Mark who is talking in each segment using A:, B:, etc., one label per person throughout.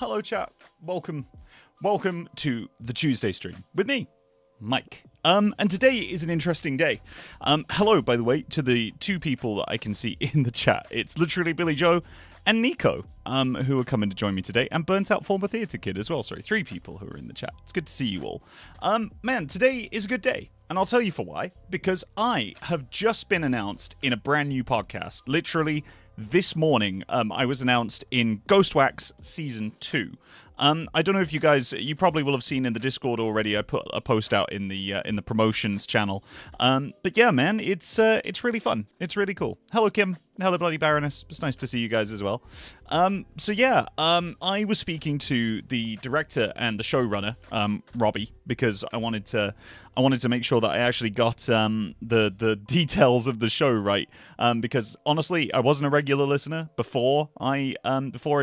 A: Hello, chat. Welcome to the Tuesday stream with me, Mike. And today is an interesting day. Hello, by the way, to the two people that I can see in the chat. It's literally Billy Joe and Nico, who are coming to join me today, and Burnt Out Former Theatre Kid as well. Sorry, three people who are in the chat. It's good to see you all. Man, today is a good day. And I'll tell you for why. Because I have just been announced in a brand new podcast. Literally this morning, I was announced in Ghost Wax Season 2. I don't know if you probably will have seen in the Discord already. I put a post out in the promotions channel. But yeah, man, it's really fun. It's really cool. Hello, Kim. Hello, Bloody Baroness. It's nice to see you guys as well. So yeah, I was speaking to the director and the showrunner, Robbie, because I wanted to make sure that I actually got the details of the show right. Because honestly, I wasn't a regular listener before I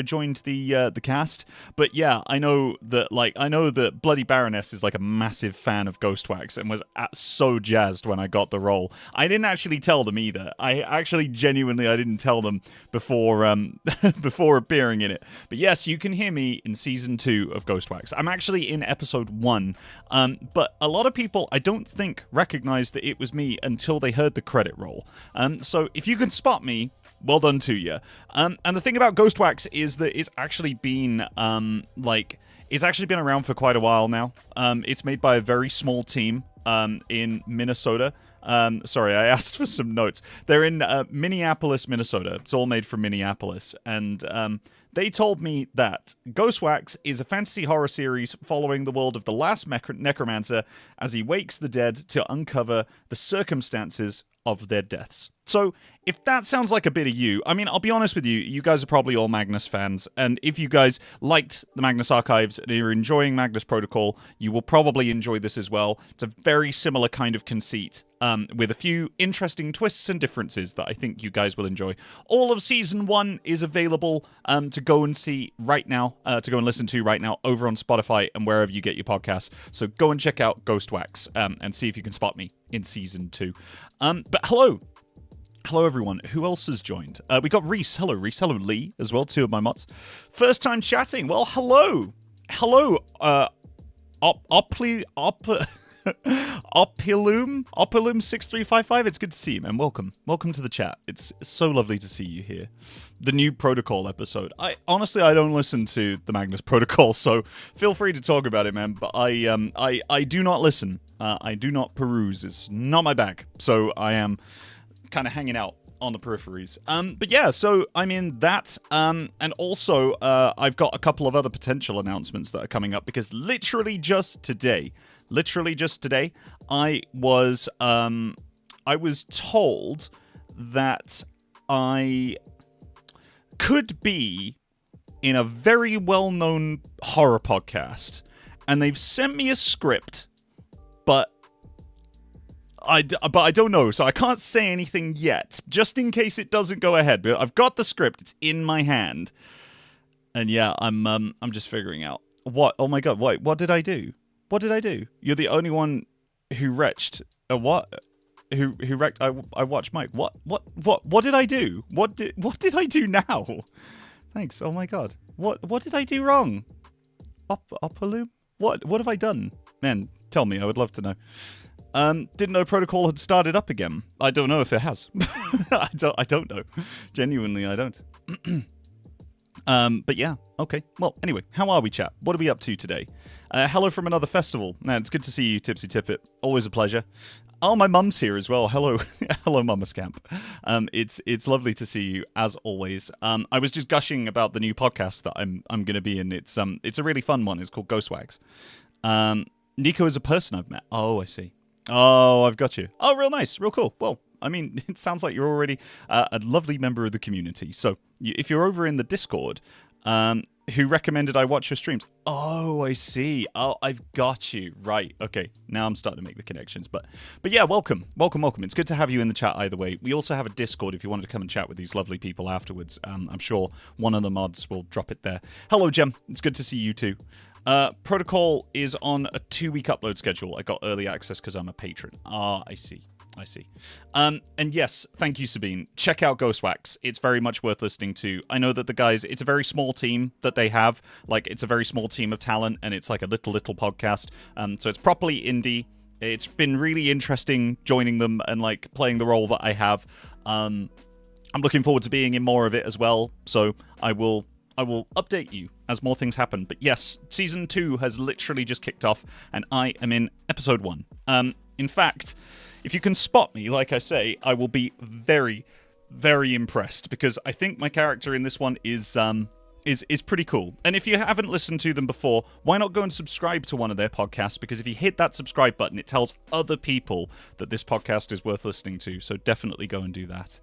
A: joined the cast. But yeah, I know that Bloody Baroness is like a massive fan of Ghost Wax and was so jazzed when I got the role. I didn't actually tell them either. I didn't tell them before before appearing in it. But yes, you can hear me in season 2 of Ghost Wax. I'm actually in episode 1. But a lot of people, I don't think, recognized that it was me until they heard the credit roll. So if you can spot me, well done to you. And the thing about Ghost Wax is that it's actually been it's actually been around for quite a while now. It's made by a very small team in Minnesota. Sorry, I asked for some notes. They're in Minneapolis, Minnesota. It's all made from Minneapolis. And they told me that Ghost Wax is a fantasy horror series following the world of the last necromancer as he wakes the dead to uncover the circumstances of their deaths. So, if that sounds like a bit of you, I mean, I'll be honest with you, you guys are probably all Magnus fans, and if you guys liked the Magnus Archives and you're enjoying Magnus Protocol, you will probably enjoy this as well. It's a very similar kind of conceit, with a few interesting twists and differences that I think you guys will enjoy. All of Season 1 is available to go and see right now, to go and listen to right now over on Spotify and wherever you get your podcasts. So go and check out Ghost Wax and see if you can spot me in Season 2. But hello. Hello, everyone. Who else has joined? We got Reese. Hello, Reese. Hello, Lee, as well, 2 of my mods. First time chatting. Well, hello. Hello, Opilum6355. It's good to see you, man. Welcome to the chat. It's so lovely to see you here. The new Protocol episode. I don't listen to the Magnus Protocol, so feel free to talk about it, man. But I do not listen. I do not peruse. It's not my bag. So I am kind of hanging out on the peripheries. But yeah, so I'm in that. And also, I've got a couple of other potential announcements that are coming up because literally just today, I was told that I could be in a very well-known horror podcast, and they've sent me a script, but I don't know, so I can't say anything yet, just in case it doesn't go ahead. But I've got the script; it's in my hand, and yeah, I'm just figuring out what. Oh my god! Wait, what did I do? What did I do? You're the only one who wretched. What? Who wrecked? I watched Mike. What did I do? What did I do now? Thanks. Oh my god. What did I do wrong? Opalum? What have I done? Man, tell me. I would love to know. Didn't know Protocol had started up again. I don't know if it has. I don't know. Genuinely, I don't. But yeah, okay. Well, anyway, how are we, chat? What are we up to today? Hello from another festival. Man, it's good to see you, Tipsy Tippet. Always a pleasure. Oh, my mum's here as well. Hello. Hello, Mama Scamp. It's lovely to see you, as always. I was just gushing about the new podcast that I'm going to be in. It's a really fun one. It's called Ghost Wax. Nico is a person I've met. Oh, I see. Oh, I've got you. Oh, real nice. Real cool. Well, I mean, it sounds like you're already a lovely member of the community. So if you're over in the Discord, who recommended I watch your streams? Oh, I see. Oh, I've got you. Right. Okay. Now I'm starting to make the connections. But yeah, welcome. It's good to have you in the chat either way. We also have a Discord if you wanted to come and chat with these lovely people afterwards. I'm sure one of the mods will drop it there. Hello, Jem. It's good to see you too. Protocol is on a 2-week upload schedule. I got early access because I'm a patron. Ah, I see. I see. And yes, thank you, Sabine. Check out Ghostwax. It's very much worth listening to. I know that the guys, it's a very small team that they have. Like, it's a very small team of talent, and it's like a little podcast. So it's properly indie. It's been really interesting joining them and, like, playing the role that I have. I'm looking forward to being in more of it as well. So I will update you as more things happen. But yes, Season 2 has literally just kicked off, and I am in Episode 1. In fact, if you can spot me, like I say, I will be very, very impressed, because I think my character in this one is pretty cool. And if you haven't listened to them before, why not go and subscribe to one of their podcasts? Because if you hit that subscribe button, it tells other people that this podcast is worth listening to. So definitely go and do that.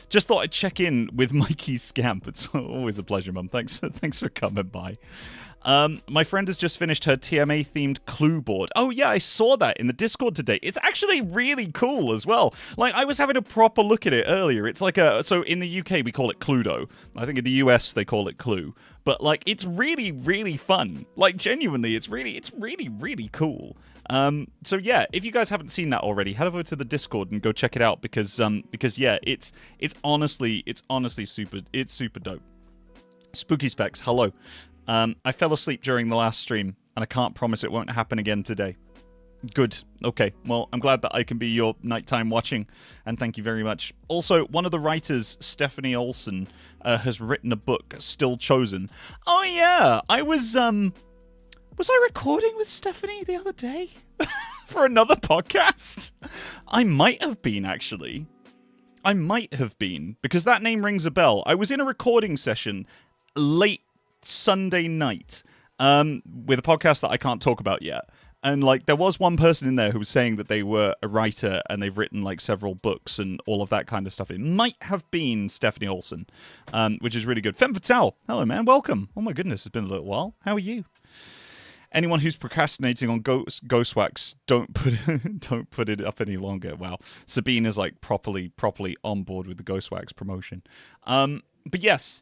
A: Just thought I'd check in with Mikey's Scamp. It's always a pleasure, Mum. Thanks for coming by. My friend has just finished her TMA-themed clue board. Oh, yeah, I saw that in the Discord today. It's actually really cool as well. Like, I was having a proper look at it earlier. It's like so in the UK, we call it Cluedo. I think in the US, they call it Clue. But, like, it's really, really fun. Like, genuinely, it's really, really cool. So yeah, if you guys haven't seen that already, head over to the Discord and go check it out, because yeah, it's honestly super dope. Spooky Specs, hello. I fell asleep during the last stream, and I can't promise it won't happen again today. Good. Okay. Well, I'm glad that I can be your nighttime watching, and thank you very much. Also, one of the writers, Stephanie Olsen, has written a book, Still Chosen. Oh yeah, I was I recording with Stephanie the other day for another podcast? I might have been, actually. I might have been, because that name rings a bell. I was in a recording session late Sunday night with a podcast that I can't talk about yet, and like there was one person in there who was saying that they were a writer and they've written like several books and all of that kind of stuff. It might have been Stephanie Olsen, which is really good. Femme Fatale, hello man, welcome. Oh my goodness, it's been a little while. How are you? Anyone who's procrastinating on Ghostwax, don't put it up any longer. Wow, Sabine is like properly on board with the Ghostwax promotion. But yes.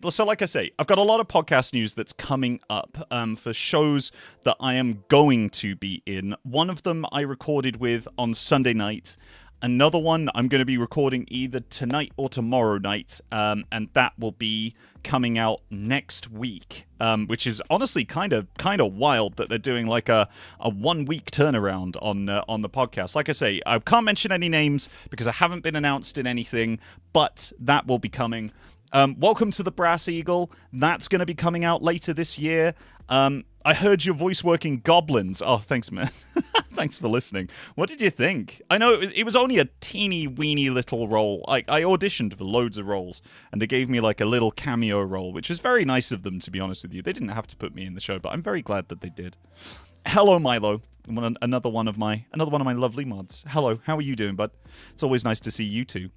A: So like I say, I've got a lot of podcast news that's coming up for shows that I am going to be in. One of them I recorded with on Sunday night. Another one I'm going to be recording either tonight or tomorrow night, and that will be coming out next week, which is honestly kind of wild that they're doing like a 1 week turnaround on the podcast. Like I say, I can't mention any names because I haven't been announced in anything, but that will be coming. Welcome to the Brass Eagle. That's going to be coming out later this year. I heard your voice working goblins. Oh, thanks, man. Thanks for listening. What did you think? I know it was only a teeny weeny little role. I auditioned for loads of roles, and they gave me like a little cameo role, which was very nice of them, to be honest with you. They didn't have to put me in the show, but I'm very glad that they did. Hello, Milo. Another one of my lovely mods. Hello, how are you doing, bud? It's always nice to see you two.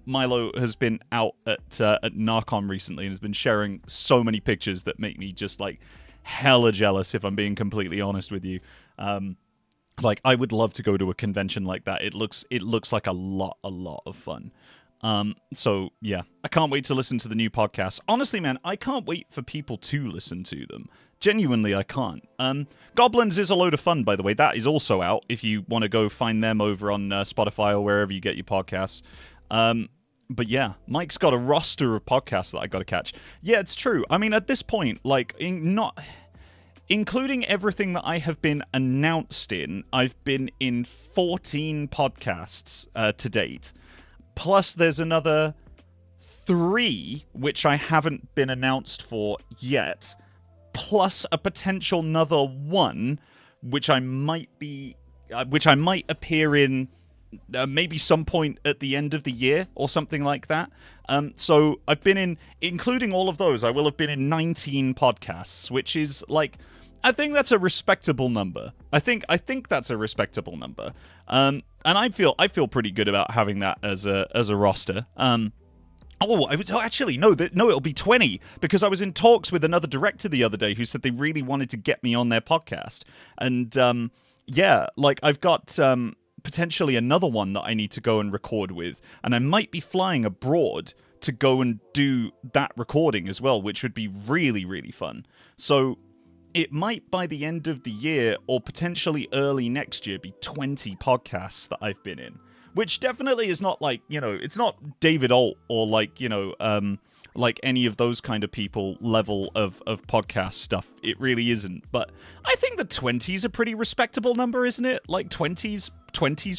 A: Milo has been out at Narcon recently and has been sharing so many pictures that make me just like hella jealous, if I'm being completely honest with you. Like, I would love to go to a convention like that. It looks like a lot of fun. So yeah, I can't wait to listen to the new podcast. Honestly, man, I can't wait for people to listen to them. Genuinely, I can't. Goblins is a load of fun, by the way. That is also out if you want to go find them over on Spotify or wherever you get your podcasts. But yeah, Mike's got a roster of podcasts that I got to catch. Yeah, it's true. I mean, at this point, like, including everything that I have been announced in, I've been in 14 podcasts to date. Plus, there's another 3 which I haven't been announced for yet. Plus a potential another 1 which I might appear in. Maybe some point at the end of the year or something like that. So I've been in, including all of those, I will have been in 19 podcasts, which is like, I think that's a respectable number. I think that's a respectable number. And I feel pretty good about having that as a roster. It'll be 20, because I was in talks with another director the other day who said they really wanted to get me on their podcast. And yeah, like I've got potentially another one that I need to go and record with, and I might be flying abroad to go and do that recording as well, which would be really, really fun. So it might, by the end of the year or potentially early next year, be 20 podcasts that I've been in, which definitely is not like, it's not David Alt or like, like any of those kind of people level of podcast stuff. It really isn't. But I think the 20's a pretty respectable number, isn't it? Like 20's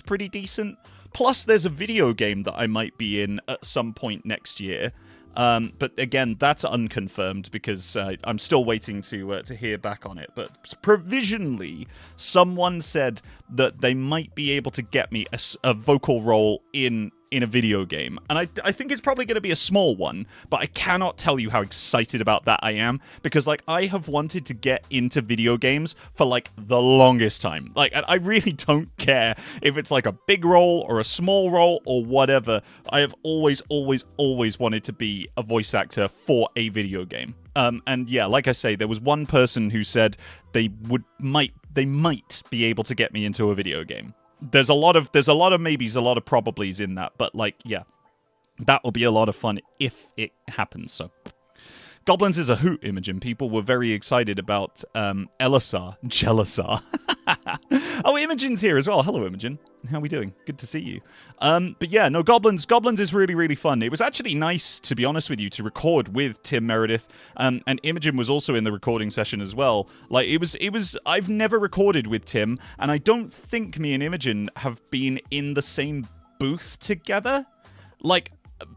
A: pretty decent. Plus, there's a video game that I might be in at some point next year. But again, that's unconfirmed because I'm still waiting to hear back on it. But provisionally, someone said that they might be able to get me a vocal role in a video game. And I think it's probably going to be a small one, but I cannot tell you how excited about that I am, because like I have wanted to get into video games for like the longest time. Like I really don't care if it's like a big role or a small role or whatever. I have always wanted to be a voice actor for a video game. And yeah, like I say, there was one person who said they might be able to get me into a video game. There's a lot of maybes, a lot of probablys in that, but like, yeah, that will be a lot of fun if it happens. So, Goblins is a hoot, Imogen. People were very excited about Jelisar. Oh, Imogen's here as well. Hello, Imogen. How are we doing? Good to see you. But yeah, no, Goblins is really fun. It was actually nice, to be honest with you, to record with Tim Meredith, and Imogen was also in the recording session as well. Like, it was. I've never recorded with Tim, and I don't think me and Imogen have been in the same booth together. Like,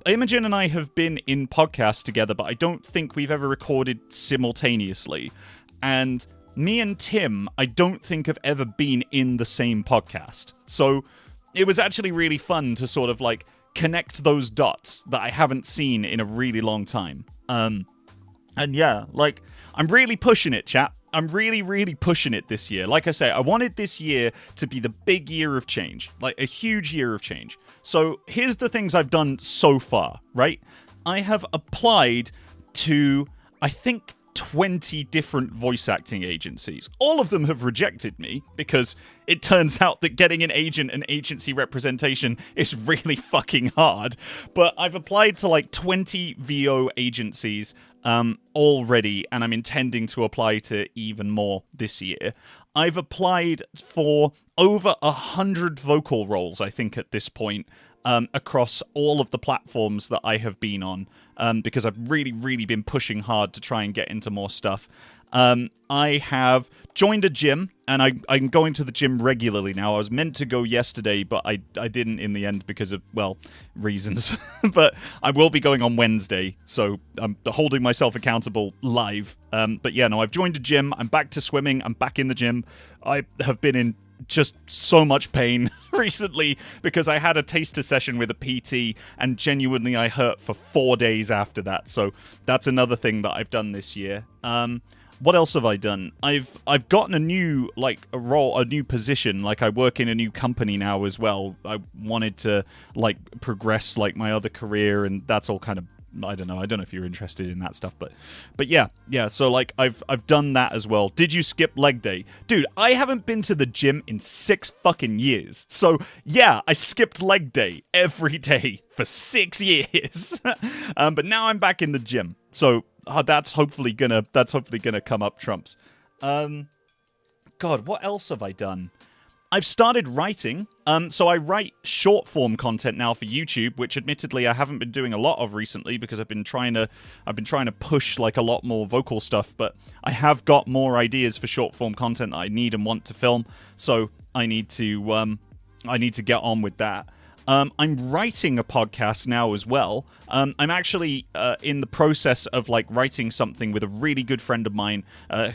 A: Imogen and I have been in podcasts together, but I don't think we've ever recorded simultaneously. And me and Tim, I don't think have ever been in the same podcast. So it was actually really fun to sort of like connect those dots that I haven't seen in a really long time. And yeah, like, I'm really pushing it, chat. I'm really pushing it this year. Like I say, I wanted this year to be the big year of change, like a huge year of change. So here's the things I've done so far, right? I have applied to, I think, 20 different voice acting agencies. All of them have rejected me because it turns out that getting an agent and agency representation is really fucking hard. But I've applied to like 20 VO agencies already, and I'm intending to apply to even more this year. I've applied for over 100 vocal roles, I think, at this point, across all of the platforms that I have been on, because I've really been pushing hard to try and get into more stuff. I have joined a gym, and I'm going to the gym regularly now. I was meant to go yesterday, but I didn't in the end because of, well, reasons. But I will be going on Wednesday, so I'm holding myself accountable live. But yeah, no, I've joined a gym. I'm back to swimming. I'm back in the gym. I have been in just so much pain recently because I had a taster session with a PT, and genuinely I hurt for 4 days after that. So that's another thing that I've done this year. What else have I done? I've gotten a new, like, a role, a new position. Like, I work in a new company now as well. I wanted to, like, progress, like, my other career, and that's all kind of, I don't know if you're interested in that stuff, but yeah, so like I've done that as well. Did you skip leg day? Dude, I haven't been to the gym in 6 fucking years. So yeah, I skipped leg day every day for 6 years. But now I'm back in the gym. So that's hopefully gonna come up trumps. God, what else have I done? I've started writing, so I write short-form content now for YouTube, which admittedly I haven't been doing a lot of recently because I've been trying to push like a lot more vocal stuff, but I have got more ideas for short-form content that I need and want to film, so I need to get on with that. I'm writing a podcast now as well. I'm actually in the process of like writing something with a really good friend of mine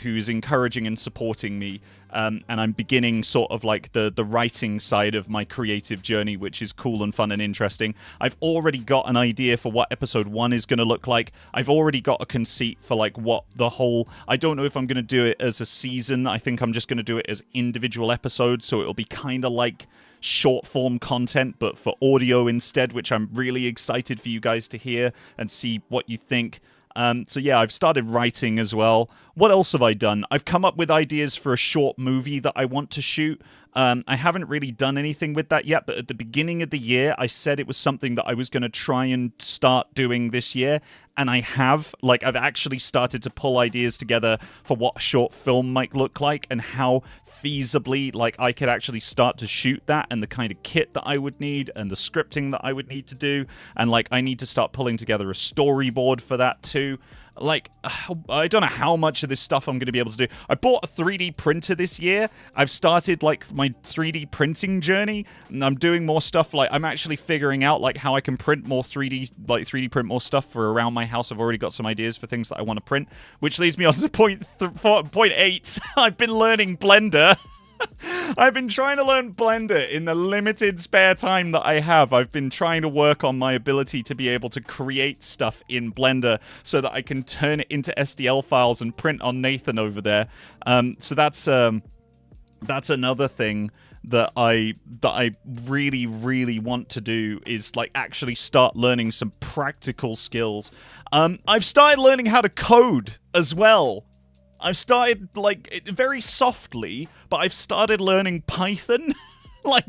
A: who's encouraging and supporting me. And I'm beginning sort of like the writing side of my creative journey, which is cool and fun and interesting. I've already got an idea for what episode 1 is going to look like. I've already got a conceit for like what the whole... I don't know if I'm going to do it as a season. I think I'm just going to do it as individual episodes, so it'll be kind of like short form content but for audio instead, which I'm really excited for you guys to hear and see what you think. So yeah, I've started writing as well. What else have I done? I've come up with ideas for a short movie that I want to shoot. I haven't really done anything with that yet, but at the beginning of the year, I said it was something that I was going to try and start doing this year, and I have. Like, I've actually started to pull ideas together for what a short film might look like and how feasibly, like, I could actually start to shoot that, and the kind of kit that I would need and the scripting that I would need to do, and like I need to start pulling together a storyboard for that too. Like, I don't know how much of this stuff I'm going to be able to do. I bought a 3D printer this year. I've started, like, my 3D printing journey, and I'm doing more stuff. Like, I'm actually figuring out, like, how I can print more 3D print more stuff for around my house. I've already got some ideas for things that I want to print, which leads me on to point 8. I've been learning Blender. I've been trying to learn Blender in the limited spare time that I have. I've been trying to work on my ability to be able to create stuff in Blender so that I can turn it into STL files and print on Nathan over there. So that's another thing that I really, really want to do, is like actually start learning some practical skills. I've started learning how to code as well. I've started, like, very softly, but I've started learning Python. Like,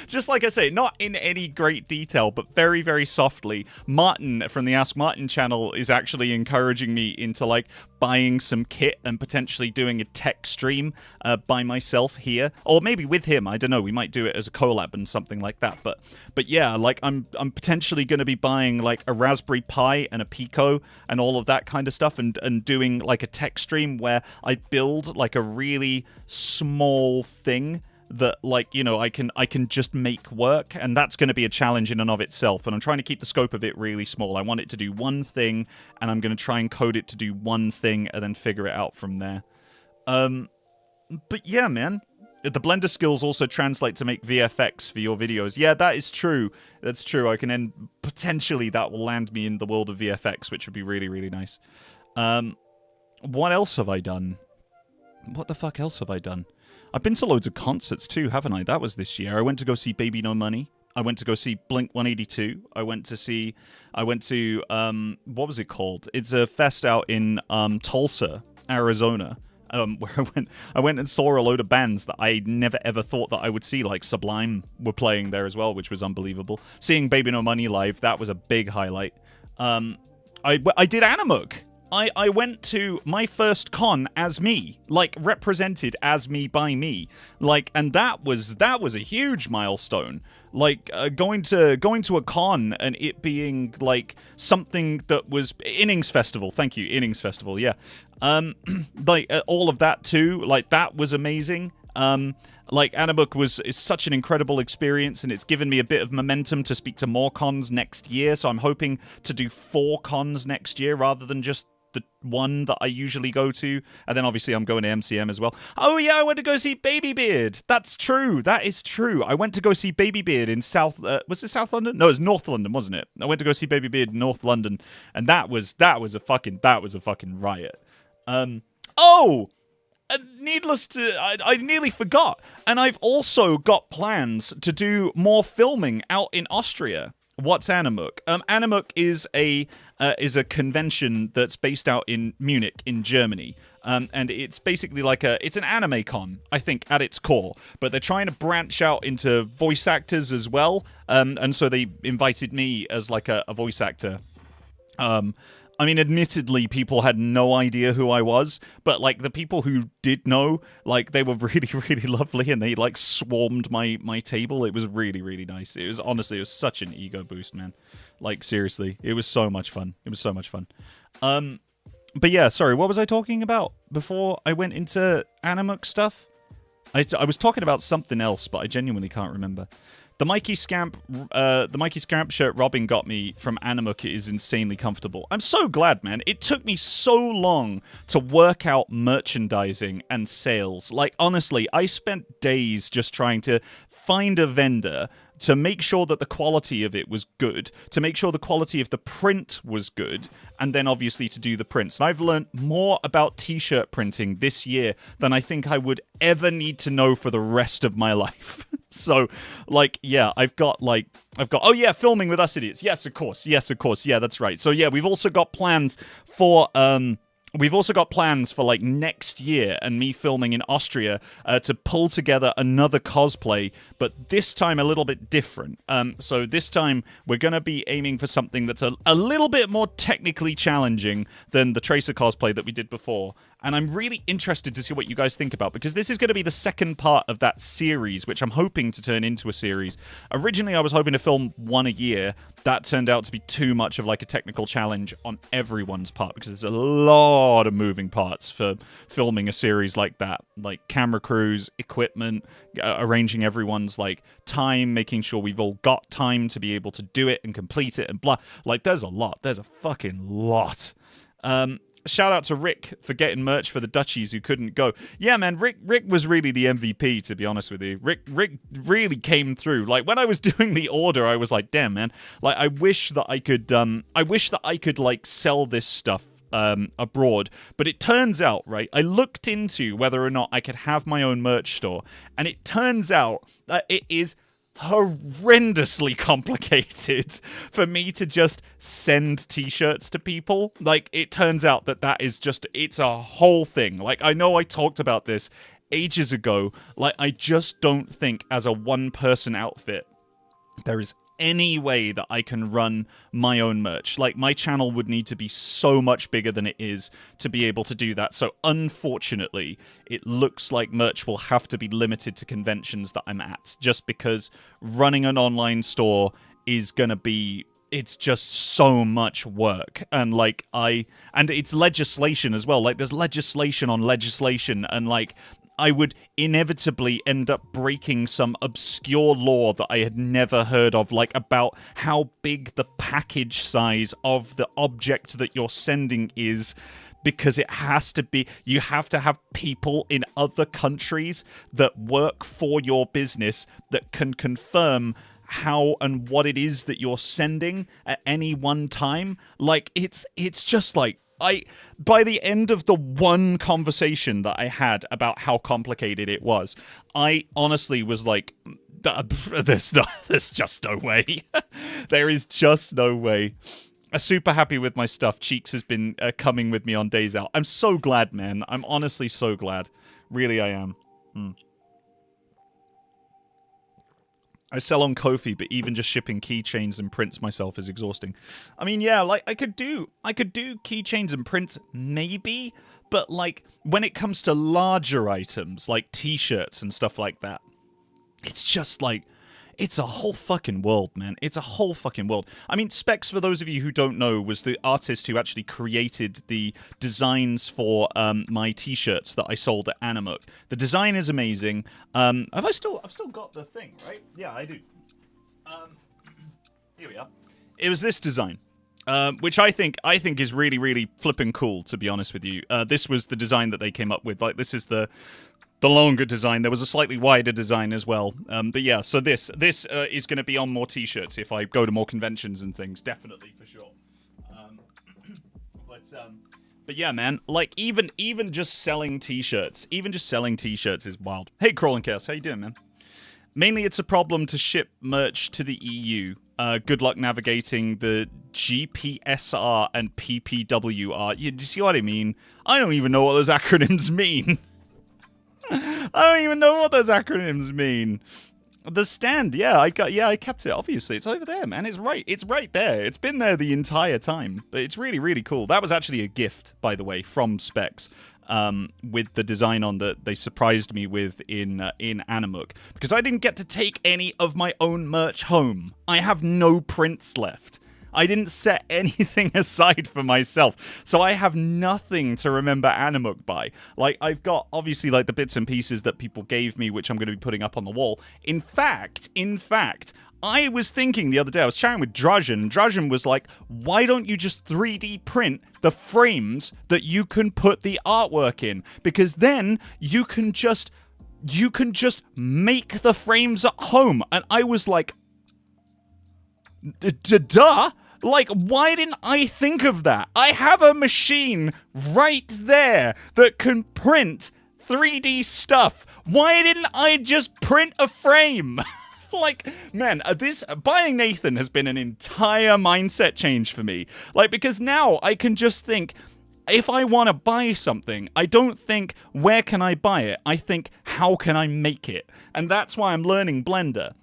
A: just like I say, not in any great detail, but very, very softly. Martin from the Ask Martin channel is actually encouraging me into, like, buying some kit and potentially doing a tech stream by myself here. Or maybe with him, I don't know, we might do it as a collab and something like that. But yeah, like, I'm potentially going to be buying, like, a Raspberry Pi and a Pico and all of that kind of stuff, and doing, like, a tech stream where I build, like, a really small thing that, like, you know, I can just make work, and that's going to be a challenge in and of itself, but I'm trying to keep the scope of it really small. I want it to do one thing, and I'm going to try and code it to do one thing and then figure it out from there. But yeah, man, the Blender skills also translate to make VFX for your videos. Yeah, that is true. That's true. I can then potentially that will land me in the world of VFX, which would be really, really nice. What else have I done? What the fuck else have I done? I've been to loads of concerts too, haven't I? That was this year. I went to go see Baby No Money. I went to go see Blink 182. I went to what was it called? It's a fest out in Tulsa, Arizona. Where I went and saw a load of bands that I never ever thought that I would see, like Sublime were playing there as well, which was unbelievable. Seeing Baby No Money live, that was a big highlight. I did Animook. I went to my first con as me, like, represented as me by me, like, and that was a huge milestone. Like, going to a con and it being like something that was Innings Festival. Thank you, Innings Festival. Yeah, like all of that too. Like, that was amazing. Like, Animook is such an incredible experience, and it's given me a bit of momentum to speak to more cons next year. So I'm hoping to do 4 cons next year rather than just the one that I usually go to. And then obviously I'm going to MCM as well. Oh yeah, I went to go see Baby Beard. That's true. That is true. I went to go see Baby Beard in was it South London? No, it was North London, wasn't it? I went to go see Baby Beard in North London, and that was a fucking riot. Needless to, I nearly forgot. And I've also got plans to do more filming out in Austria. What's Animook? Animook is a convention that's based out in Munich in Germany, and it's basically like it's an anime con, I think, at its core. But they're trying to branch out into voice actors as well, and so they invited me as like a voice actor. I mean, admittedly, people had no idea who I was, but, like, the people who did know, like, they were really, really lovely, and they, like, swarmed my table. It was really, really nice. It was such an ego boost, man. Like, seriously, it was so much fun. It was so much fun. But yeah, sorry, what was I talking about before I went into Animook stuff? I was talking about something else, but I genuinely can't remember. The Mikey Scamp shirt Robin got me from Animook is insanely comfortable. I'm so glad, man. It took me so long to work out merchandising and sales. Like, honestly, I spent days just trying to find a vendor to make sure that the quality of it was good, to make sure the quality of the print was good, and then obviously to do the prints. And I've learned more about t-shirt printing this year than I think I would ever need to know for the rest of my life. So, like, yeah, I've got, oh yeah, filming with Us Idiots. Yes, of course. Yeah, that's right. So yeah, we've also got plans for, We've also got plans for like next year and me filming in Austria to pull together another cosplay, but this time a little bit different. So this time we're going to be aiming for something that's a little bit more technically challenging than the Tracer cosplay that we did before. And I'm really interested to see what you guys think about, because this is going to be the second part of that series, which I'm hoping to turn into a series. Originally, I was hoping to film one a year. That turned out to be too much of like a technical challenge on everyone's part, because there's a lot of moving parts for filming a series like that, like camera crews, equipment, arranging everyone's like time, making sure we've all got time to be able to do it and complete it and blah. Like, there's a lot. There's a fucking lot. Shout out to Rick for getting merch for the Dutchies who couldn't go. Yeah, man, Rick was really the MVP, to be honest with you. Rick really came through. Like, when I was doing the order, I was like, damn, man. Like, I wish that I could like sell this stuff abroad. But it turns out, right, I looked into whether or not I could have my own merch store, and it turns out that it is horrendously complicated for me to just send t-shirts to people. Like, it turns out that is just, it's a whole thing. Like, I know I talked about this ages ago. Like, I just don't think as a one-person outfit there is any way that I can run my own merch. Like, my channel would need to be so much bigger than it is to be able to do that. So unfortunately, it looks like merch will have to be limited to conventions that I'm at, just because running an online store is gonna be, it's just so much work. And like, and it's legislation as well. Like, there's legislation on legislation, and like, I would inevitably end up breaking some obscure law that I had never heard of, like about how big the package size of the object that you're sending is, because it has to be, you have to have people in other countries that work for your business that can confirm how and what it is that you're sending at any one time. Like, it's just like, by the end of the one conversation that I had about how complicated it was, I honestly was like, there's just no way. There is just no way. I'm super happy with my stuff. Cheeks has been coming with me on days out. I'm so glad, man. I'm honestly so glad. Really, I am. I sell on Ko-fi, but even just shipping keychains and prints myself is exhausting. I mean, yeah, like, I could do keychains and prints, maybe, but like, when it comes to larger items, like t-shirts and stuff like that, it's just like, it's a whole fucking world, man. It's a whole fucking world. I mean, Specs, for those of you who don't know, was the artist who actually created the designs for my t-shirts that I sold at Anamuk. The design is amazing. I've still got the thing, right? Yeah, I do. Here we are. It was this design. Which I think is really, really flipping cool, to be honest with you. This was the design that they came up with. Like, this is the longer design. There was a slightly wider design as well. But yeah, so this is going to be on more t-shirts if I go to more conventions and things, definitely, for sure. But yeah, man, like, even just selling t-shirts, is wild. Hey, Crawling Chaos, how you doing, man? Mainly it's a problem to ship merch to the EU. Good luck navigating the GPSR and PPWR. Do you see what I mean? I don't even know what those acronyms mean. I don't even know what those acronyms mean. The stand, I kept it, obviously. It's over there, man. It's right there. It's been there the entire time. But it's really, really cool. That was actually a gift, by the way, from Specs, with the design on that they surprised me with in Anamuk. Because I didn't get to take any of my own merch home. I have no prints left. I didn't set anything aside for myself, so I have nothing to remember Anamuk by. Like, I've got, obviously, like, the bits and pieces that people gave me, which I'm going to be putting up on the wall. In fact, I was thinking the other day, I was chatting with Drajan. Drajan was like, why don't you just 3D print the frames that you can put the artwork in? Because then you can just make the frames at home. And I was like, duh? Like, why didn't I think of that? I have a machine right there that can print 3D stuff. Why didn't I just print a frame? Like, man, buying Nathan has been an entire mindset change for me. Like, because now I can just think, if I want to buy something, I don't think, where can I buy it? I think, how can I make it? And that's why I'm learning Blender.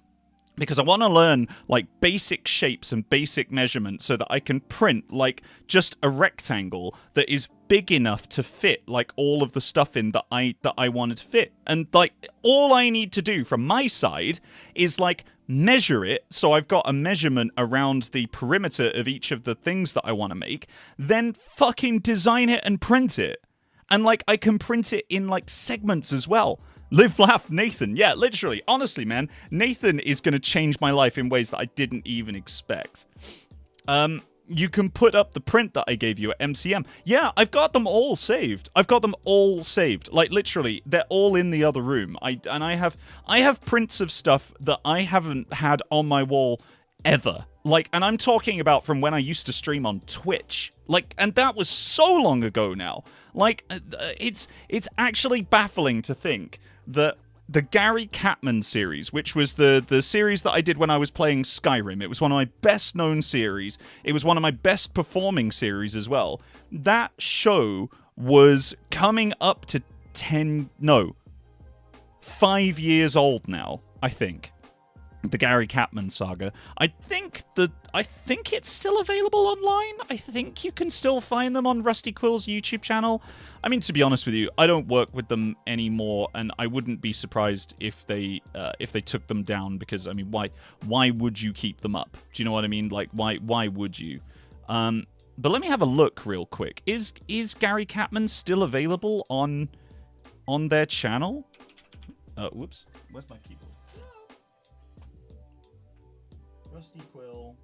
A: Because I want to learn, like, basic shapes and basic measurements so that I can print, like, just a rectangle that is big enough to fit, like, all of the stuff in that I wanted to fit. And, like, all I need to do from my side is, like, measure it, so I've got a measurement around the perimeter of each of the things that I want to make, then fucking design it and print it. And, like, I can print it in, like, segments as well. Live, laugh, Nathan. Yeah, literally. Honestly, man, Nathan is going to change my life in ways that I didn't even expect. You can put up the print that I gave you at MCM. Yeah, I've got them all saved. I've got them all saved. Like, literally, they're all in the other room. I have prints of stuff that I haven't had on my wall ever. Like, and I'm talking about from when I used to stream on Twitch. Like, and that was so long ago now. Like, it's actually baffling to think that the Gary Catman series, which was the series that I did when I was playing Skyrim, it was one of my best known series. It was one of my best performing series as well. That show was coming up to 5 years old now, I think. The Gary Catman saga. I think it's still available online. I think you can still find them on Rusty Quill's YouTube channel. I mean, to be honest with you, I don't work with them anymore, and I wouldn't be surprised if they took them down, because I mean, why would you keep them up? Do you know what I mean? Like, why would you? But let me have a look real quick. Is Gary Catman still available on their channel? Whoops. Where's my keyboard? Rusty Quill,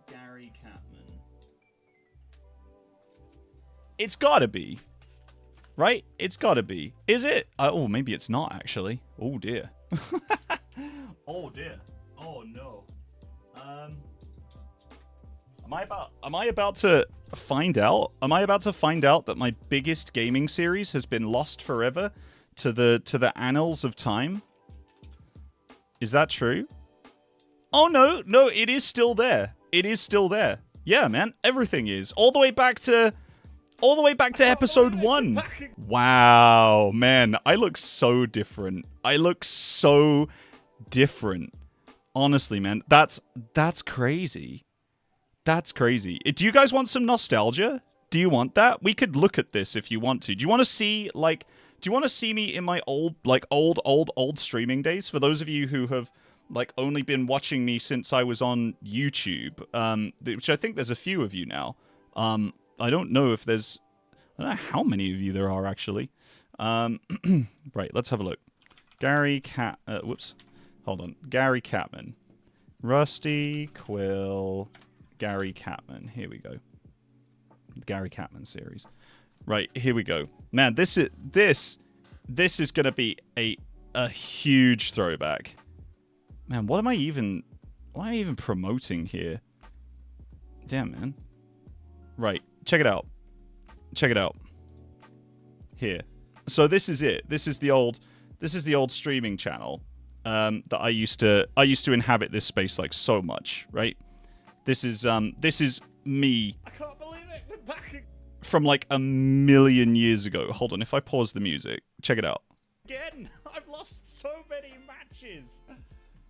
A: Gary Catman. It's gotta be. Right? It's gotta be. Is it? Oh, maybe it's not, actually. Oh, dear. Oh, dear. Oh, no. Am I about to find out? Am I about to find out that my biggest gaming series has been lost forever to the annals of time? Is that true? Oh, no, it is still there. It is still there. Yeah, man, everything is. All the way back to episode 1. Wow, man, I look so different. Honestly, man, that's crazy. That's crazy. Do you guys want some nostalgia? Do you want that? We could look at this if you want to. Do you want to see, like, me in my old streaming days? For those of you who have, like, only been watching me since I was on YouTube, which I think there's a few of you now. I don't know if there's... I don't know how many of you there are, actually. Right, let's have a look. Whoops. Hold on. Gary Catman. Rusty Quill. Gary Catman. Here we go. The Gary Catman series. Right, here we go. Man, this is going to be a huge throwback. Man, what am I even promoting here? Damn, man. Right, check it out. Check it out. Here. So this is it. This is the old streaming channel that I used to inhabit this space like so much, right? This is me. I can't believe it. We're back from like a million years ago. Hold on, if I pause the music, check it out. Again, I've lost so many matches.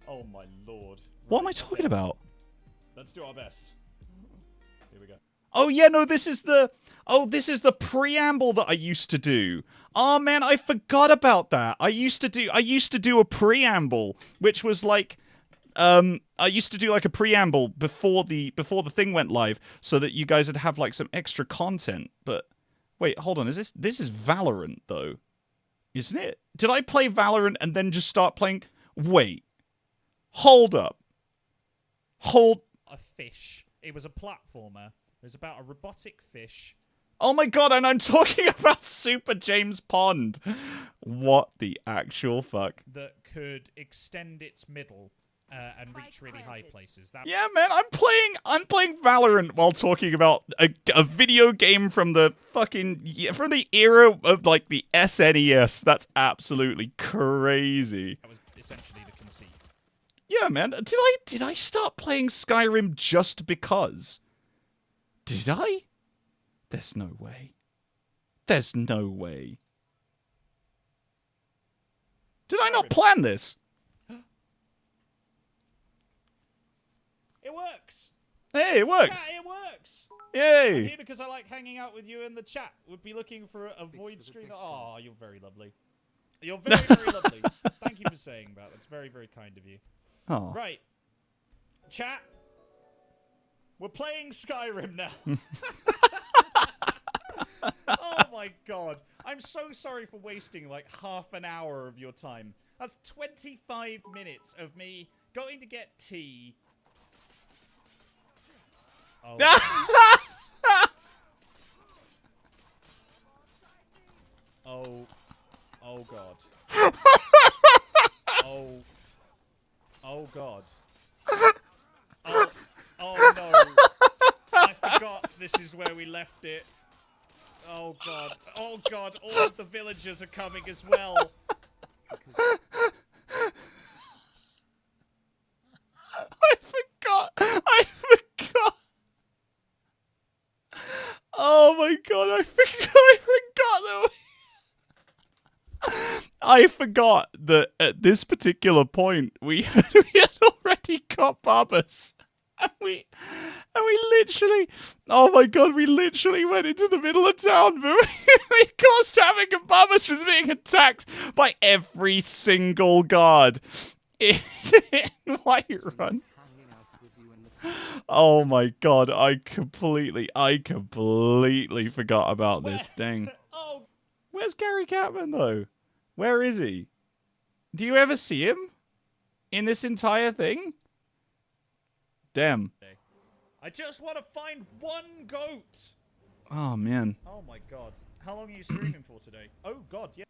A: Oh my lord. What am I talking about? Let's do our best. Here we go. Oh yeah, no, this is the preamble that I used to do. Oh man, I forgot about that. I used to do a preamble, which was like I used to do like a preamble before the thing went live so that you guys would have like some extra content. But wait, hold on. This is Valorant though. Isn't it? Did I play Valorant and then just start playing? Wait. Hold up. A fish. It was a platformer. It was about a robotic fish. Oh my god, and I'm talking about Super James Pond. What the actual fuck? That could extend its middle and reach really high places. Yeah, man, I'm playing Valorant while talking about a video game from the era of like the SNES. That's absolutely crazy. That was essentially the conceit. Yeah, man. Did I start playing Skyrim just because? Did I? There's no way. There's no way. Did I not plan this?
B: It works.
A: Hey, it works.
B: Chat, it works.
A: Yay.
B: I'm here because I like hanging out with you in the chat. Would be looking for a void screen. Oh, you're very lovely. You're very, very lovely. Thank you for saying that. That's very, very kind of you.
A: Oh.
B: Right. Chat. We're playing Skyrim now. Oh my god. I'm so sorry for wasting like half an hour of your time. That's 25 minutes of me going to get tea. Oh. Oh. Oh god. Oh. Oh god. Oh. Oh no. I forgot this is where we left it. Oh god. Oh god. All of the villagers are coming as well.
A: I forgot. I forgot. Oh my god, I forgot that at this particular point we had already got Barbas. And we literally, oh my god, we literally went into the middle of town, but we caused havoc and Barbas was being attacked by every single guard in Whiterun. Oh my god, I completely forgot about this. Dang.
B: Oh,
A: Where's Gary Catman though? Where is he? Do you ever see him in this entire thing? Damn.
B: I just want to find one goat.
A: Oh man.
B: Oh my god. How long are you streaming for today? Oh god, yeah.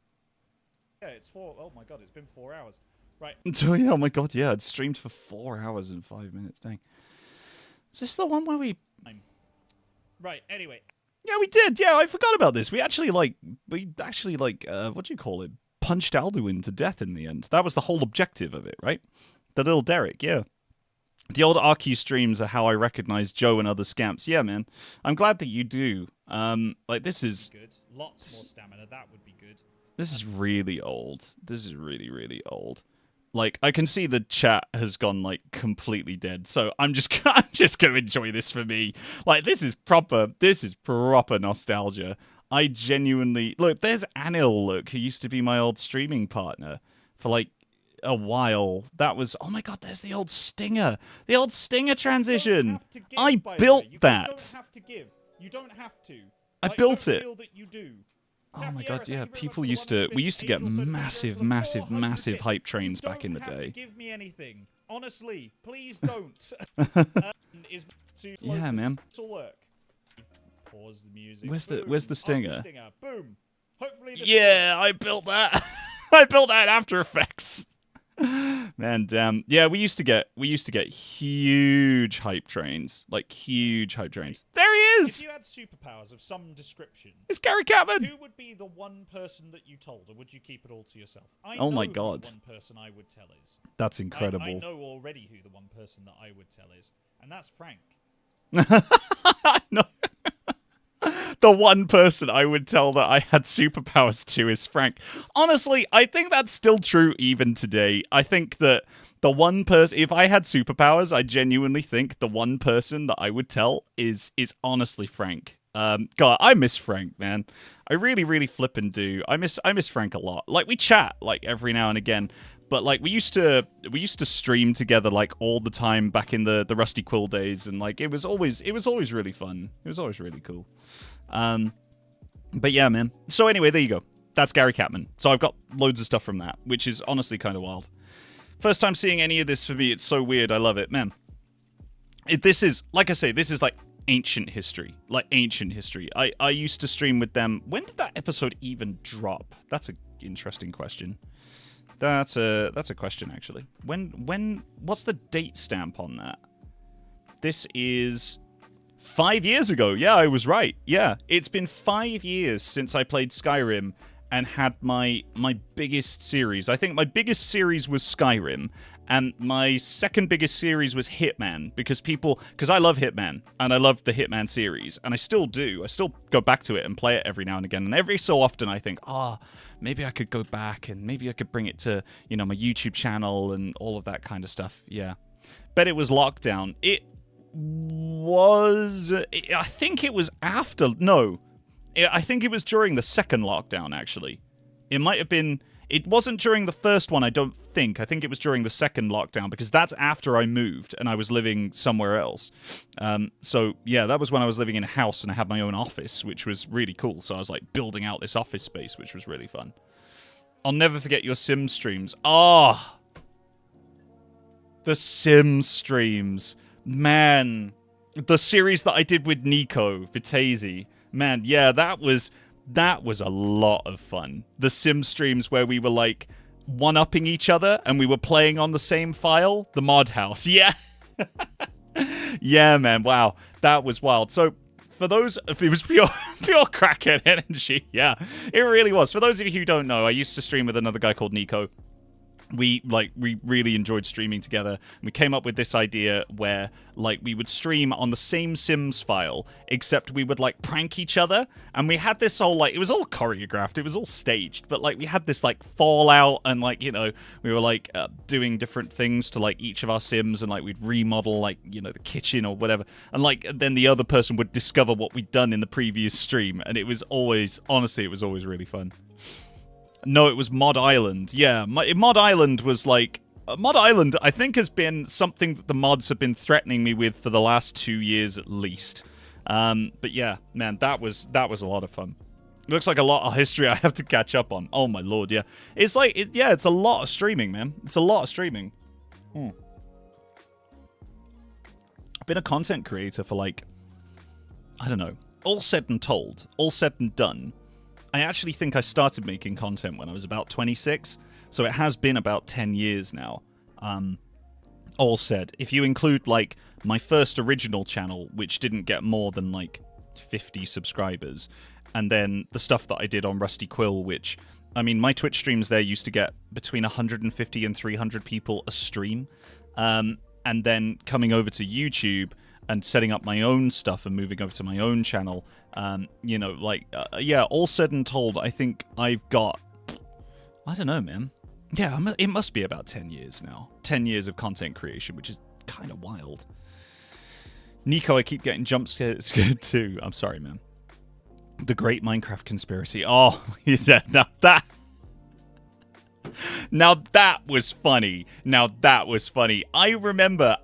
B: Yeah, it's 4. Oh my god, it's been 4 hours. Right.
A: Oh yeah, oh my god, yeah, it's streamed for 4 hours and 5 minutes. Dang. Is this the one where we...
B: Right, anyway.
A: Yeah, we did. Yeah, I forgot about this. We actually, what do you call it? Punched Alduin to death in the end. That was the whole objective of it, right? The little Derek, yeah. The old RQ streams are how I recognize Joe and other scamps. Yeah, man. I'm glad that you do. This is...
B: Good. Lots more stamina. That would be good.
A: This is really old. This is really, really old. Like, I can see the chat has gone, like, completely dead. So I'm just going to enjoy this for me. Like, this is proper nostalgia. I genuinely... Look, there's Anil, look, who used to be my old streaming partner for, like, a while. That was... Oh, my God, there's the old Stinger. The old Stinger transition. I built that.
B: You don't have to give. You don't have to.
A: I built it.
B: Feel that you do.
A: Oh my god, yeah, people used to... We used to get massive hype trains back in the day.
B: You don't have to give me anything. Honestly, please don't.
A: Yeah, man.
B: Work. Pause the music.
A: Where's the Stinger?
B: Boom. Hopefully
A: yeah, I built that. I built that in After Effects. Man, damn. Yeah, we used to get huge hype trains. Like, huge hype trains. There he is!
B: If you had superpowers of some description...
A: It's Gary Catman!
B: Who would be the one person that you told, or would you keep it all to yourself?
A: Oh my god.
B: Who the one person I would tell is.
A: That's incredible.
B: I know already who the one person that I would tell is, and that's Frank.
A: No. The one person I would tell that I had superpowers to is Frank. Honestly, I think that's still true even today. I think that the one person... If I had superpowers, I genuinely think the one person that I would tell is honestly Frank. God, I miss Frank, man. I really, really flippin' do. I miss Frank a lot. Like, we chat, like, every now and again. But, like, we used to stream together, like, all the time back in the Rusty Quill days. And, like, it was always really fun. It was always really cool. But yeah, man. So anyway, there you go. That's Gary Catman. So I've got loads of stuff from that, which is honestly kind of wild. First time seeing any of this for me. It's so weird. I love it, man. This is, like I say, this is like ancient history. Like ancient history. I used to stream with them. When did that episode even drop? That's an interesting question. That's a question, actually. What's the date stamp on that? This is 5 years ago. Yeah, I was right. Yeah, it's been 5 years since I played Skyrim and had my biggest series. I think my biggest series was Skyrim, And my second biggest series was Hitman, because I love Hitman, and I love the Hitman series, and I still do. I still go back to it and play it every now and again, and every so often I think, maybe I could go back, and maybe I could bring it to, my YouTube channel and all of that kind of stuff. Yeah. But it was lockdown. I think it was after, no. I think it was during the second lockdown, actually. It might have been... It wasn't during the first one, I don't think. I think it was during the second lockdown, because that's after I moved and I was living somewhere else. So, yeah, that was when I was living in a house and I had my own office, which was really cool. So I was, like, building out this office space, which was really fun. I'll never forget your Sim streams. The Sim streams. Man. The series that I did with Nico Vitezi. Man, yeah, that was a lot of fun. The Sim streams where we were, like, one-upping each other and we were playing on the same file. The mod house. Yeah. Yeah, man. Wow. That was wild. So, for those... It was pure crackhead energy. Yeah. It really was. For those of you who don't know, I used to stream with another guy called Nico. We really enjoyed streaming together. We came up with this idea where, like, we would stream on the same Sims file, except we would, like, prank each other. And we had this whole, like, it was all choreographed, it was all staged, but, like, we had this, like, fallout, and, like, we were, like, doing different things to, like, each of our Sims, and, like, we'd remodel, like, the kitchen or whatever. And, like, then the other person would discover what we'd done in the previous stream, and it was always, honestly, it was always really fun. No, it was Mod Island. Yeah, Mod Island was like... Mod Island, I think, has been something that the mods have been threatening me with for the last 2 years at least. But yeah, man, that was a lot of fun. Looks like a lot of history I have to catch up on. Oh my lord, yeah. It's like, it's a lot of streaming, man. It's a lot of streaming. I've been a content creator for, like, I don't know, all said and told, all said and done. I actually think I started making content when I was about 26, so it has been about 10 years now. All said, if you include, like, my first original channel, which didn't get more than, like, 50 subscribers, and then the stuff that I did on Rusty Quill, which, I mean, my Twitch streams there used to get between 150 and 300 people a stream, and then coming over to YouTube and setting up my own stuff and moving over to my own channel, all said and told, I think I've got, I don't know, man. Yeah, it must be about 10 years now. 10 years of content creation, which is kind of wild. Nico, I keep getting jump scared too. I'm sorry, man. The Great Minecraft Conspiracy. Oh, yeah, Now that was funny. I remember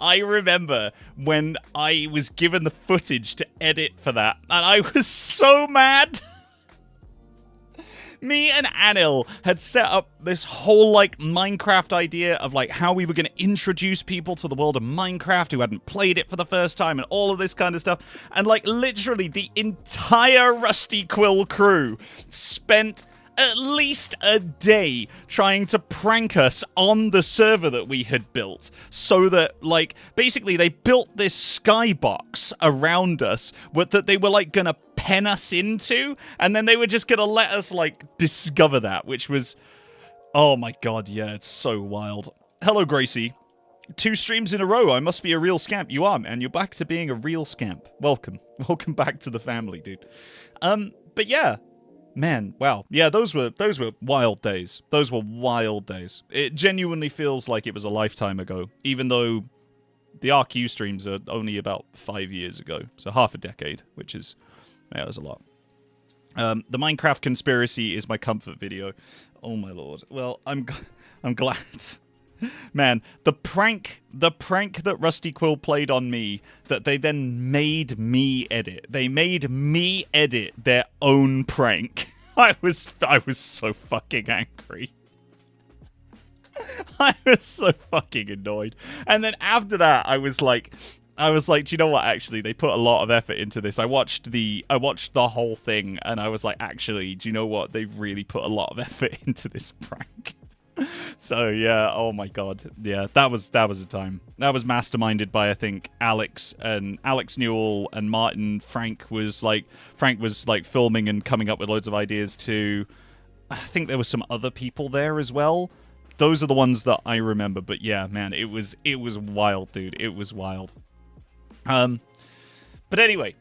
A: when I was given the footage to edit for that, and I was so mad. Me and Anil had set up this whole, like, Minecraft idea of, like, how we were going to introduce people to the world of Minecraft who hadn't played it for the first time and all of this kind of stuff. And, like, literally the entire Rusty Quill crew spent at least a day trying to prank us on the server that we had built, so that, like, basically they built this skybox around us that they were, like, gonna pen us into, and then they were just gonna let us, like, discover that, which was, oh my god, yeah, it's so wild. Hello, Gracie. 2 streams in a row. I must be a real scamp. You are, man. You're back to being a real scamp. Welcome back to the family, dude. But yeah. Man, wow. Yeah, those were wild days. Those were wild days. It genuinely feels like it was a lifetime ago, even though the RQ streams are only about 5 years ago. So half a decade, which is, yeah, that's a lot. The Minecraft Conspiracy is my comfort video. Oh my lord. Well, I'm glad. Man, the prank that Rusty Quill played on me, that they then made me edit. They made me edit their own prank. I was so fucking angry. I was so fucking annoyed. And then after that, I was like, do you know what? Actually, they put a lot of effort into this. I watched the whole thing, and I was like, actually, do you know what? They've really put a lot of effort into this prank. So yeah, oh my god, yeah, that was a time. That was masterminded by, I think, Alex Newell and Martin. Frank was like filming and coming up with loads of ideas too. I think there were some other people there as well. Those are the ones that I remember. But yeah, man, it was wild, dude. It was wild. But anyway,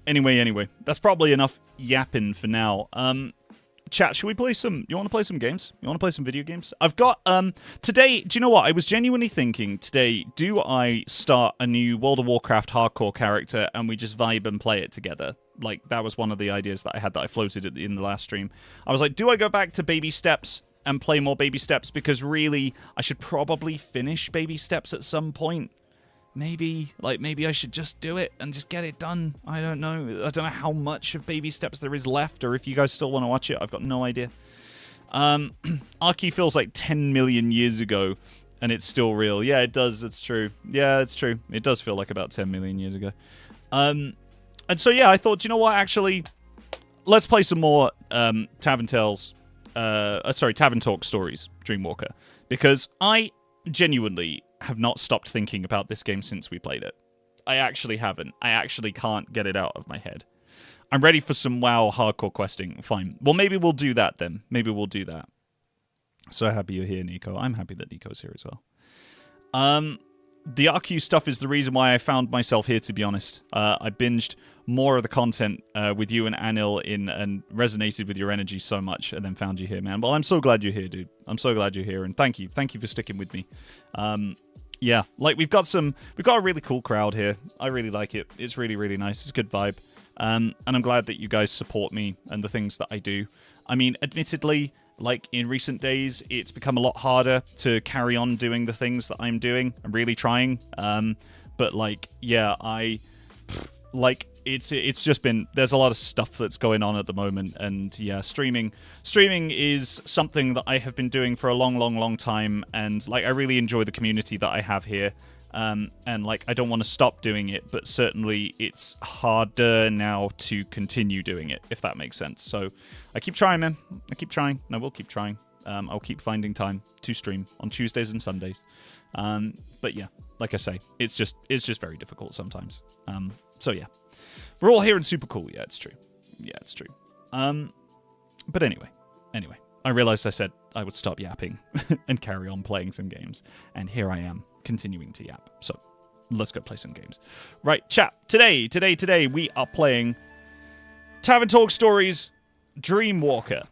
A: that's probably enough yapping for now. Chat, should we play some... You want to play some games? You want to play some video games? I've got... Today, do you know what? I was genuinely thinking today, do I start a new World of Warcraft hardcore character and we just vibe and play it together? Like, that was one of the ideas that I had that I floated in the last stream. I was like, do I go back to Baby Steps and play more Baby Steps? Because really, I should probably finish Baby Steps at some point. Maybe I should just do it and just get it done. I don't know. I don't know how much of Baby Steps there is left, or if you guys still want to watch it. I've got no idea. Arky feels like 10 million years ago, and it's still real. Yeah, it does. It's true. Yeah, it's true. It does feel like about 10 million years ago. And so, yeah, I thought, you know what, actually, let's play some more Tavern Talk Stories, Dreamwalker. Because I genuinely have not stopped thinking about this game since we played it. I actually haven't. I actually can't get it out of my head. I'm ready for some WoW hardcore questing. Fine. Well, maybe we'll do that then. Maybe we'll do that. So happy you're here, Nico. I'm happy that Nico's here as well. The RQ stuff is the reason why I found myself here, to be honest. I binged more of the content with you and Anil and resonated with your energy so much, and then found you here, man. Well, I'm so glad you're here, dude. I'm so glad you're here, and thank you. Thank you for sticking with me. Yeah, like we've got a really cool crowd here. I really like it. It's really, really nice. It's a good vibe. And I'm glad that you guys support me and the things that I do. I mean, admittedly, like in recent days, it's become a lot harder to carry on doing the things that I'm doing. I'm really trying. But like, yeah, it's just been, there's a lot of stuff that's going on at the moment, and yeah, streaming is something that I have been doing for a long time, and like I really enjoy the community that I have here, and like I don't want to stop doing it, but certainly it's harder now to continue doing it, if that makes sense. So I keep trying, man. I keep trying, and I will keep trying. I'll keep finding time to stream on Tuesdays and Sundays. But yeah, like I say, it's just very difficult sometimes. So yeah. We're all here and super cool. Yeah, it's true. Yeah, it's true. But anyway, I realized I said I would stop yapping and carry on playing some games. And here I am, continuing to yap. So, let's go play some games. Right, chat. Today, we are playing Tavern Talk Stories Dreamwalker.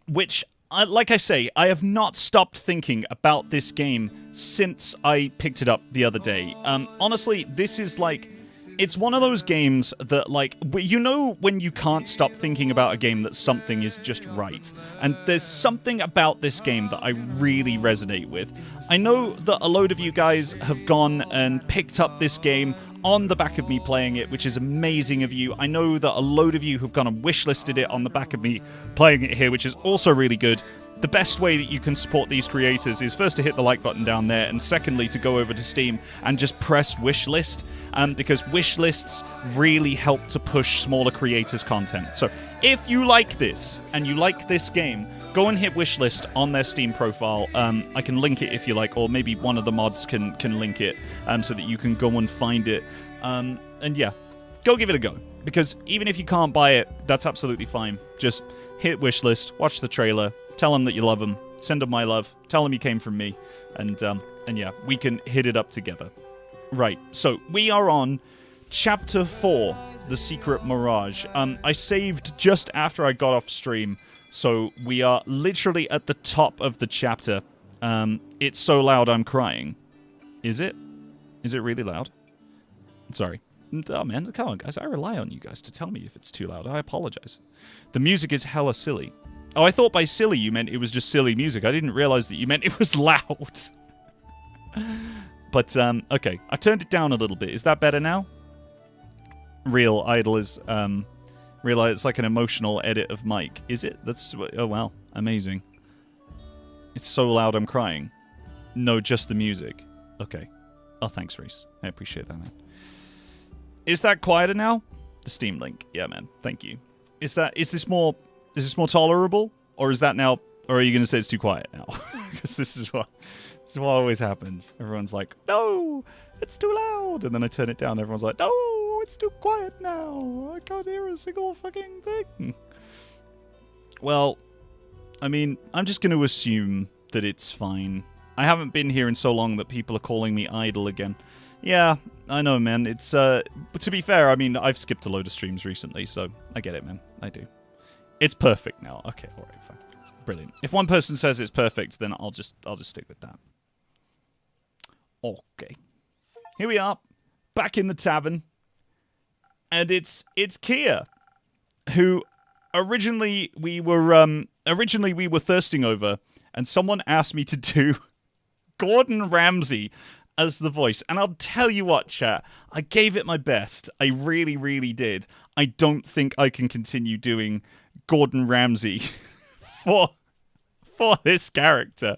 A: Which, like I say, I have not stopped thinking about this game since I picked it up the other day. Honestly, this is like... It's one of those games that, like, you know when you can't stop thinking about a game that something is just right. And there's something about this game that I really resonate with. I know that a load of you guys have gone and picked up this game on the back of me playing it, which is amazing of you. I know that a load of you have gone and wishlisted it on the back of me playing it here, which is also really good. The best way that you can support these creators is first to hit the like button down there, and secondly to go over to Steam and just press wishlist, because wishlists really help to push smaller creators' content. So if you like this and you like this game, go and hit wishlist on their Steam profile. I can link it if you like, or maybe one of the mods can link it so that you can go and find it. And yeah, go give it a go, because even if you can't buy it, that's absolutely fine. Just hit wishlist, watch the trailer, tell them that you love them, send them my love, tell them you came from me, and yeah, we can hit it up together. Right, so we are on Chapter 4, The Secret Mirage. I saved just after I got off stream, so we are literally at the top of the chapter. It's so loud I'm crying. Is it? Is it really loud? Sorry. Oh man, come on guys, I rely on you guys to tell me if it's too loud. I apologize. The music is hella silly. Oh, I thought by silly you meant it was just silly music. I didn't realize that you meant it was loud. But, okay. I turned it down a little bit. Is that better now? Real Idol is, realize it's like an emotional edit of Mike. Is it? That's, oh wow. Amazing. It's so loud I'm crying. No, just the music. Okay. Oh, thanks, Reese. I appreciate that, man. Is that quieter now? The Steam link. Yeah, man. Thank you. Is this more tolerable, or is that now, or are you going to say it's too quiet now? Because this is what always happens. Everyone's like, no, it's too loud, and then I turn it down. Everyone's like, no, it's too quiet now. I can't hear a single fucking thing. Well, I mean, I'm just going to assume that it's fine. I haven't been here in so long that people are calling me idle again. Yeah, I know, man. It's, but to be fair, I mean, I've skipped a load of streams recently, so I get it, man. I do. It's perfect now. Okay, alright, fine. Brilliant. If one person says it's perfect, then I'll just stick with that. Okay. Here we are, back in the tavern. And it's Kia, who originally we were thirsting over, and someone asked me to do Gordon Ramsay as the voice. And I'll tell you what, chat, I gave it my best. I really, really did. I don't think I can continue doing Gordon Ramsay for this character.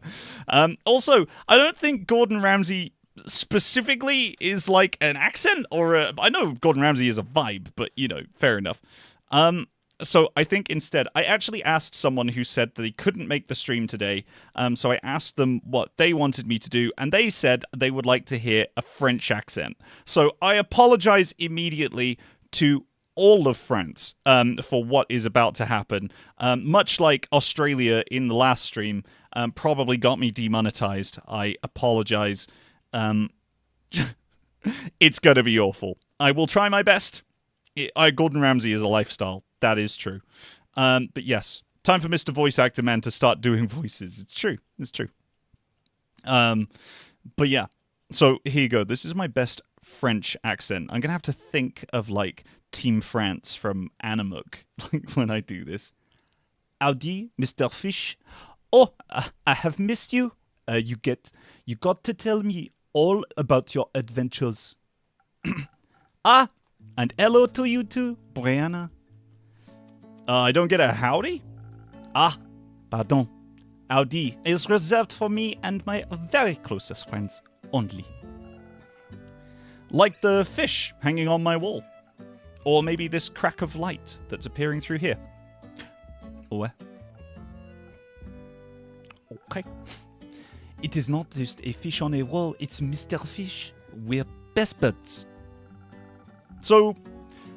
A: Also, I don't think Gordon Ramsay specifically is like an accent or I know Gordon Ramsay is a vibe, but you know, fair enough. So I think instead, I actually asked someone who said that they couldn't make the stream today. So I asked them what they wanted me to do, and they said they would like to hear a French accent. So I apologize immediately to all of France for what is about to happen. Much like Australia in the last stream probably got me demonetized. I apologize. It's going to be awful. I will try my best. Gordon Ramsay is a lifestyle. That is true. But yes, time for Mr. Voice Actor Man to start doing voices. It's true. It's true. But yeah, so here you go. This is my best French accent. I'm going to have to think of like Team France from Animuk when I do this. Howdy, Mr. Fish. Oh, I have missed you. You got to tell me all about your adventures. And hello to you too, Brianna. I don't get a howdy? Pardon. Howdy is reserved for me and my very closest friends only. Like the fish hanging on my wall. Or maybe this crack of light that's appearing through here. Ouais. Okay. It is not just a fish on a wall, it's Mr. Fish. We're best buds. So,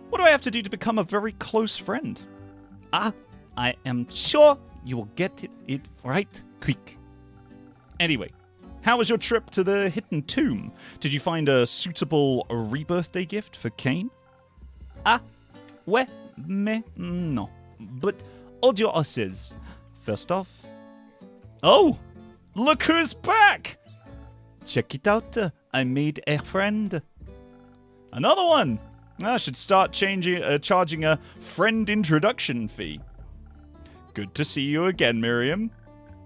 A: what do I have to do to become a very close friend? I am sure you will get it right quick. Anyway, how was your trip to the hidden tomb? Did you find a suitable rebirthday gift for Cain? Ouais, mais non. But hold your horses. First off... Oh! Look who's back! Check it out. I made a friend. Another one! I should start charging a friend introduction fee. Good to see you again, Miriam.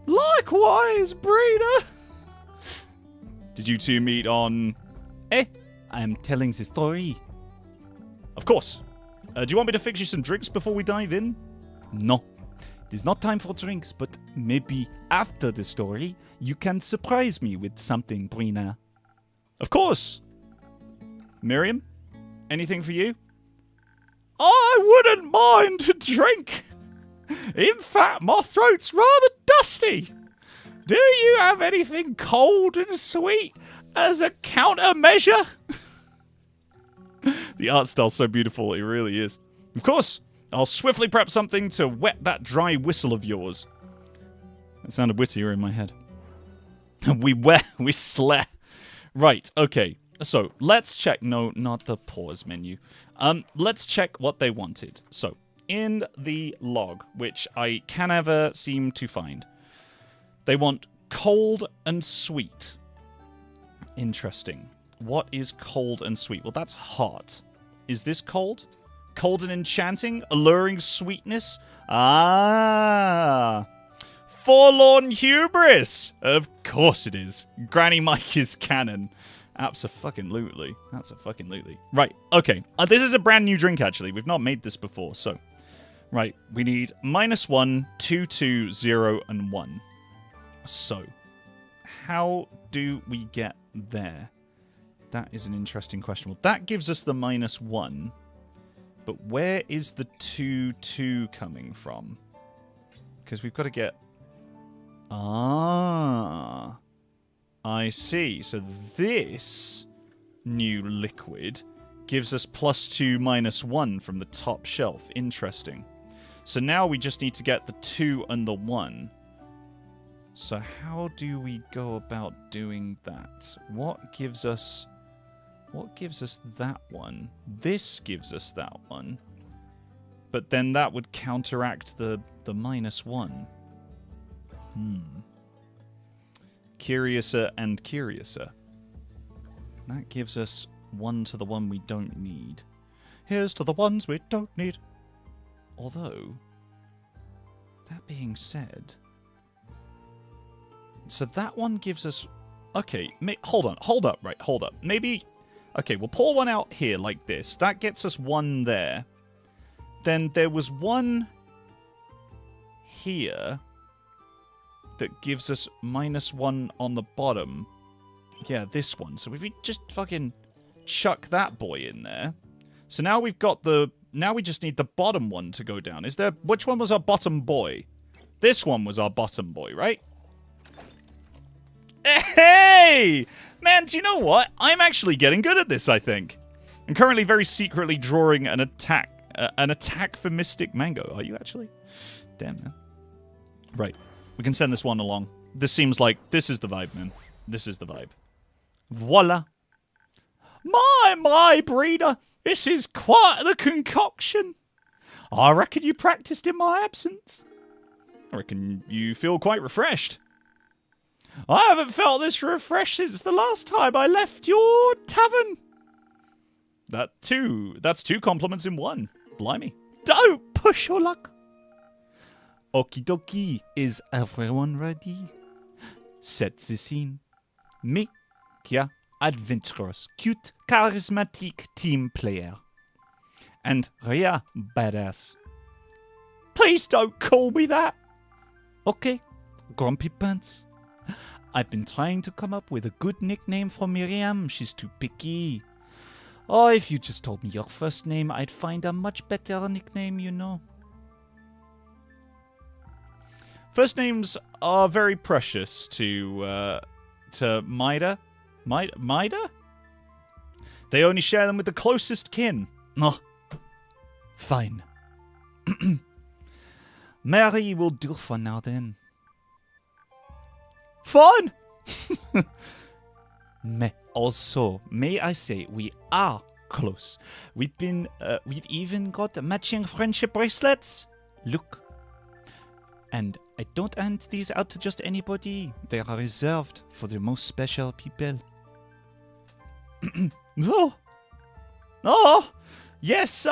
A: Likewise, Brina! Did you two meet on... I'm telling the story. Of course. Do you want me to fix you some drinks before we dive in? No. It is not time for drinks, but maybe after the story, you can surprise me with something, Brina. Of course. Miriam, anything for you? I wouldn't mind a drink. In fact, my throat's rather dusty. Do you have anything cold and sweet as a countermeasure? The art style's so beautiful, it really is. Of course, I'll swiftly prep something to wet that dry whistle of yours. That sounded wittier in my head. we slay. Right, okay. So, let's check. No, not the pause menu. Let's check what they wanted. So, in the log, which I can never seem to find, they want cold and sweet. Interesting. What is cold and sweet? Well, that's hot. Is this cold? Cold and enchanting? Alluring sweetness? Forlorn hubris! Of course it is. Granny Mike is canon. Abso-fucking-lutely. Abso-fucking-lutely. Right, okay. This is a brand new drink, actually. We've not made this before, so... Right, we need -1, 2, 2, 0, and 1. So, how do we get there? That is an interesting question. Well, that gives us the -1. But where is the 2, 2 coming from? Because we've got to get... I see. So this new liquid gives us +2, -1 from the top shelf. Interesting. So now we just need to get the 2 and the 1. So how do we go about doing that? What gives us that one? This gives us that one. But then that would counteract the -1. Curiouser and curiouser. That gives us 1 to the one we don't need. Here's to the ones we don't need. Although, that being said, so that one gives us... Okay, hold up. Maybe... Okay, we'll pull one out here like this. That gets us 1 there. Then there was 1 here that gives us -1 on the bottom. Yeah, this one. So if we just fucking chuck that boy in there. So now we've got the... Now we just need the bottom one to go down. Is there... Which one was our bottom boy? This one was our bottom boy, right? Hey! Man, do you know what? I'm actually getting good at this, I think. I'm currently very secretly drawing an attack for Mystic Mango. Are you actually? Damn, man. Right. We can send this one along. This seems like... This is the vibe, man. This is the vibe. Voila. My breeder. This is quite the concoction. I reckon you practiced in my absence. I reckon you feel quite refreshed. I haven't felt this refreshed since the last time I left your tavern. That's 2 compliments in 1. Blimey. Don't push your luck. Okie dokie. Is everyone ready? Set the scene. Me, Kia, adventurous, cute, charismatic team player. And Rhea, badass. Please don't call me that. Okay, Grumpy Pants. I've been trying to come up with a good nickname for Miriam. She's too picky. Oh, if you just told me your first name, I'd find a much better nickname, you know. First names are very precious to Mida. Mida? They only share them with the closest kin. Oh, fine. Mary will do for now then. Fine! Also, may I say, we are close. We've even got matching friendship bracelets. Look. And I don't hand these out to just anybody. They are reserved for the most special people. Oh, yes,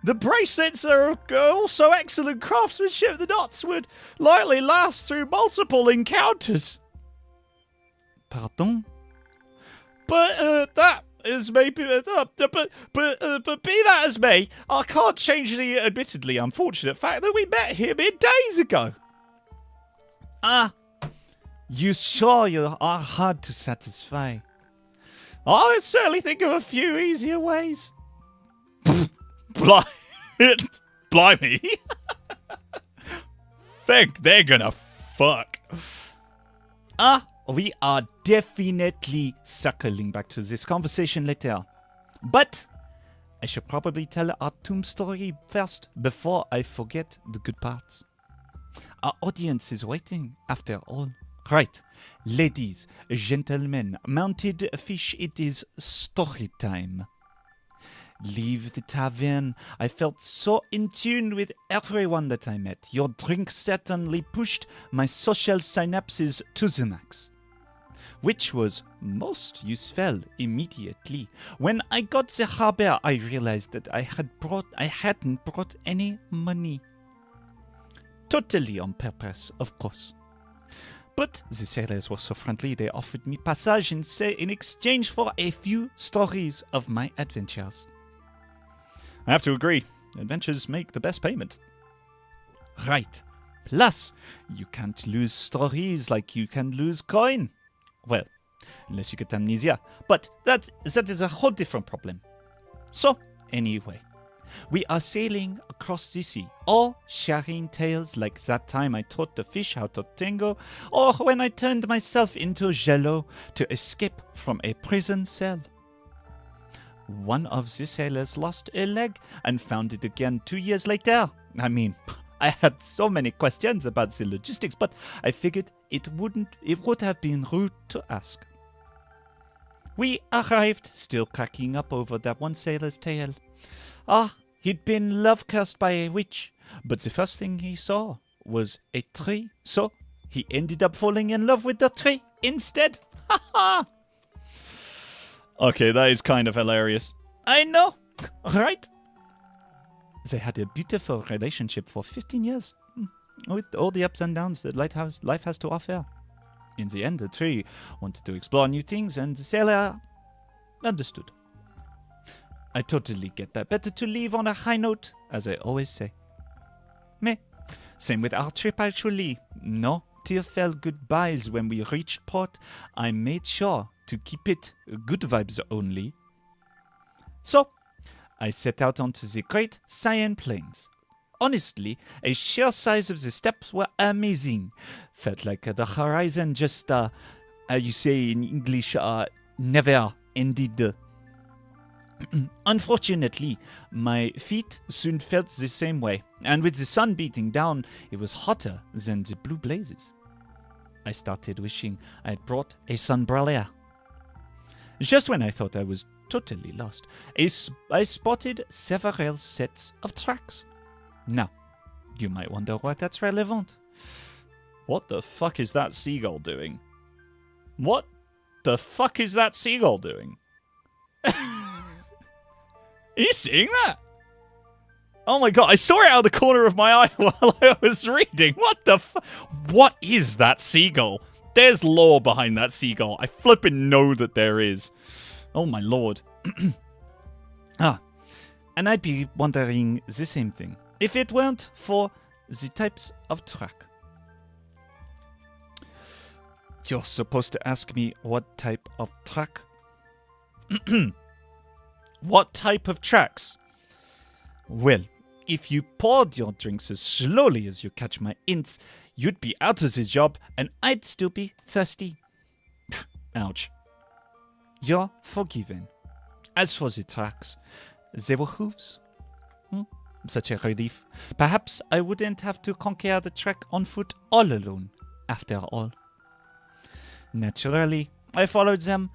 A: the bracelets are also excellent craftsmanship. The knots would likely last through multiple encounters. Pardon? But that is maybe. But be that as may, I can't change the admittedly unfortunate fact that we met him days ago. You sure you are hard to satisfy? I certainly think of a few easier ways. Blimey. Think they're gonna fuck. We are definitely circling back to this conversation later. But I should probably tell our tomb story first before I forget the good parts. Our audience is waiting, after all. Right, ladies, gentlemen, mounted fish, it is story time. Leave the tavern. I felt so in tune with everyone that I met. Your drink certainly pushed my social synapses to the max. Which was most useful immediately. When I got the harbor, I realized that I hadn't brought any money. Totally on purpose, of course. But the sailors were so friendly, they offered me passage in exchange for a few stories of my adventures. I have to agree, adventures make the best payment. Right. Plus, you can't lose stories like you can lose coin. Well, unless you get amnesia. But that is a whole different problem. So, anyway, we are sailing across the sea, all sharing tales like that time I taught the fish how to tango, or when I turned myself into jello to escape from a prison cell. One of the sailors lost a leg and found it again 2 years later. I mean, I had so many questions about the logistics, but I figured it would have been rude to ask. We arrived, still cracking up over that one sailor's tale. He'd been love-cursed by a witch, but the first thing he saw was a tree, so he ended up falling in love with the tree instead. Ha ha! Okay, that is kind of hilarious. I know, right? They had a beautiful relationship for 15 years, with all the ups and downs that life has to offer. In the end, the tree wanted to explore new things, and the sailor understood. I totally get that. Better to leave on a high note, as I always say. Me. Same with our trip, actually. No tearful goodbyes when we reached port. I made sure to keep it good vibes only. So, I set out onto the Great Cyan Plains. Honestly, a sheer size of the steppes were amazing. Felt like the horizon just, you say in English, never ended. Unfortunately, my feet soon felt the same way, and with the sun beating down, it was hotter than the blue blazes. I started wishing I had brought a sunbrella. Just when I thought I was totally lost, I spotted several sets of tracks. Now, you might wonder why that's relevant. What the fuck is that seagull doing? What the fuck is that seagull doing? Are you seeing that? Oh my god, I saw it out of the corner of my eye while I was reading. What is that seagull? There's lore behind that seagull. I flippin' know that there is. Oh my lord. And I'd be wondering the same thing if it weren't for the types of track. You're supposed to ask me what type of track? What type of tracks? Well, if you poured your drinks as slowly as you catch my hints, you'd be out of this job and I'd still be thirsty. Ouch. You're forgiven. As for the tracks, they were hooves. Such a relief. Perhaps I wouldn't have to conquer the trek on foot all alone, after all. Naturally, I followed them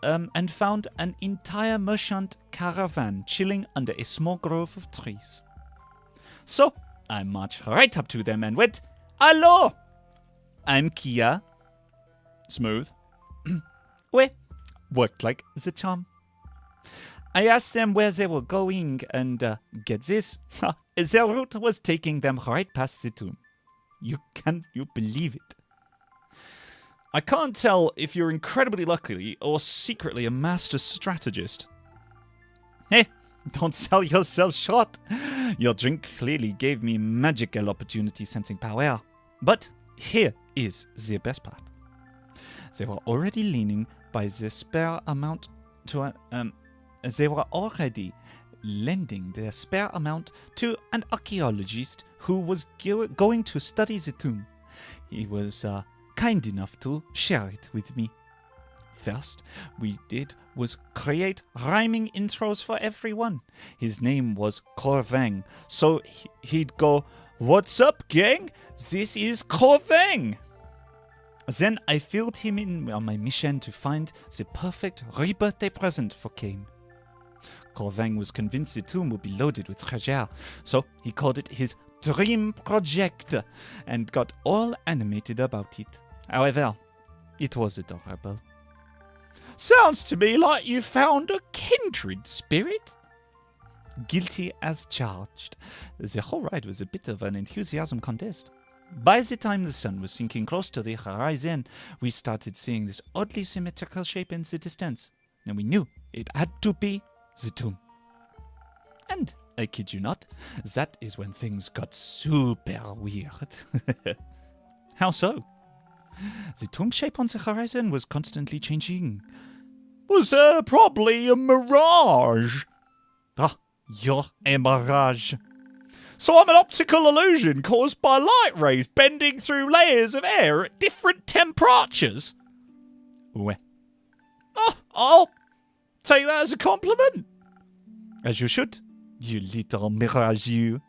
A: and found an entire merchant caravan chilling under a small grove of trees. So, I marched right up to them and went, "Hello! I'm Kia." Smooth. Well, worked like the charm. I asked them where they were going, and get this, their route was taking them right past the tomb. Can you believe it? I can't tell if you're incredibly lucky or secretly a master strategist. Hey, don't sell yourself short. Your drink clearly gave me magical opportunity sensing power. But here is the best part. They were already leaning by the spare amount to they were already lending their spare amount to an archaeologist who was going to study the tomb. He was kind enough to share it with me. First, we did was create rhyming intros for everyone. His name was Corvang, so he'd go, "What's up, gang? This is Corvang." Then I filled him in on my mission to find the perfect rebirthday present for Cain. Corvang was convinced the tomb would be loaded with treasure, so he called it his dream project and got all animated about it. However, it was adorable. Sounds to me like you found a kindred spirit. Guilty as charged. The whole ride was a bit of an enthusiasm contest. By the time the sun was sinking close to the horizon, we started seeing this oddly symmetrical shape in the distance, and we knew it had to be the tomb. And, I kid you not, that is when things got super weird. How so? The tomb shape on the horizon was constantly changing. Was probably a mirage. You're a mirage. So I'm an optical illusion caused by light rays bending through layers of air at different temperatures. Ouais. I'll take that as a compliment. As you should, you little mirage you.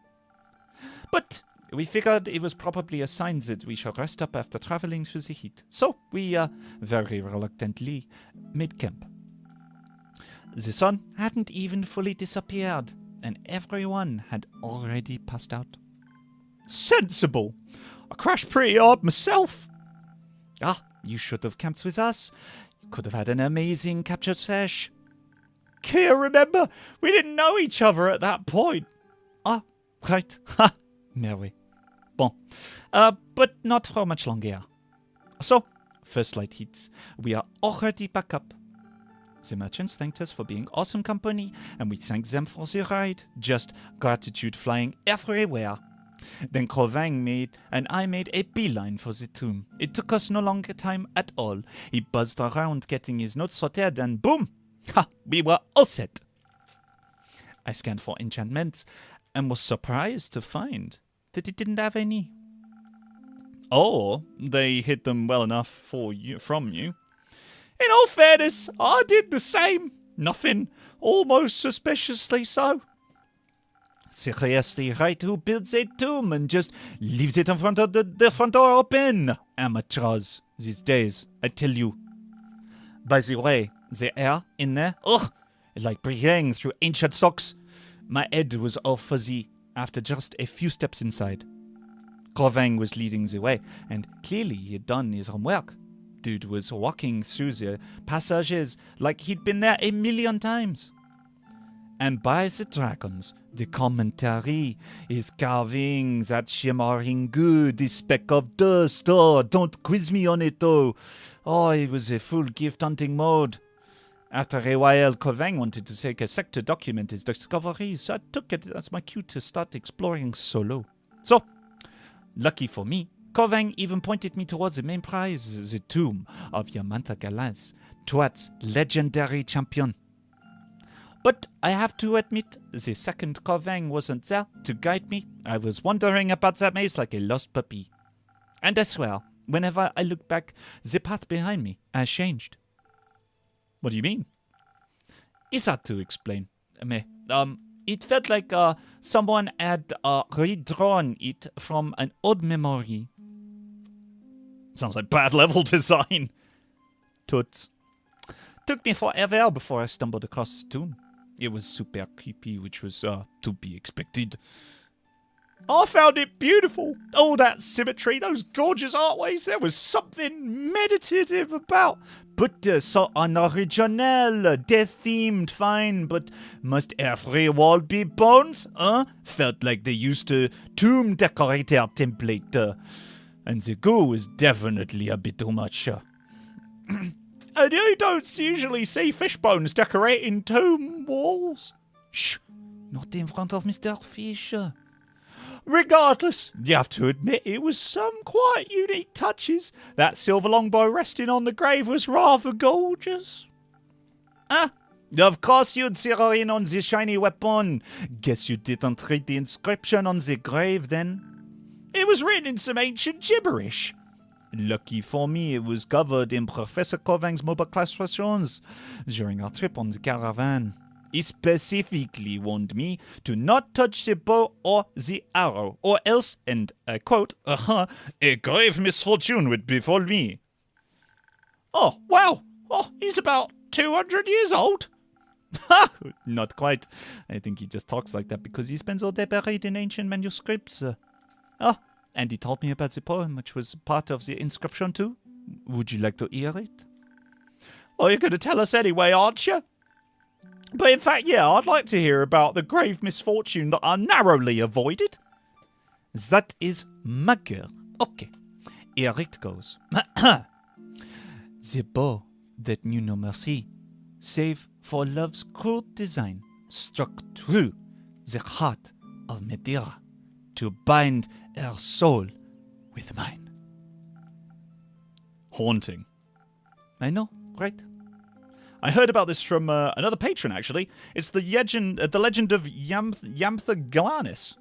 A: But We figured it was probably a sign that we should rest up after traveling through the heat. So we, very reluctantly, made camp. The sun hadn't even fully disappeared, and everyone had already passed out. Sensible. I crashed pretty hard myself. Ah, you should have camped with us. You could have had an amazing captured sesh. Kia, remember, we didn't know each other at that point. Ah, right. Ha, merveille. Bon. But not for much longer. So, first light hits. We are already back up. The merchants thanked us for being awesome company, and we thanked them for the ride. Just gratitude flying everywhere. Then Crovang and I made a beeline for the tomb. It took us no longer time at all. He buzzed around getting his notes sorted, and boom! Ha! We were all set. I scanned for enchantments and was surprised to find that it didn't have any. Or they hid them well enough from you. In all fairness, I did the same. Nothing almost suspiciously so. Seriously, right? Who builds a tomb and just leaves it in front of the front door open? Amateurs these days, I tell you. By the way, the air in there, like breathing through ancient socks. My head was all fuzzy after just a few steps inside. Crovang was leading the way, and clearly he had done his homework. Dude was walking through the passages like he'd been there 1,000,000 times. And by the dragons, the commentary is carving that shimmering good, this speck of dust. Oh, don't quiz me on it, though. Oh, it was a full gift hunting mode. After a while, Crovang wanted to take a sec to document his discoveries, so I took it as my cue to start exploring solo. So, lucky for me, Crovang even pointed me towards the main prize, the tomb of Yamantha Galas, Tuat's legendary champion. But I have to admit, the second Crovang wasn't there to guide me. I was wandering about that maze like a lost puppy. And I swear, whenever I look back, the path behind me has changed. What do you mean? It's hard to explain. It felt like someone had redrawn it from an old memory. Sounds like bad level design. Toots. Took me forever before I stumbled across the tomb. It was super creepy, which was to be expected. I found it beautiful. All that symmetry, those gorgeous artways. There was something meditative about. But so unoriginal, death-themed, fine. But must every wall be bones? Felt like they used a tomb decorator template. And the goo was definitely a bit too much. And you don't usually see fish bones decorating tomb walls. Shh, not in front of Mr. Fish. Regardless, you have to admit it was some quite unique touches. That silver longbow resting on the grave was rather gorgeous. Of course you'd zero in on the shiny weapon. Guess you didn't read the inscription on the grave then. It was written in some ancient gibberish. Lucky for me, it was covered in Professor Crovang's mobile classifications during our trip on the caravan. He specifically warned me to not touch the bow or the arrow, or else, and I quote, a grave misfortune would befall me. Oh, wow. Oh, he's about 200 years old. Not quite. I think he just talks like that because he spends all day buried in ancient manuscripts. And he told me about the poem, which was part of the inscription too. Would you like to hear it? Well, you're going to tell us anyway, aren't you? But in fact, yeah, I'd like to hear about the grave misfortune that I narrowly avoided. That is my girl. Okay, here it goes. The bow that knew no mercy, save for love's cruel design, struck through the heart of Medea to bind her soul with mine. Haunting. I know, right? I heard about this from another patron, actually. It's the legend of Yamantha Galas.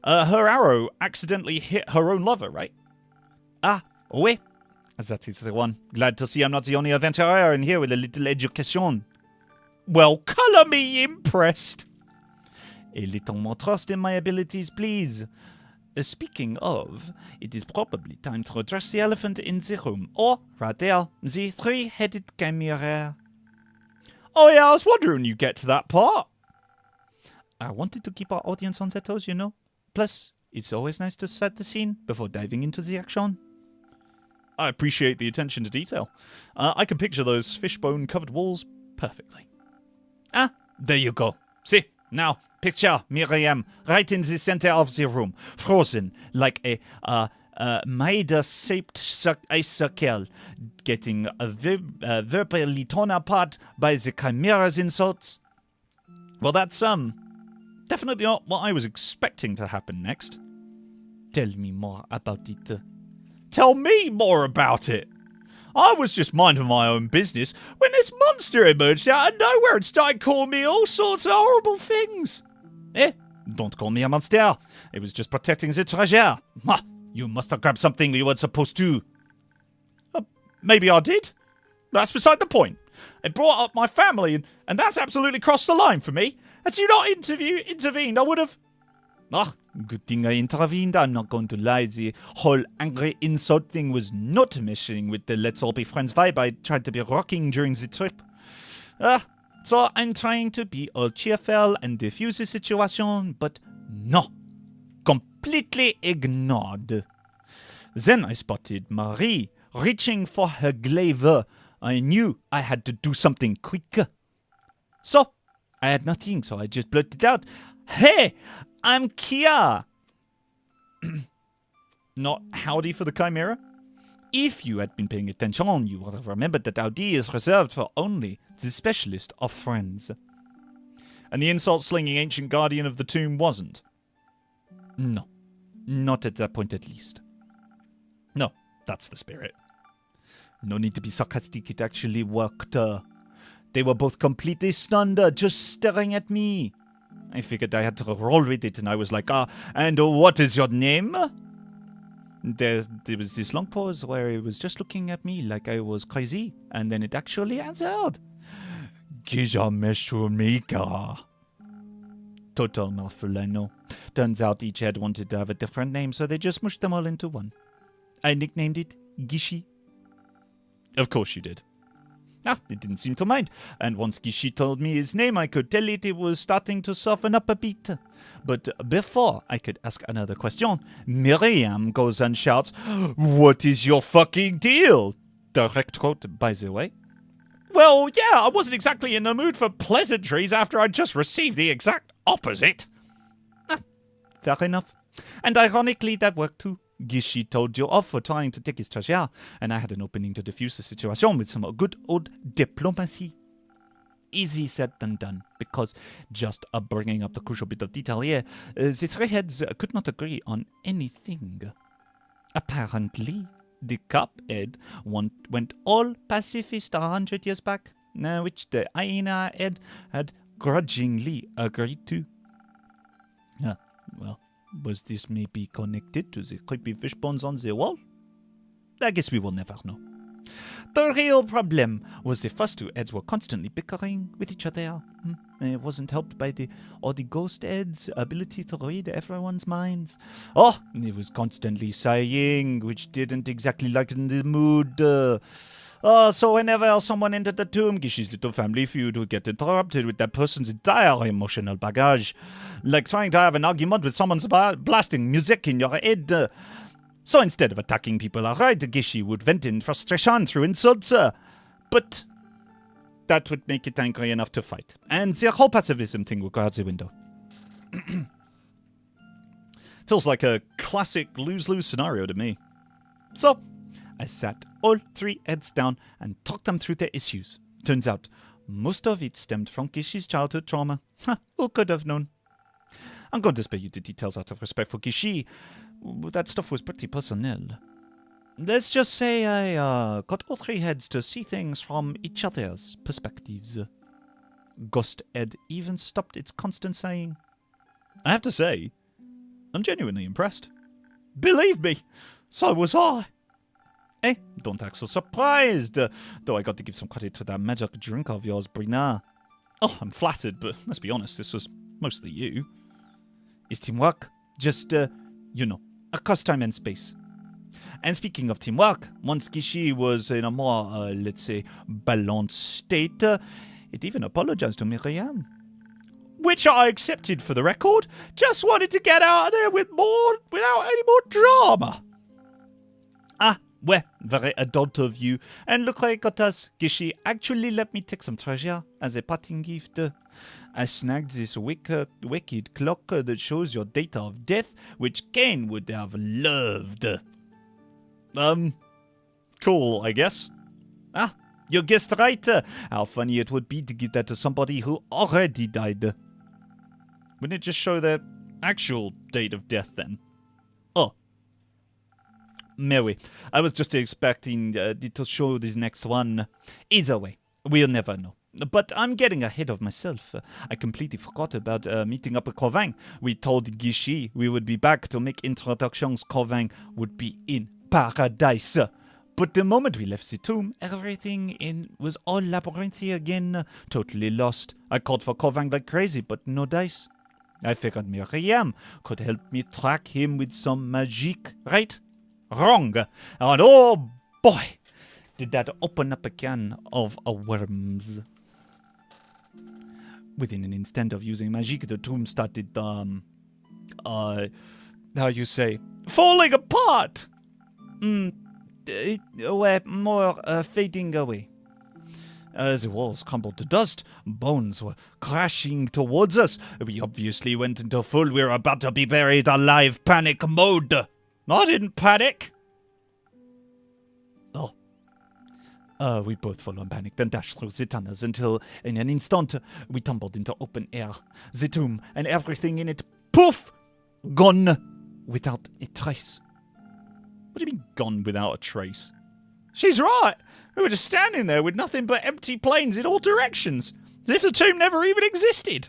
A: Her arrow accidentally hit her own lover, right? Oui. That is the one. Glad to see I'm not the only adventurer in here with a little education. Well, color me impressed. A little more trust in my abilities, please. Speaking of, it is probably time to address the elephant in the room, or rather, the three-headed chimera. Oh yeah, I was wondering when you get to that part. I wanted to keep our audience on their toes, you know. Plus, it's always nice to set the scene before diving into the action. I appreciate the attention to detail. I can picture those fishbone-covered walls perfectly. Ah, there you go. See, now, picture Miriam right in the center of the room, frozen like a mitre-shaped ice circle, getting verbally torn apart by the chimera's insults. Well, that's definitely not what I was expecting to happen next. Tell me more about it. Tell me more about it. I was just minding my own business when this monster emerged out of nowhere and started calling me all sorts of horrible things. Don't call me a monster. It was just protecting the treasure. Ha! You must have grabbed something you weren't supposed to. Maybe I did. That's beside the point. It brought up my family, and that's absolutely crossed the line for me. Had you not intervened, I would have... good thing I intervened. I'm not going to lie. The whole angry insult thing was not meshing with the let's all be friends vibe I tried to be rocking during the trip. So I'm trying to be all cheerful and defuse the situation, but no. Completely ignored. Then I spotted Marie reaching for her glaive. I knew I had to do something quick. So, I had nothing, so I just blurted out, "Hey, I'm Kia!" Not howdy for the chimera? If you had been paying attention, you would have remembered that howdy is reserved for only the specialist of friends. And the insult-slinging ancient guardian of the tomb wasn't? No. Not at that point, at least. No, that's the spirit. No need to be sarcastic, it actually worked. They were both completely stunned, just staring at me. I figured I had to roll with it, and I was like, and what is your name? There was this long pause where it was just looking at me like I was crazy, and then it actually answered. Gijameshumika. Total mouthful, I know. Turns out each head wanted to have a different name, so they just mushed them all into one. I nicknamed it Gishi. Of course you did. It didn't seem to mind, and once Gishi told me his name, I could tell it was starting to soften up a bit. But before I could ask another question, Miriam goes and shouts, "What is your fucking deal?" Direct quote, by the way. Well, yeah, I wasn't exactly in the mood for pleasantries after I'd just received the exact opposite. Fair enough. And ironically, that worked too. Gishi told you off for trying to take his treasure, and I had an opening to defuse the situation with some good old diplomacy. Easy said than done, because just bringing up the crucial bit of detail here, the three heads could not agree on anything. Apparently, the cop head went all pacifist 100 years back, which the hyena head had grudgingly agreed to. Well, was this maybe connected to the creepy fish bones on the wall? I guess we will never know. The real problem was the first two heads were constantly bickering with each other. It wasn't helped by the ghost head's ability to read everyone's minds. It was constantly sighing, which didn't exactly lighten the mood. So whenever someone entered the tomb, Gishi's little family feud would get interrupted with that person's entire emotional baggage. Like trying to have an argument with someone blasting music in your head. So instead of attacking people outright, Gishi would vent in frustration through insults. But that would make it angry enough to fight. And the whole pacifism thing would go out the window. Feels like a classic lose-lose scenario to me. So I sat all three heads down and talked them through their issues. Turns out, most of it stemmed from Gishi's childhood trauma. Who could have known? I'm going to spare you the details out of respect for Gishi. That stuff was pretty personnel. Let's just say I got all three heads to see things from each other's perspectives. Ghost Head even stopped its constant saying. I have to say, I'm genuinely impressed. Believe me, so was I. Don't act so surprised, though I got to give some credit to that magic drink of yours, Brina. I'm flattered, but let's be honest, this was mostly you. Is teamwork just, across time and space. And speaking of teamwork, once Gishi was in a more, let's say, balanced state, it even apologized to Miriam. Which I accepted for the record. Just wanted to get out of there without any more drama. Ah, well, very adult of you. And look what I got us. Gishi actually let me take some treasure as a parting gift. I snagged this wicked clock that shows your date of death, which Kane would have loved. Cool, I guess. Ah, you guessed right. How funny it would be to give that to somebody who already died. Wouldn't it just show their actual date of death then? Oh. Maybe. I was just expecting it to show this next one. Either way, we'll never know. But I'm getting ahead of myself. I completely forgot about meeting up with Corvin. We told Gishi we would be back to make introductions. Corvin would be in paradise. But the moment we left the tomb, everything was all labyrinthy again. Totally lost. I called for Corvin like crazy, but no dice. I figured Miriam could help me track him with some magic, right? Wrong. And oh boy, did that open up a can of worms. Within an instant of using magic, the tomb started, how you say, falling apart. More fading away. As the walls crumbled to dust, bones were crashing towards us. We obviously went into full "we're about to be buried alive" panic mode. I didn't panic. Oh. We both full on panicked and dashed through the tunnels until, in an instant, we tumbled into open air. The tomb and everything in it, poof, gone without a trace. What do you mean, gone without a trace? She's right. We were just standing there with nothing but empty plains in all directions, as if the tomb never even existed.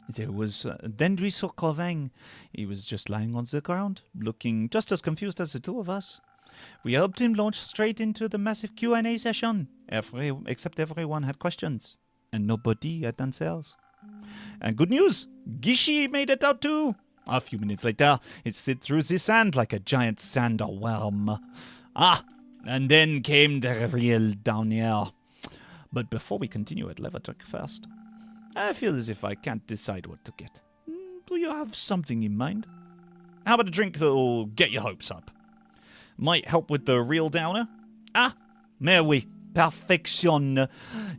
A: Then we saw Corvin. He was just lying on the ground, looking just as confused as the two of us. We helped him launch straight into the massive Q&A session, except everyone had questions, and nobody had answers. And good news, Gishi made it out too. A few minutes later, it slid through the sand like a giant sandworm. And then came the real downhill. But before we continue, I'd love a drink first. I feel as if I can't decide what to get. Do you have something in mind? How about a drink that'll get your hopes up? Might help with the real downer? Mais oui, perfection.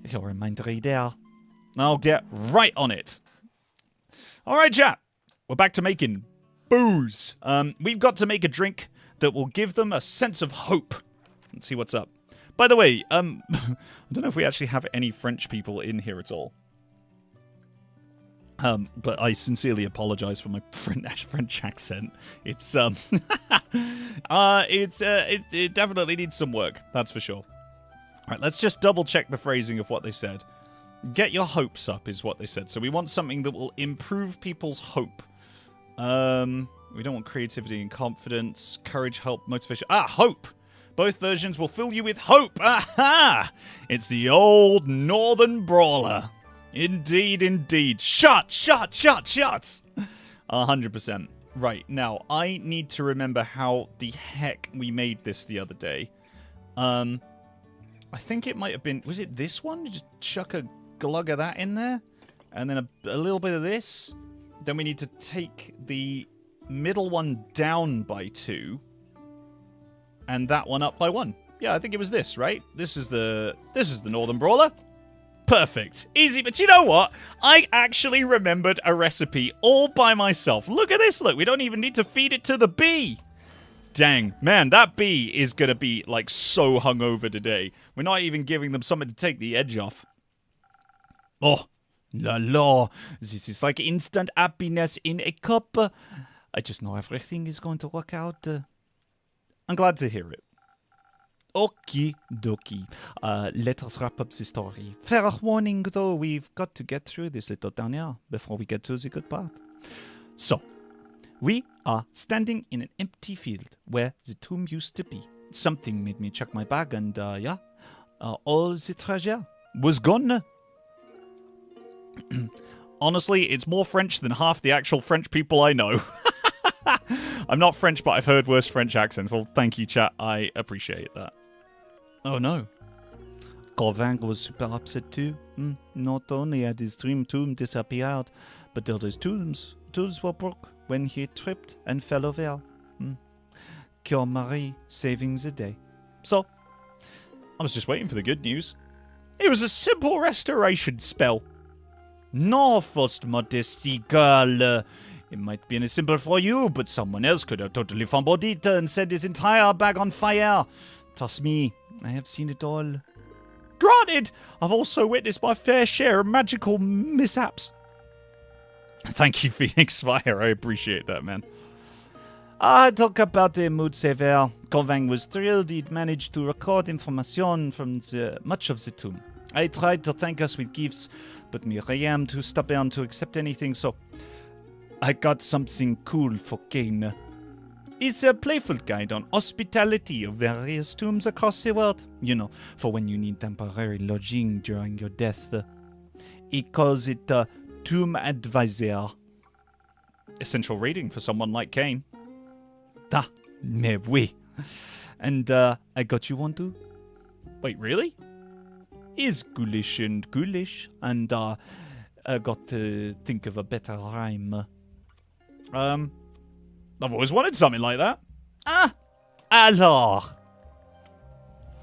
A: You're a mind reader. I'll get right on it. All right, chat. We're back to making booze. We've got to make a drink that will give them a sense of hope. Let's see what's up. By the way, I don't know if we actually have any French people in here at all. But I sincerely apologize for my French accent. It's it definitely needs some work. That's for sure. All right, let's just double check the phrasing of what they said. Get your hopes up is what they said. So we want something that will improve people's hope. We don't want creativity and confidence, courage, help, motivation. Hope. Both versions will fill you with hope. Aha! It's the old Northern Brawler. Indeed, indeed. Shots! 100%. Right, now, I need to remember how the heck we made this the other day. I think it might have been... Was it this one? You just chuck a glug of that in there? And then a little bit of this? Then we need to take the middle one down by 2. And that one up by 1. Yeah, I think it was this, right? This is the Northern Brawler. Perfect. Easy, but you know what? I actually remembered a recipe all by myself. Look at this, look. We don't even need to feed it to the bee. Dang. Man, that bee is going to be, like, so hungover today. We're not even giving them something to take the edge off. Oh, la la. This is like instant happiness in a cup. I just know everything is going to work out. I'm glad to hear it. Okie dokie. Let us wrap up the story. Fair warning, though, we've got to get through this little down here before we get to the good part. So, we are standing in an empty field where the tomb used to be. Something made me check my bag and, all the treasure was gone. Honestly, it's more French than half the actual French people I know. I'm not French, but I've heard worse French accents. Well, thank you, chat. I appreciate that. Oh, no. Corvin was super upset too. Not only had his dream tomb disappeared, but all his tools were broke when he tripped and fell over. Cure Marie saving the day. So, I was just waiting for the good news. It was a simple restoration spell. No false modesty, girl. It might be simple for you, but someone else could have totally fumbled it and set his entire bag on fire. Trust me, I have seen it all. Granted, I've also witnessed my fair share of magical mishaps. Thank you, Phoenix Fire. I appreciate that, man. Talk about the mood saver. Corvin was thrilled he'd managed to record information from much of the tomb. I tried to thank us with gifts, but Miriam too stubborn to accept anything, so I got something cool for Kane. It's a playful guide on hospitality of various tombs across the world. You know, for when you need temporary lodging during your death. He calls it Tomb Advisor. Essential reading for someone like Kane. Mais oui. And I got you one too. Wait, really? He's ghoulish, and I got to think of a better rhyme. I've always wanted something like that. Alors.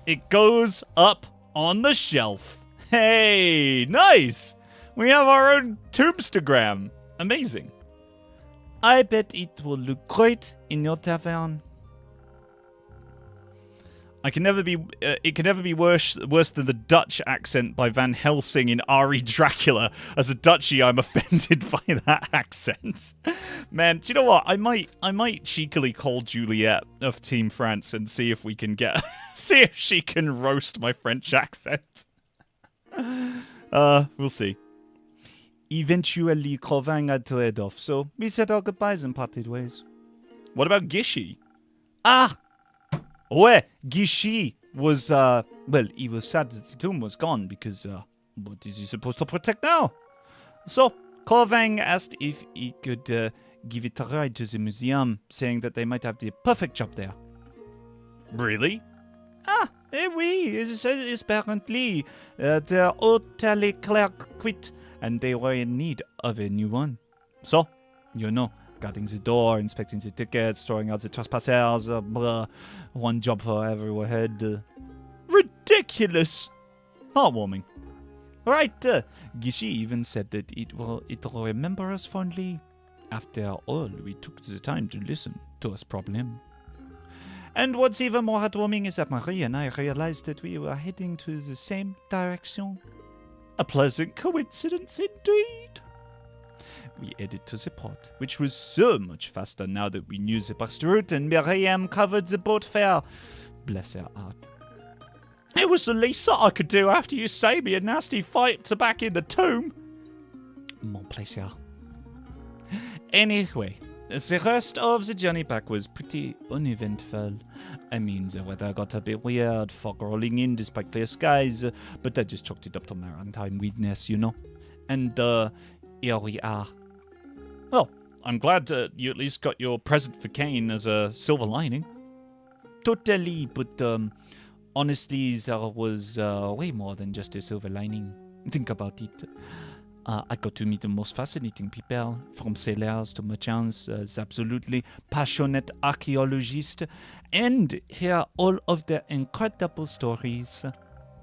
A: It goes up on the shelf. Hey, nice. We have our own tombstagram. Amazing. I bet it will look great in your tavern. It can never be worse than the Dutch accent by Van Helsing in Ari Dracula. As a Dutchie, I'm offended by that accent. Man, do you know what? I might cheekily call Juliet of Team France and see if we can get see if she can roast my French accent. We'll see. Eventually, Corvin had to head off, so we said our goodbyes and parted ways. What about Gishy? Ouais, Gishy was, he was sad that the tomb was gone because, what is he supposed to protect now? So, Corvin asked if he could give it a ride to the museum, saying that they might have the perfect job there. Really? Oui, apparently. Their hotel clerk quit, and they were in need of a new one. So, you know, guarding the door, inspecting the tickets, throwing out the trespassers, one job for every head. Ridiculous! Heartwarming. Right, Gishy even said that it'll remember us fondly. After all, we took the time to listen to us problem. And what's even more heartwarming is that Marie and I realized that we were heading to the same direction. A pleasant coincidence indeed. We headed to the port, which was so much faster now that we knew the best route, and Miriam covered the boat fare. Bless her heart. It was the least that I could do after you saved me a nasty fight to back in the tomb. Mon plaisir. Anyway, the rest of the journey back was pretty uneventful. I mean, the weather got a bit weird, fog rolling in despite clear skies, but I just chalked it up to maritime weirdness, you know. And, here we are. Well, I'm glad you at least got your present for Kane as a silver lining. Totally, but honestly, there was way more than just a silver lining. Think about it. I got to meet the most fascinating people, from sailors to merchants, absolutely passionate archaeologists, and hear all of their incredible stories.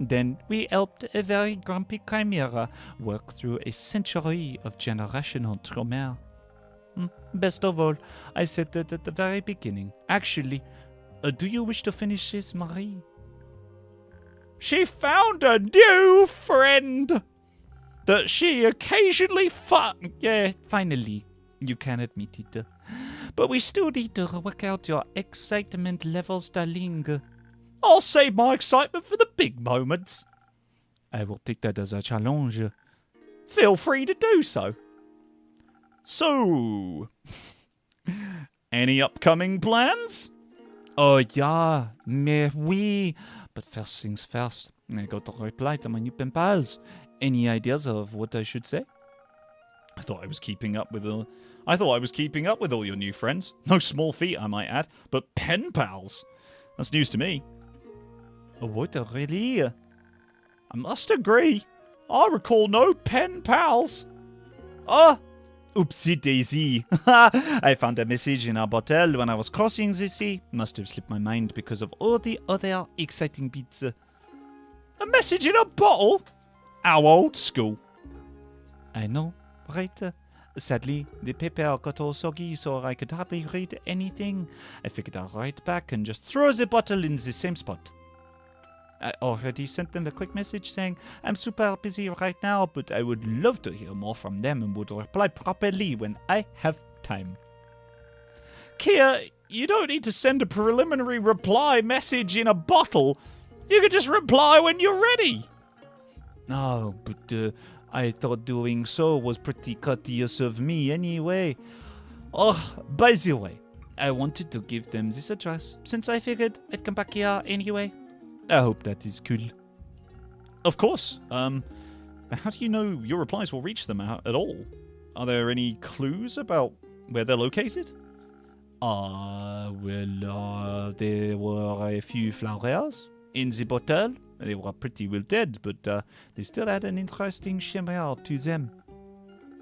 A: Then we helped a very grumpy chimera work through a century of generational trauma. Best of all, I said that at the very beginning. Actually, do you wish to finish this, Marie? She found a new friend that she occasionally Yeah, finally, you can admit it. But we still need to work out your excitement levels, darling. I'll save my excitement for the big moments. I will take that as a challenge. Feel free to do so. So, any upcoming plans? Oh yeah, mais oui. But first things first, I got to reply to my new pen pals. Any ideas of what I should say? I thought I was keeping up with I thought I was keeping up with all your new friends. No small feat, I might add, but pen pals. That's news to me. Oh, what really? I must agree. I recall no pen pals. Ah, oopsie daisy. I found a message in our bottle when I was crossing the sea. Must have slipped my mind because of all the other exciting bits. A message in a bottle? How old school. I know, right? Sadly, the paper got all soggy, so I could hardly read anything. I figured I'll write back and just throw the bottle in the same spot. I already sent them a quick message saying, I'm super busy right now, but I would love to hear more from them and would reply properly when I have time. Kia, you don't need to send a preliminary reply message in a bottle. You could just reply when you're ready. No, but I thought doing so was pretty courteous of me anyway. Oh, by the way, I wanted to give them this address, since I figured I'd come back here anyway. I hope that is cool. Of course. How do you know your replies will reach them at all? Are there any clues about where they're located? Well, there were a few flowers in the bottle. They were pretty well dead, but they still had an interesting shimmer to them.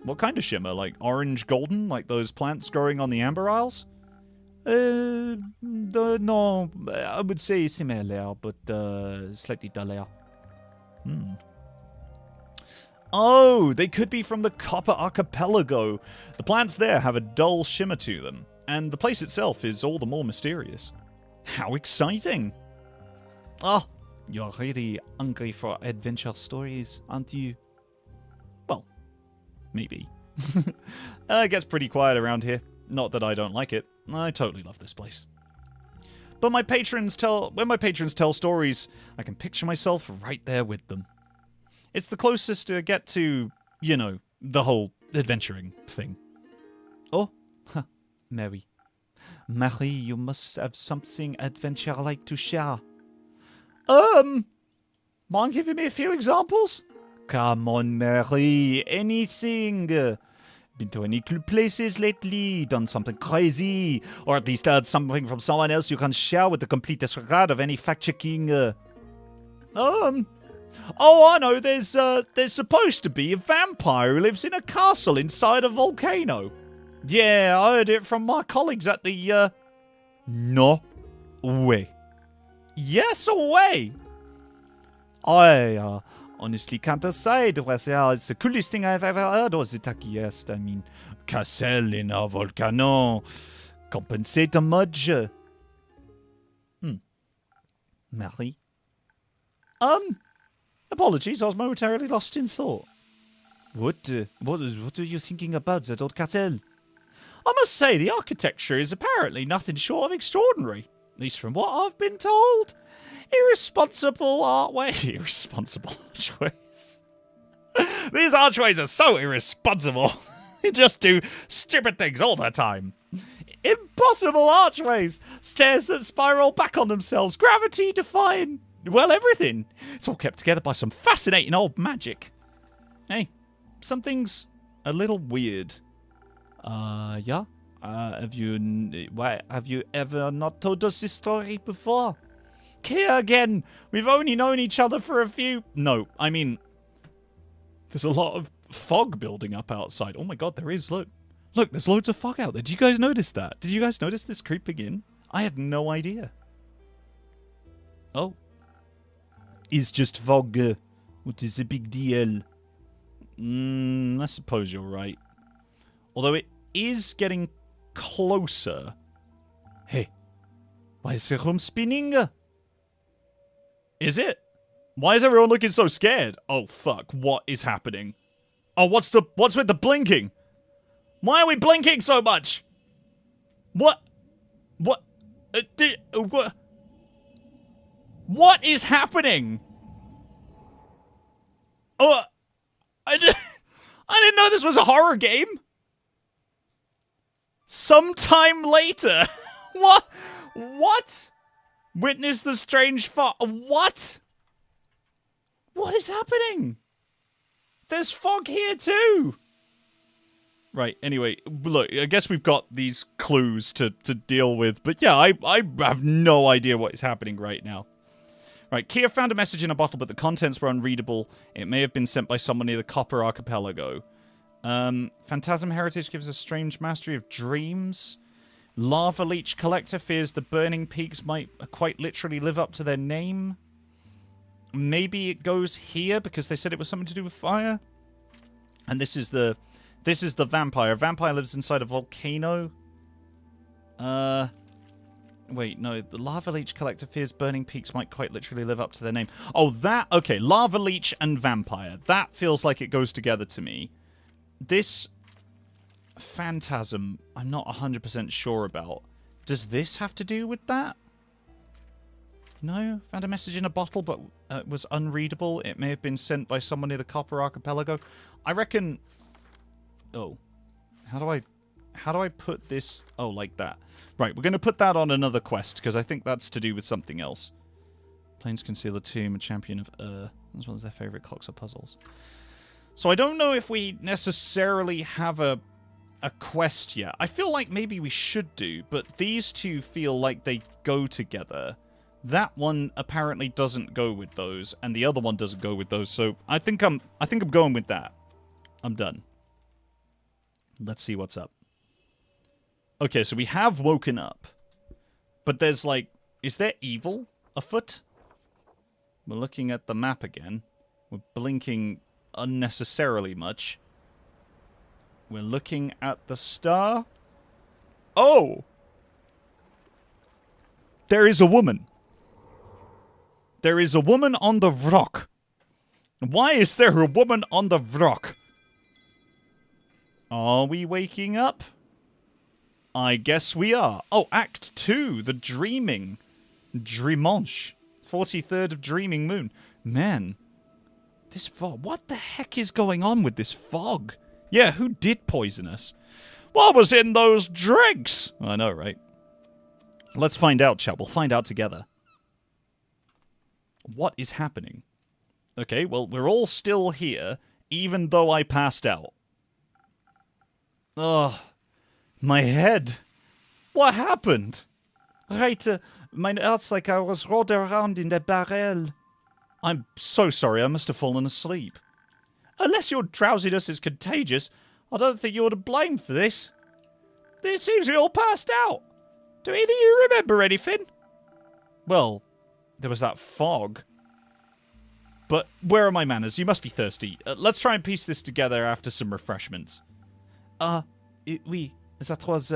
A: What kind of shimmer? Like orange golden? Like those plants growing on the Amber Isles? No, I would say similar, but slightly duller. Oh, they could be from the Copper Archipelago. The plants there have a dull shimmer to them, and the place itself is all the more mysterious. How exciting! Oh, you're really hungry for adventure stories, aren't you? Well, maybe. It gets pretty quiet around here. Not that I don't like it. I totally love this place. But when my patrons tell stories, I can picture myself right there with them. It's the closest to get to, you know, the whole adventuring thing. Oh, Mary. Mary, you must have something adventure-like to share. Mind giving me a few examples? Come on, Mary, anything. Been to any cool places lately, done something crazy, or at least heard something from someone else you can share with the complete disregard of any fact-checking, Oh, I know, there's supposed to be a vampire who lives in a castle inside a volcano. Yeah, I heard it from my colleagues at the, No way. Yes way. I, honestly can't decide whether it's the coolest thing I've ever heard or the tackiest. I mean, castle in a volcano. Compensate much. Mary? Apologies, I was momentarily lost in thought. What are you thinking about that old castle? I must say, the architecture is apparently nothing short of extraordinary. At least from what I've been told. Irresponsible Irresponsible archways. These archways are so irresponsible. They just do stupid things all the time. Impossible archways. Stairs that spiral back on themselves. Gravity defying. Well, everything. It's all kept together by some fascinating old magic. Hey, something's a little weird. Yeah? Have you ever not told us this story before? Kia again! We've only known each other for a few... No, I mean... There's a lot of fog building up outside. Oh my god, there is, look. Look, there's loads of fog out there. Did you guys notice that? Did you guys notice this creeping in? I had no idea. Oh. It's just fog. What is the big deal? I suppose you're right. Although it is getting closer. Hey, why is the room spinning? Is it? Why is everyone looking so scared? Oh fuck, what is happening? Oh, what's with the blinking? Why are we blinking so much? What? What is happening? Oh, I didn't know this was a horror game. Sometime later. What? Witness the strange fog. What? What is happening? There's fog here too. Right, anyway, look, I guess we've got these clues to deal with, but yeah, I have no idea what is happening right now. Right, Kia found a message in a bottle, but the contents were unreadable. It may have been sent by someone near the Copper Archipelago. Phantasm Heritage gives a strange mastery of dreams. Lava Leech Collector fears the Burning Peaks might quite literally live up to their name. Maybe it goes here because they said it was something to do with fire. And this is the vampire. Vampire lives inside a volcano. Wait, no. The Lava Leech Collector fears Burning Peaks might quite literally live up to their name. Oh, that... Okay, Lava Leech and Vampire. That feels like it goes together to me. This Phantasm, I'm not 100% sure about. Does this have to do with that? No? Found a message in a bottle, but was unreadable. It may have been sent by someone near the Copper Archipelago. I reckon... Oh. How do I put this... Oh, like that. Right, we're going to put that on another quest, because I think that's to do with something else. Plains conceal a tomb, a champion of This one's their favorite clocks or puzzles. So I don't know if we necessarily have a quest yet. I feel like maybe we should do, but these two feel like they go together. That one apparently doesn't go with those, and the other one doesn't go with those, so I think I'm going with that. I'm done. Let's see what's up. Okay, so we have woken up. But there's like... Is there evil afoot? We're looking at the map again. We're blinking unnecessarily much. We're looking at the star. Oh! There is a woman. There is a woman on the rock. Why is there a woman on the rock? Are we waking up? I guess we are. Oh, Act 2, the dreaming. Dreamanche. 43rd of Dreaming Moon. Man, this fog. What the heck is going on with this fog? Yeah, who did poison us? What was in those drinks? I know, right? Let's find out, chat. We'll find out together. What is happening? Okay, well, we're all still here, even though I passed out. Ugh. My head. What happened? Right, my it's like I was rolled around in the barrel. I'm so sorry, I must have fallen asleep. Unless your drowsiness is contagious, I don't think you're to blame for this. It seems we all passed out. Do either of you remember anything? Well, there was that fog. But where are my manners? You must be thirsty. Let's try and piece this together after some refreshments. Oui, that was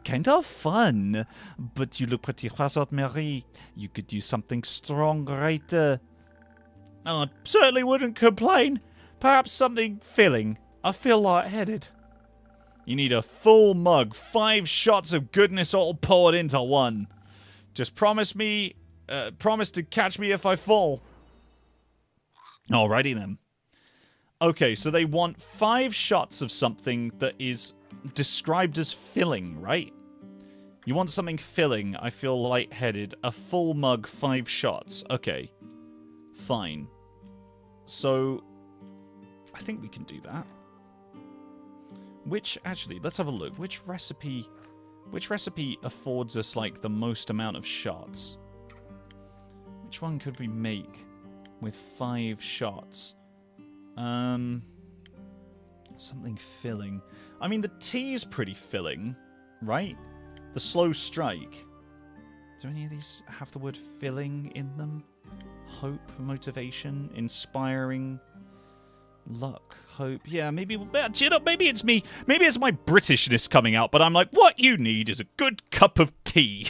A: kind of fun. But you look pretty frazzled, Marie. You could use something strong, right? I certainly wouldn't complain. Perhaps something filling. I feel lightheaded. You need a full mug, 5 shots of goodness all poured into one. Just promise to catch me if I fall. Alrighty then. Okay, so they want 5 shots of something that is described as filling, right? You want something filling. I feel lightheaded. A full mug, 5 shots. Okay. Fine. So, I think we can do that. Actually, let's have a look. Which recipe affords us, like, the most amount of shots? Which one could we make with 5 shots? Something filling. I mean, the tea is pretty filling, right? The slow strike. Do any of these have the word filling in them? Hope, motivation, inspiring, luck, hope. Yeah, maybe, you know, maybe it's me. Maybe it's my Britishness coming out, but I'm like, what you need is a good cup of tea.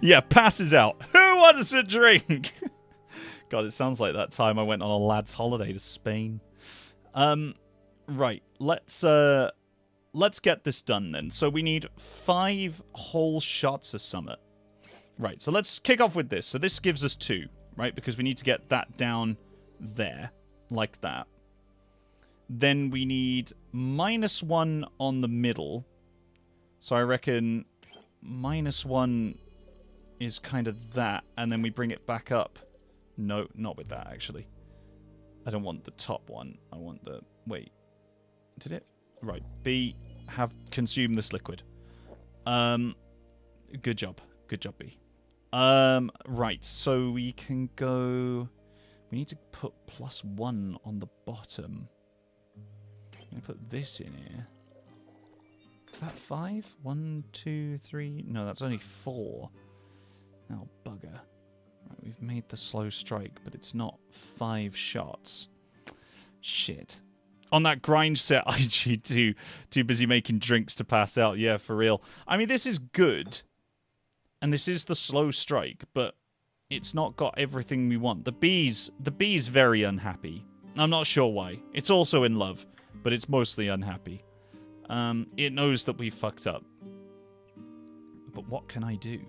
A: Yeah, passes out. Who wants a drink? God, it sounds like that time I went on a lad's holiday to Spain. Right, let's get this done then. So we need 5 whole shots of summit. Right, so let's kick off with this. So this gives us 2, right? Because we need to get that down there, like that. Then we need -1 on the middle. So I reckon -1 is kind of that, and then we bring it back up. No, not with that, actually. I don't want the top one. I want the... Wait. Did it? Right. B, have consumed this liquid. Good job. Good job, B. Right. So we can go... We need to put +1 on the bottom. Let me put this in here. Is that 5? 1, 2, 3... No, that's only 4. Oh, bugger. Right, we've made the slow strike, but it's not 5 shots. Shit. On that grind set, IG too busy making drinks to pass out. Yeah, for real. I mean, this is good. And this is the slow strike, but it's not got everything we want. The bee's very unhappy. I'm not sure why. It's also in love, but it's mostly unhappy. It knows that we fucked up. But what can I do?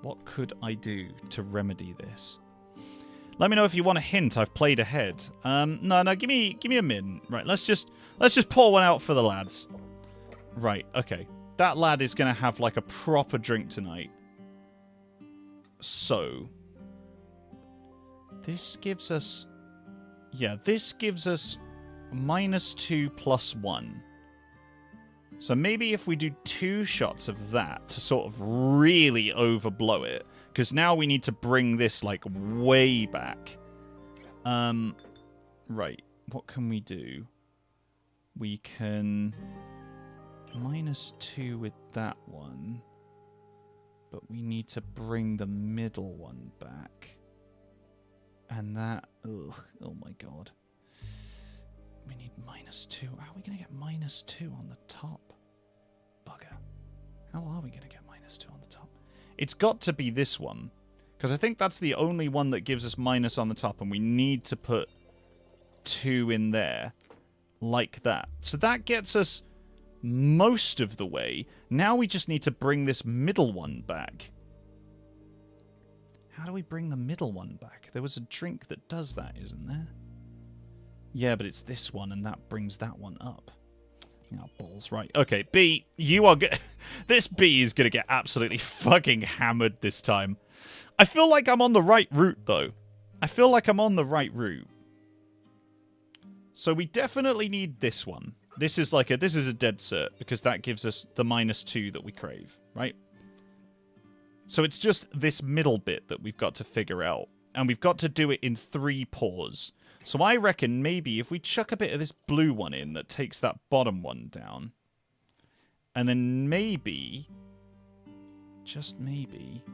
A: What could I do to remedy this? Let me know if you want a hint. I've played ahead. No, give me a min. Right, let's just pour one out for the lads. Right, okay. That lad is gonna have like a proper drink tonight. So this gives us, yeah, this gives us -2 + 1. So maybe if we do 2 shots of that to sort of really overblow it, because now we need to bring this like way back. Right, what can we do? We can -2 with that one, but we need to bring the middle one back. And that, ugh, oh my god. We need -2. How are we going to get -2 on the top? Bugger. How are we going to get -2 on the top? It's got to be this one, because I think that's the only one that gives us minus on the top, and we need to put 2 in there, like that. So that gets us most of the way. Now we just need to bring this middle one back. How do we bring the middle one back? There was a drink that does that, isn't there? Yeah, but it's this one, and that brings that one up. Oh, balls. Right. Okay, B, you are good. This B is going to get absolutely fucking hammered this time. I feel like I'm on the right route, though. I feel like I'm on the right route. So we definitely need this one. This is like this is a dead cert, because that gives us the -2 that we crave, right? So it's just this middle bit that we've got to figure out. And we've got to do it in 3 pours. So I reckon maybe if we chuck a bit of this blue one in that takes that bottom one down. And then maybe, just maybe,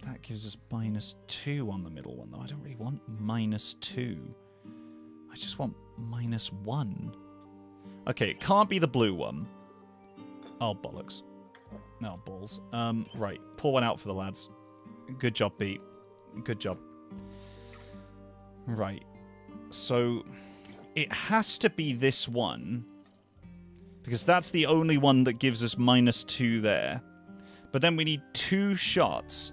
A: that gives us -2 on the middle one, though. I don't really want -2. I just want -1. Okay, it can't be the blue one. Oh, bollocks. No, balls. Right, pour one out for the lads. Good job, Pete. Good job. Right. So, it has to be this one, because that's the only one that gives us -2 there. But then we need 2 shots.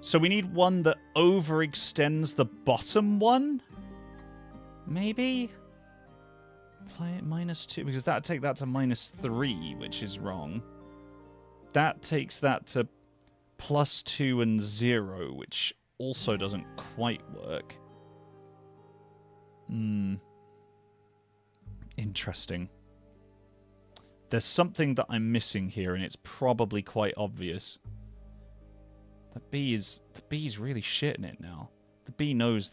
A: So we need one that overextends the bottom one? Maybe? Play it -2, because that'd take that to -3, which is wrong. That takes that to +2 and 0, which also doesn't quite work. Interesting. There's something that I'm missing here, and it's probably quite obvious. The bee's really shitting it now. The bee knows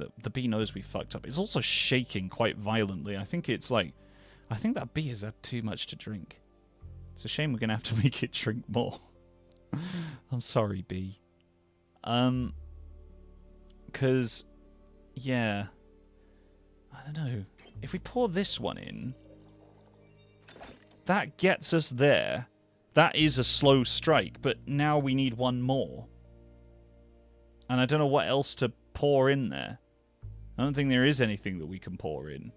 A: we fucked up. It's also shaking quite violently. I think that bee has had too much to drink. It's a shame we're gonna have to make it drink more. I'm sorry, bee. Because, yeah, I don't know. If we pour this one in, that gets us there. That is a slow strike, but now we need one more. And I don't know what else to pour in there. I don't think there is anything that we can pour in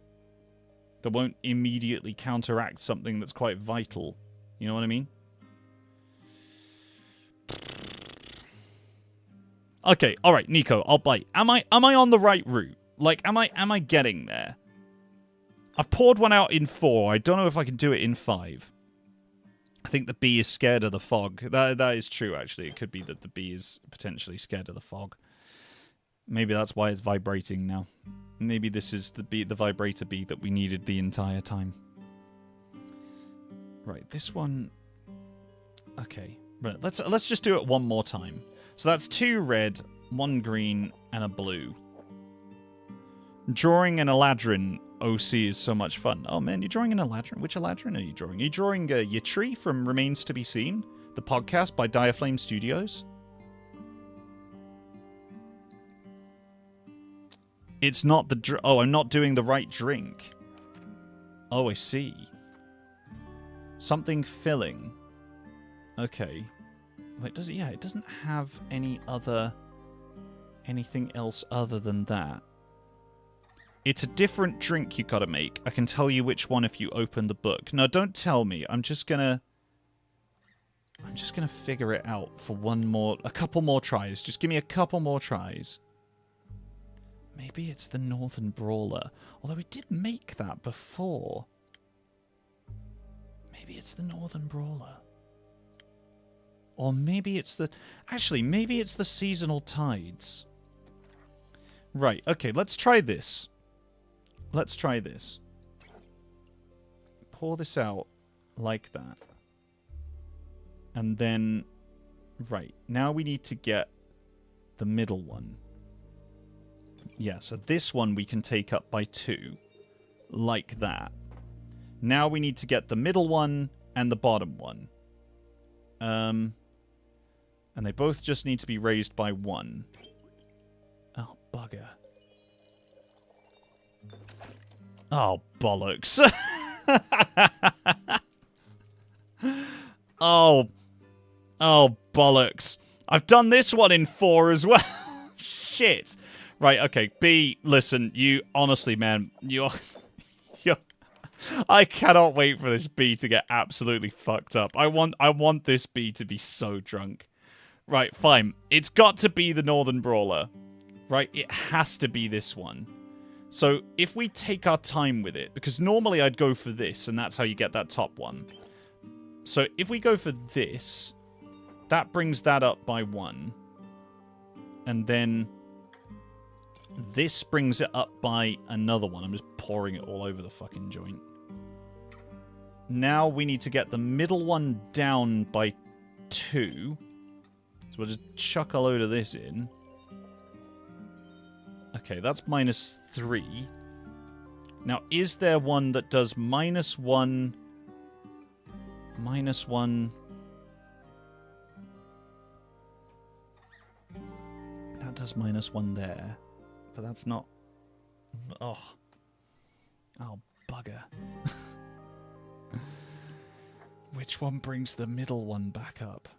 A: that won't immediately counteract something that's quite vital. You know what I mean? Okay, alright, Nico, I'll bite. Am I on the right route? Like, am I getting there? I've poured one out in 4. I don't know if I can do it in 5. I think the bee is scared of the fog. That is true, actually. It could be that the bee is potentially scared of the fog. Maybe that's why it's vibrating now. Maybe this is the vibrator bee that we needed the entire time. Right, this one... Okay, right, let's just do it one more time. So that's 2 red, 1 green, and a blue. Drawing an Eladrin OC is so much fun. Oh man, you're drawing an Eladrin? Which Eladrin are you drawing? Are you drawing Yitri from Remains to be Seen? The podcast by Direflame Studios? It's not the... Oh, I'm not doing the right drink. Oh, I see. Something filling. Okay. Wait, does it? Yeah, it doesn't have anything else other than that. It's a different drink you gotta make. I can tell you which one if you open the book. No, don't tell me. I'm just gonna figure it out for a couple more tries. Just give me a couple more tries. Maybe it's the Northern Brawler. Although we did make that before. Maybe it's the Northern Brawler. Or maybe it's the... Actually, maybe it's the Seasonal Tides. Right, okay, let's try this. Let's try this. Pour this out like that. And then... Right, now we need to get the middle one. Yeah, so this one we can take up by 2. Like that. Now we need to get the middle one and the bottom one. And they both just need to be raised by 1. Oh, bugger. Oh, bollocks. Oh, bollocks. I've done this one in 4 as well. Shit. Right, okay. B, listen, you, honestly, man, you're... I cannot wait for this bee to get absolutely fucked up. I want this bee to be so drunk. Right, fine. It's got to be the Northern Brawler. Right, it has to be this one. So, if we take our time with it, because normally I'd go for this, and that's how you get that top one. So, if we go for this, that brings that up by 1. And then... This brings it up by another one. I'm just pouring it all over the fucking joint. Now we need to get the middle one down by 2. So we'll just chuck a load of this in. Okay, that's -3. Now, is there one that does -1... -1... That does -1 there. But that's not... Oh. Oh, bugger. Which one brings the middle one back up?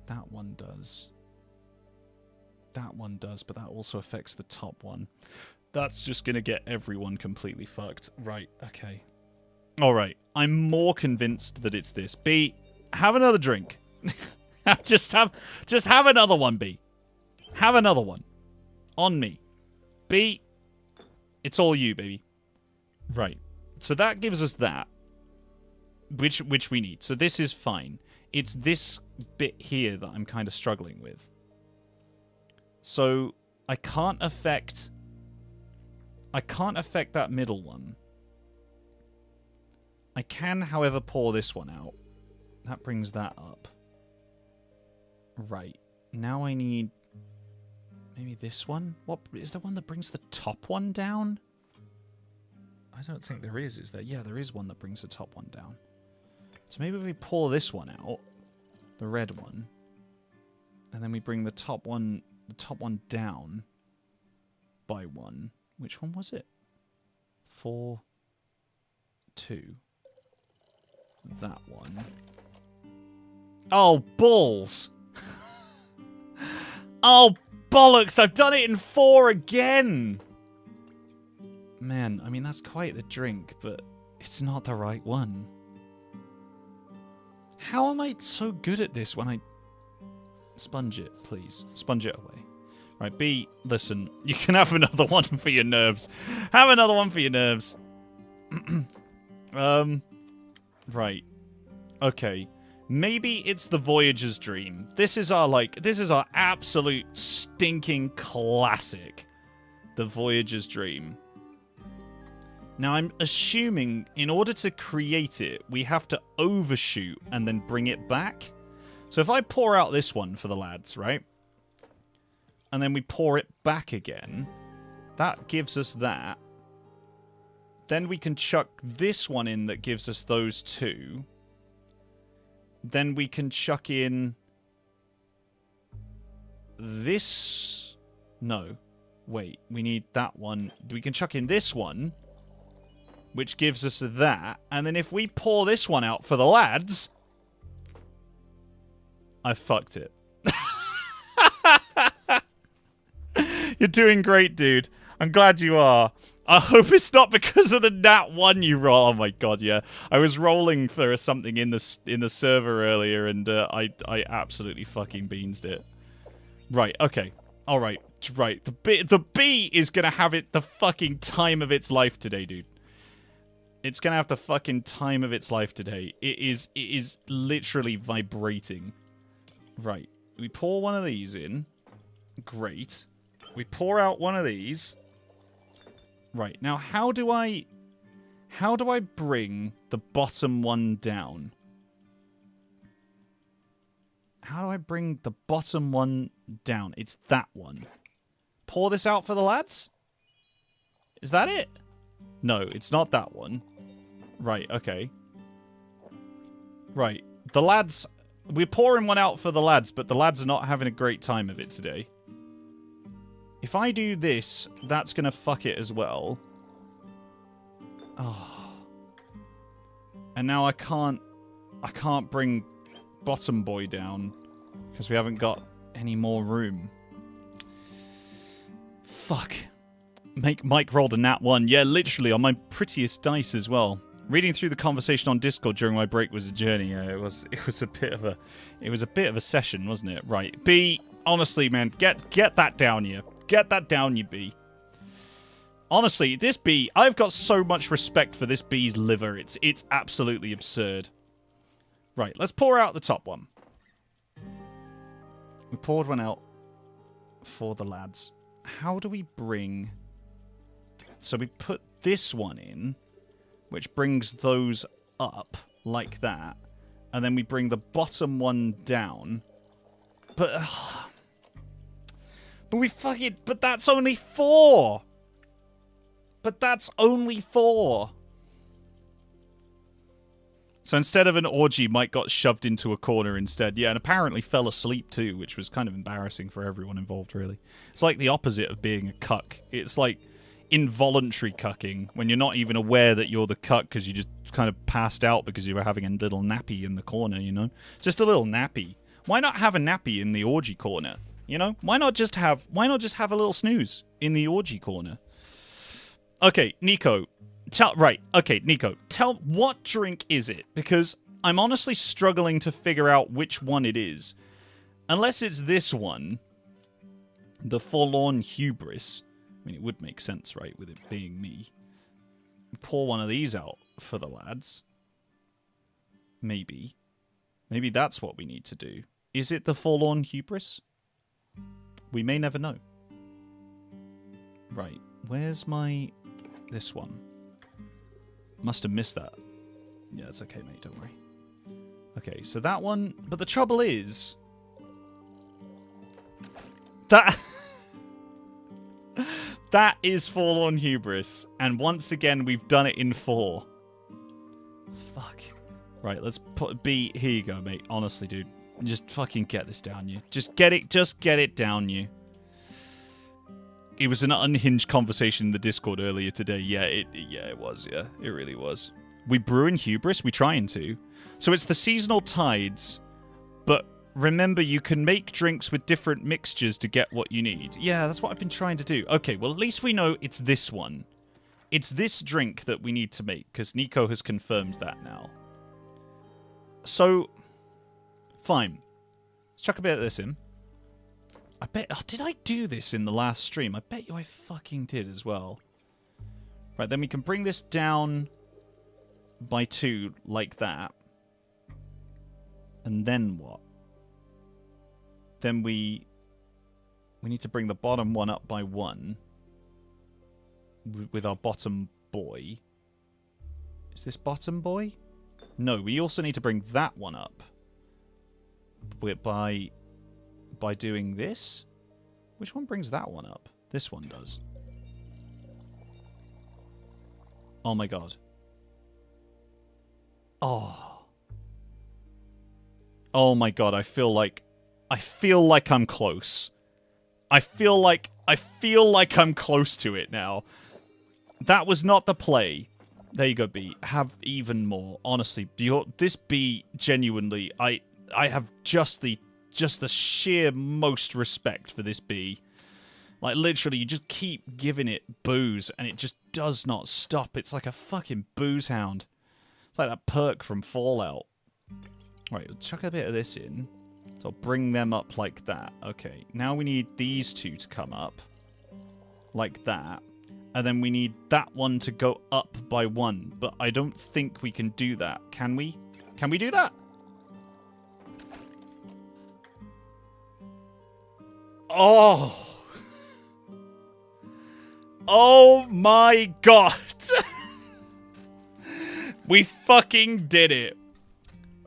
A: That one does. That one does, but that also affects the top one. That's just going to get everyone completely fucked. Right, okay. Alright, I'm more convinced that it's this. B, have another drink. just have another one, B. Have another one. On me. B, it's all you, baby. Right. So that gives us that. Which we need. So this is fine. It's this bit here that I'm kind of struggling with. So I can't affect that middle one. I can, however, pour this one out. That brings that up. Right. Now I need... Maybe this one? What is the one that brings the top one down? I don't think there is there? Yeah, there is one that brings the top one down. So maybe if we pour this one out, the red one, and then we bring the top one down by 1. Which one was it? 4, 2. That one. Oh, balls! Oh, bollocks! I've done it in 4 again! Man, I mean, that's quite the drink, but it's not the right one. How am I so good at this when I... Sponge it, please. Sponge it away. Right, B, listen. You can have another one for your nerves. Have another one for your nerves. Right. Okay. Maybe it's the Voyager's Dream. This is our absolute stinking classic. The Voyager's Dream. Now, I'm assuming in order to create it, we have to overshoot and then bring it back. So if I pour out this one for the lads, right? And then we pour it back again. That gives us that. Then we can chuck this one in that gives us those two. Then we can chuck in this. No. Wait, we need that one. We can chuck in this one, which gives us that. And then if we pour this one out for the lads, I fucked it. You're doing great, dude. I'm glad you are. I hope it's not because of the nat 1 you roll. Oh my god, yeah. I was rolling for something in the server earlier, and I absolutely fucking beansed it. Right, okay. Alright, right. The bee is gonna have the fucking time of its life today, dude. It's gonna have the fucking time of its life today. It is literally vibrating. Right. We pour one of these in. Great. We pour out one of these. Right. Now, how do I bring the bottom one down? How do I bring the bottom one down? It's that one. Pour this out for the lads? Is that it? No, it's not that one. Right, okay. Right. The lads... We're pouring one out for the lads, but the lads are not having a great time of it today. If I do this, that's going to fuck it as well. Oh. And now I can't bring bottom boy down because we haven't got any more room. Fuck. Mike rolled a nat 1. Yeah, literally on my prettiest dice as well. Reading through the conversation on Discord during my break was a journey. Yeah, it was a bit of a session, wasn't it? Right. B, honestly, man, get that down you. Get that down, you bee. Honestly, this bee, I've got so much respect for this bee's liver. It's absolutely absurd. Right, let's pour out the top one. We poured one out for the lads. How do we bring... So we put this one in, which brings those up like that. And then we bring the bottom one down. But we fucking... But that's only 4! But that's only 4! So instead of an orgy, Mike got shoved into a corner instead. Yeah, and apparently fell asleep too, which was kind of embarrassing for everyone involved, really. It's like the opposite of being a cuck. It's like involuntary cucking, when you're not even aware that you're the cuck because you just kind of passed out because you were having a little nappy in the corner, you know? Just a little nappy. Why not have a nappy in the orgy corner? You know? Why not just have a little snooze in the orgy corner? Okay, Nico. Nico, tell what drink is it? Because I'm honestly struggling to figure out which one it is. Unless it's this one, the Forlorn Hubris. I mean, it would make sense, right, with it being me. Pour one of these out for the lads. Maybe. Maybe that's what we need to do. Is it the Forlorn Hubris? We may never know. Right, where's my... this one? Must have missed that. Yeah, it's okay, mate, don't worry. Okay, so that one... But the trouble is... That... That is Forlorn Hubris. And once again, we've done it in 4. Fuck. Right, let's put B... Here you go, mate. Honestly, dude. Just fucking get this down, you. Just get it down, you. It was an unhinged conversation in the Discord earlier today. Yeah, it was. Yeah, it really was. We brew in Hubris. We trying to. So it's the seasonal tides, but remember you can make drinks with different mixtures to get what you need. Yeah, that's what I've been trying to do. Okay, well at least we know it's this one. It's this drink that we need to make because Nico has confirmed that now. So, fine. Let's chuck a bit of this in. I bet... Oh, did I do this in the last stream? I bet you I fucking did as well. Right, then we can bring this down by 2 like that. And then what? Then we need to bring the bottom one up by 1 with our bottom boy. Is this bottom boy? No, we also need to bring that one up. By doing this? Which one brings that one up? This one does. Oh my god. Oh. Oh my god, I feel like I'm close. I feel like I'm close to it now. That was not the play. There you go, B. Have even more. Honestly, this B, genuinely, I have just the sheer most respect for this B. Like, literally, you just keep giving it booze, and it just does not stop. It's like a fucking booze hound. It's like that perk from Fallout. Right, we'll chuck a bit of this in. So I'll bring them up like that. Okay, now we need these two to come up. Like that. And then we need that one to go up by one. But I don't think we can do that. Can we? Can we do that? Oh. Oh my god. We fucking did it.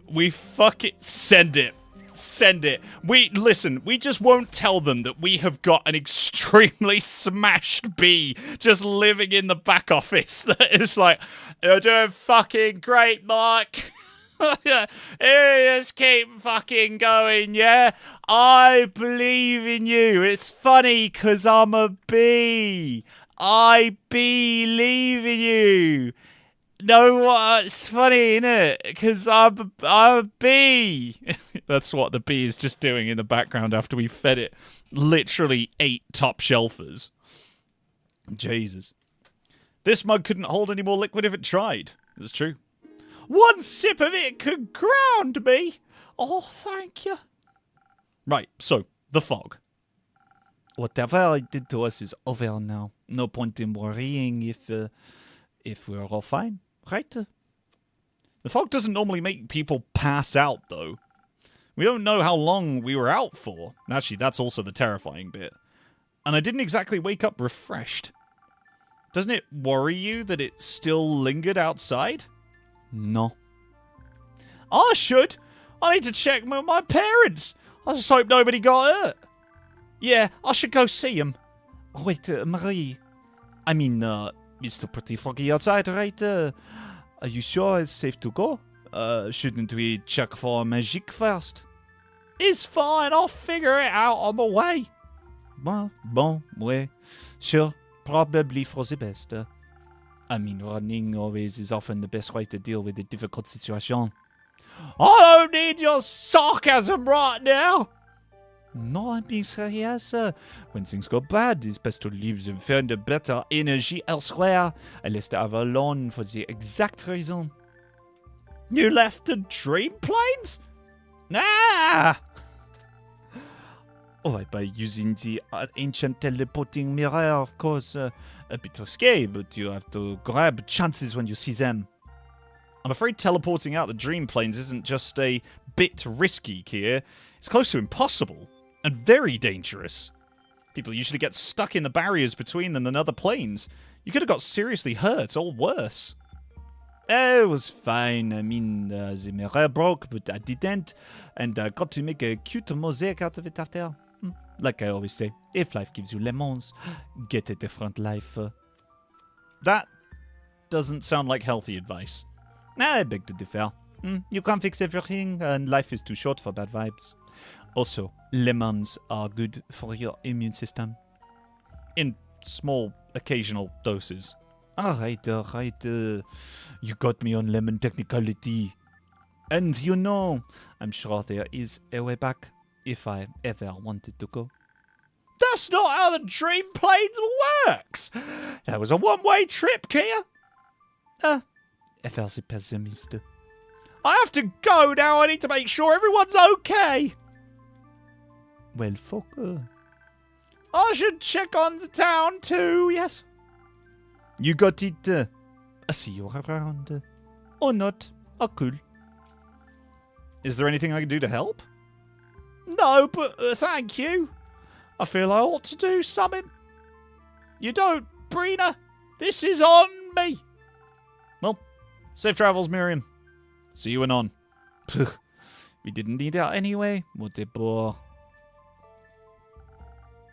A: We fucking send it. Send it. Listen, we just won't tell them that we have got an extremely smashed bee just living in the back office that is like, you're doing fucking great, Mike. Just keep fucking going, yeah? I believe in you. It's funny because I'm a bee. I believe in you. No, what? It's funny, innit? Because I'm a bee. That's what the bee is just doing in the background after we fed it literally 8 top shelfers. Jesus. This mug couldn't hold any more liquid if it tried. It's true. One sip of it could ground me. Oh, thank you. Right, so, the fog. Whatever I did to us is over now. No point in worrying if we're all fine. Right? The fog doesn't normally make people pass out, though. We don't know how long we were out for. Actually, that's also the terrifying bit. And I didn't exactly wake up refreshed. Doesn't it worry you that it still lingered outside? No. I should. I need to check with my parents. I just hope nobody got hurt. Yeah, I should go see them. Oh, wait, Marie. I mean, it's still pretty foggy outside, right? Are you sure it's safe to go? Shouldn't we check for magic first? It's fine, I'll figure it out on the way. Bon, ouais. Sure, probably for the best. I mean, running always is often the best way to deal with a difficult situation. I don't need your sarcasm right now. No, I'm being serious. When things go bad, it's best to leave and find a better energy elsewhere, unless they have alone for the exact reason. You left the dream planes? Ah! Oh, by using the ancient teleporting mirror, of course. A bit risky, but you have to grab chances when you see them. I'm afraid teleporting out the dream planes isn't just a bit risky, Kia. It's close to impossible. And very dangerous. People usually get stuck in the barriers between them and other planes. You could have got seriously hurt, or worse. It was fine. I mean, the mirror broke, but I didn't. And I got to make a cute mosaic out of it after. Like I always say, if life gives you lemons, get a different life. That doesn't sound like healthy advice. I beg to differ. You can't fix everything, and life is too short for bad vibes. Also, lemons are good for your immune system. In small, occasional doses. Alright. You got me on lemon technicality. And you know, I'm sure there is a way back if I ever wanted to go. That's not how the dream planes works! That was a one-way trip, Kia. Ever the pessimist. I have to go now. I need to make sure everyone's okay. Well, fuck. I should check on the town too, yes. You got it. I see you around. Or not. Oh, cool. Is there anything I can do to help? No, but thank you. I feel I ought to do something. You don't, Brina. This is on me. Well, safe travels, Miriam. See you anon. We didn't need out anyway. What a bore.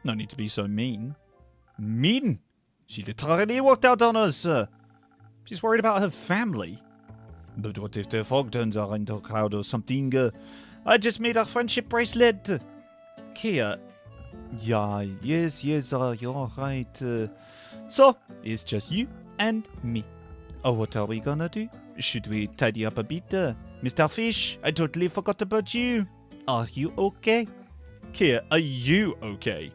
A: No need to be so mean. Mean? She literally walked out on us. She's worried about her family. But what if the fog turns her into a cloud or something? I just made a friendship bracelet. Kia. Yeah, yes, you're right. So, it's just you and me. Oh, what are we gonna do? Should we tidy up a bit? Mr. Fish, I totally forgot about you. Are you okay? Kia, are you okay?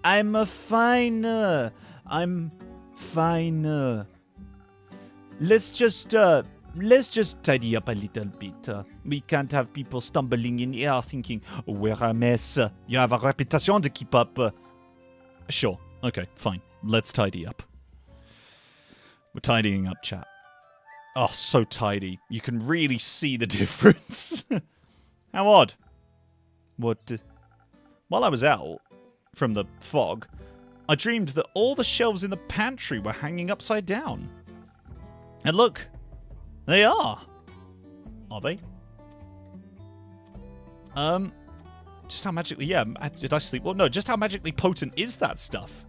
A: I'm fine. I'm fine. Let's just tidy up a little bit. We can't have people stumbling in here thinking, oh, we're a mess. You have a reputation to keep up. Sure. Okay, fine. Let's tidy up. We're tidying up, chat. Oh, so tidy. You can really see the difference. How odd. What? While I was out from the fog, I dreamed that all the shelves in the pantry were hanging upside down. And look, they are. Are they? Just how magically, yeah, did I sleep? Well, no, just how magically potent is that stuff?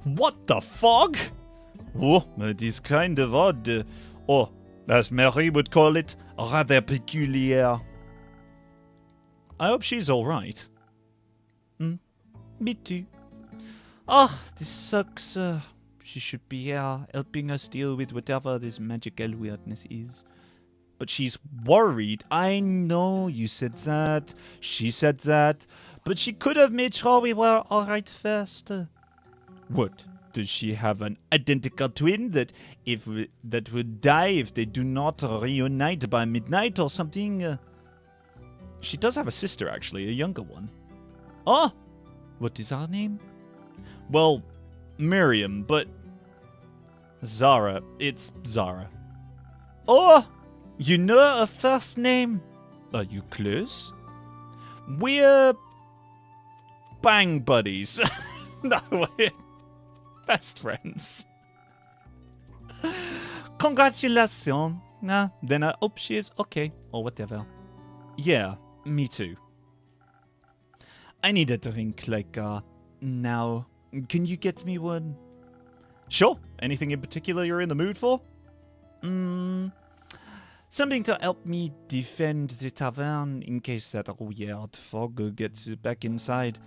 A: What the fog? Oh, it is kind of odd. Or, as Mary would call it, rather peculiar. I hope she's alright. Me too. Ah, this sucks. She should be here, helping us deal with whatever this magical weirdness is. But she's worried. I know you said that. She said that. But she could have made sure we were alright first. What? Does she have an identical twin that would die if they do not reunite by midnight or something? She does have a sister, actually, a younger one. Oh! What is her name? Well, Miriam, but... Zara. It's Zara. Oh! You know her first name? Are you close? We're... bang buddies. No, we're best friends. Congratulations. Nah, then I hope she is okay, or whatever. Yeah, me too. I need a drink, like, now. Can you get me one? Sure. Anything in particular you're in the mood for? Something to help me defend the tavern in case that weird fog gets back inside.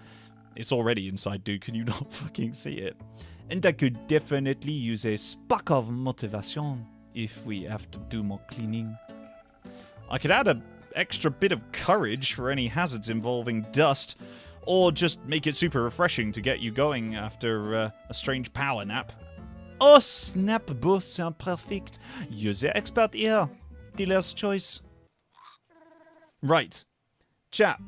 A: It's already inside, dude. Can you not fucking see it? And I could definitely use a spark of motivation if we have to do more cleaning. I could add an extra bit of courage for any hazards involving dust, or just make it super refreshing to get you going after a strange power nap. Oh snap, both sound perfect. You're the expert here. Dealer's choice. Right. Chat,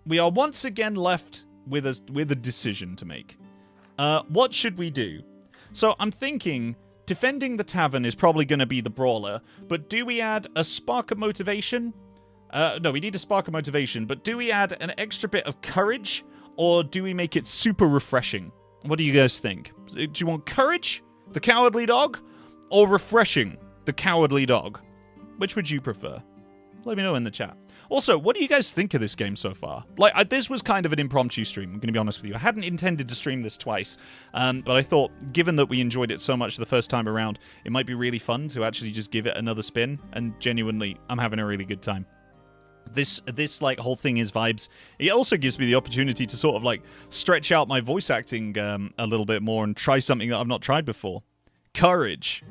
A: we are once again left with a decision to make. What should we do? So I'm thinking defending the tavern is probably going to be the brawler, but do we add a spark of motivation? No, we need a spark of motivation, but do we add an extra bit of courage, or do we make it super refreshing? What do you guys think? Do you want courage, the cowardly dog, or refreshing, the cowardly dog? Which would you prefer? Let me know in the chat. Also, what do you guys think of this game so far? Like, this was kind of an impromptu stream, I'm going to be honest with you. I hadn't intended to stream this twice, but I thought, given that we enjoyed it so much the first time around, it might be really fun to actually just give it another spin, and genuinely, I'm having a really good time. This like, whole thing is vibes. It also gives me the opportunity to sort of, like, stretch out my voice acting a little bit more and try something that I've not tried before. Courage.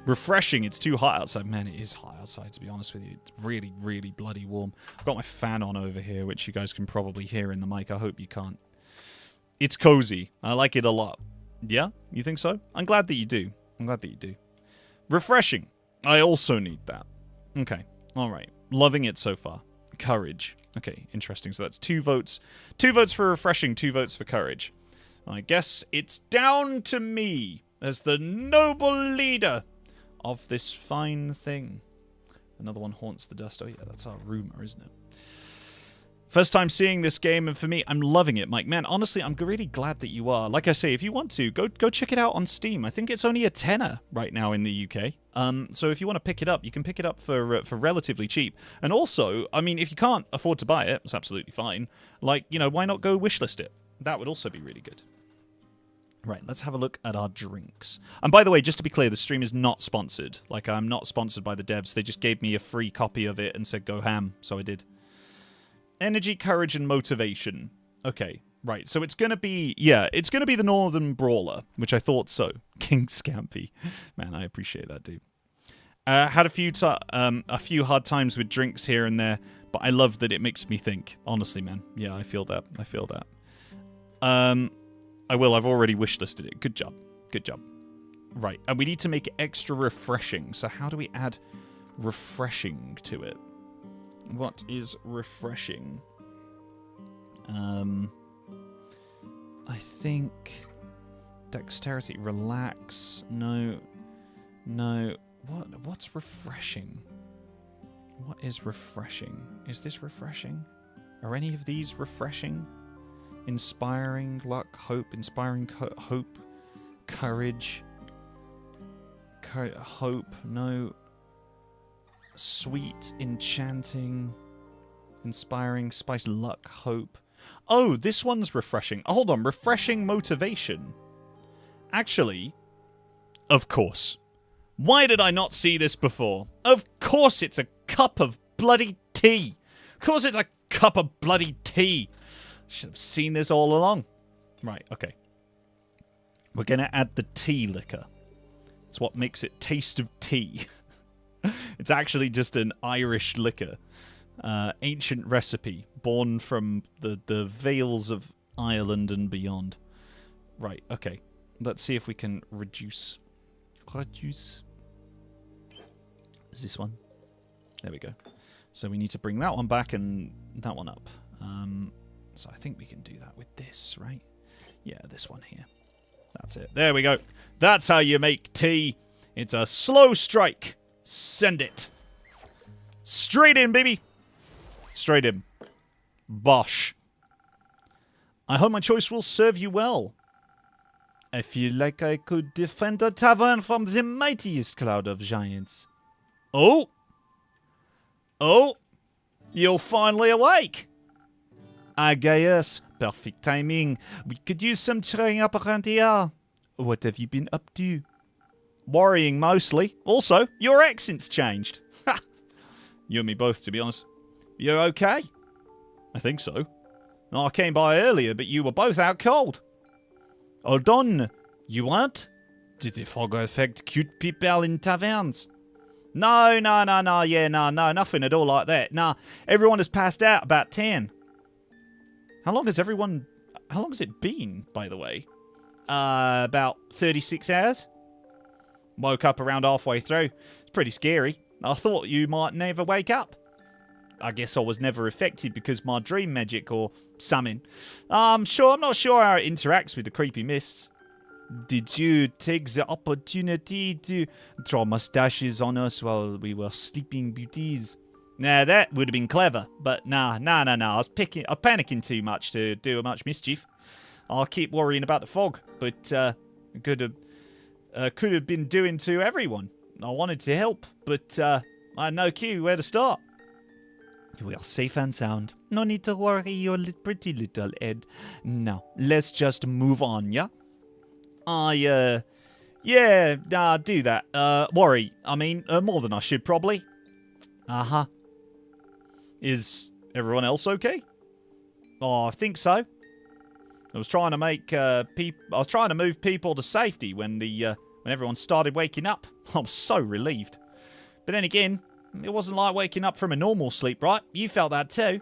A: Refreshing. It's too hot outside. Man, it is hot outside, to be honest with you. It's really, really bloody warm. I've got my fan on over here, which you guys can probably hear in the mic. I hope you can't. It's cozy. I like it a lot. Yeah? You think so? I'm glad that you do. I'm glad that you do. Refreshing. I also need that. Okay. All right. Loving it so far. Courage. Okay, interesting. So that's 2 votes. 2 votes for refreshing, 2 votes for courage. I guess it's down to me as the noble leader of this fine thing. Another one haunts the dust. Oh yeah, that's our rumor, isn't it? First time seeing this game, and for me, I'm loving it, Mike. Man, honestly, I'm really glad that you are. Like I say, if you want to, go check it out on Steam. I think it's only a tenner right now in the UK. So if you want to pick it up, you can pick it up for relatively cheap. And also, I mean, if you can't afford to buy it, it's absolutely fine. Like, you know, why not go wishlist it? That would also be really good. Right, let's have a look at our drinks. And by the way, just to be clear, the stream is not sponsored. Like, I'm not sponsored by the devs. They just gave me a free copy of it and said go ham, so I did. Energy, courage, and motivation. Okay, right. So it's going to be, yeah, it's going to be the Northern Brawler, which I thought so. King Scampy. Man, I appreciate that, dude. Had a few hard times with drinks here and there, but I love that it makes me think. Honestly, man. Yeah, I feel that. I feel that. I will. I've already wishlisted it. Good job. Good job. Right, and we need to make it extra refreshing. So how do we add refreshing to it? What is refreshing? I think dexterity, relax. No. What's refreshing? What is refreshing? Is this refreshing? Are any of these refreshing? Inspiring, luck, hope, inspiring hope, courage, hope, no. Sweet, enchanting, inspiring, spice, luck, hope. Oh, this one's refreshing. Hold on, refreshing motivation. Actually, of course. Why did I not see this before? Of course it's a cup of bloody tea. Of course it's a cup of bloody tea. Should have seen this all along. Right, okay. We're going to add the tea liquor. It's what makes it taste of tea. It's actually just an Irish liquor. Ancient recipe, born from the vales of Ireland and beyond. Right, okay. Let's see if we can reduce. Reduce. Is this one? There we go. So we need to bring that one back and that one up. So I think we can do that with this, right? Yeah, this one here. That's it. There we go. That's how you make tea. It's a slow strike. Send it. Straight in, baby. Straight in. Bosh. I hope my choice will serve you well. I feel like I could defend the tavern from the mightiest cloud of giants. Oh. Oh. You're finally awake. Gaius. Perfect timing. We could use some cheering up around here. What have you been up to? Worrying, mostly. Also, your accent's changed. Ha! You and me both, to be honest. You okay? I think so. I came by earlier, but you were both out cold. Hold on. You what? Did the fog affect cute people in taverns? No. Yeah, no, nothing at all like that. Nah, everyone has passed out about 10. How long has it been, by the way? About 36 hours? Woke up around halfway through. It's pretty scary. I thought you might never wake up. I guess I was never affected because my dream magic or something. I'm not sure how it interacts with the creepy mists. Did you take the opportunity to draw mustaches on us while we were sleeping beauties? Nah, that would have been clever, but nah. I was panicking too much to do much mischief. I'll keep worrying about the fog, but could have been doing to everyone. I wanted to help, but I had no clue where to start. We are safe and sound. No need to worry, your pretty little head. Now, let's just move on, yeah? Do that. Worry. I mean, more than I should, probably. Uh-huh. Is everyone else okay? Oh, I think so. I was trying to move people to safety when everyone started waking up. I was so relieved. But then again, it wasn't like waking up from a normal sleep, right? You felt that too.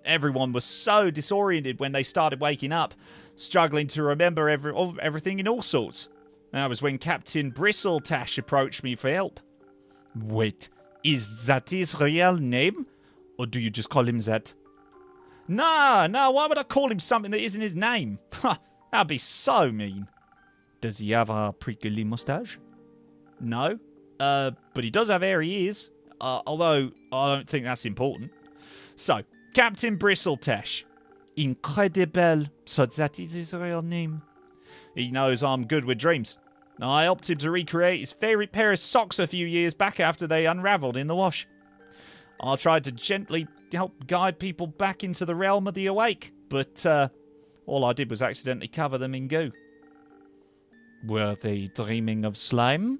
A: Everyone was so disoriented when they started waking up, struggling to remember everything in all sorts. That was when Captain Bristletash approached me for help. Wait, is that his real name? Or do you just call him that? No, why would I call him something that isn't his name? That'd be so mean. Does he have a prickly mustache? No, but he does have hairy ears. Although I don't think that's important. So, Captain Bristletesh. Incredible. So that is his real name. He knows I'm good with dreams. I helped him to recreate his favourite pair of socks a few years back after they unravelled in the wash. I tried to gently help guide people back into the realm of the awake, but all I did was accidentally cover them in goo. Were they dreaming of slime?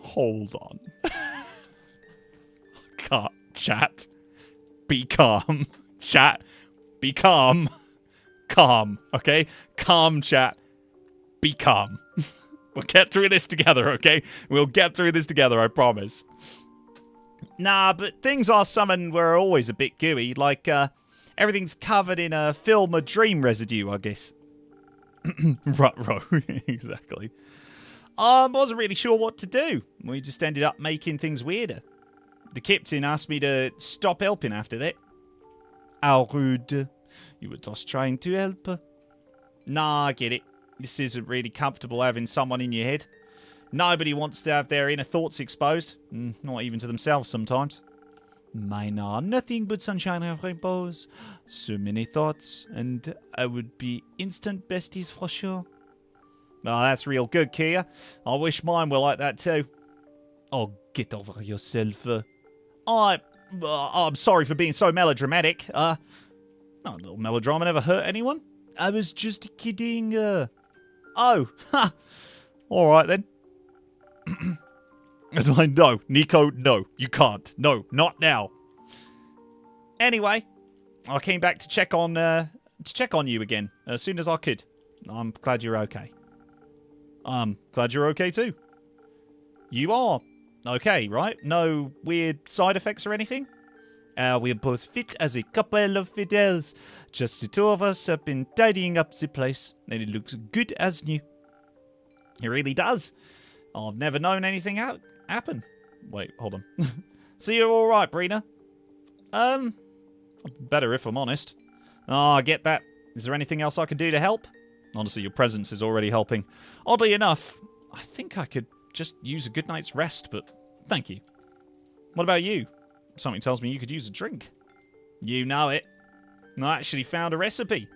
A: Hold on. Chat. Be calm. Chat. Be calm. Calm, okay? Calm, chat. Be calm. We'll get through this together, okay? We'll get through this together, I promise. Nah, but things are summoned were always a bit gooey. Like, everything's covered in a film of dream residue, I guess. Ruh-roh. Exactly. Wasn't really sure what to do. We just ended up making things weirder. The captain asked me to stop helping after that. How rude. You were just trying to help. Nah, I get it. This isn't really comfortable having someone in your head. Nobody wants to have their inner thoughts exposed. Not even to themselves sometimes. Mine are nothing but sunshine and rainbows. So many thoughts, and I would be instant besties for sure. Oh, that's real good, Kia. I wish mine were like that too. Oh, get over yourself. I'm sorry for being so melodramatic. A little melodrama never hurt anyone. I was just kidding. Oh, ha. All right then. No, Nico, no, you can't. No, not now. Anyway, I came back to check on you again as soon as I could. I'm glad you're okay. I'm glad you're okay too. You are okay, right? No weird side effects or anything? We're both fit as a couple of fidels. Just the two of us have been tidying up the place, and it looks good as new. It really does. I've never known anything happen. Wait, hold on. So you're alright, Brina? Better if I'm honest. Oh, I get that. Is there anything else I can do to help? Honestly, your presence is already helping. Oddly enough, I think I could just use a good night's rest, but thank you. What about you? Something tells me you could use a drink. You know it. I actually found a recipe.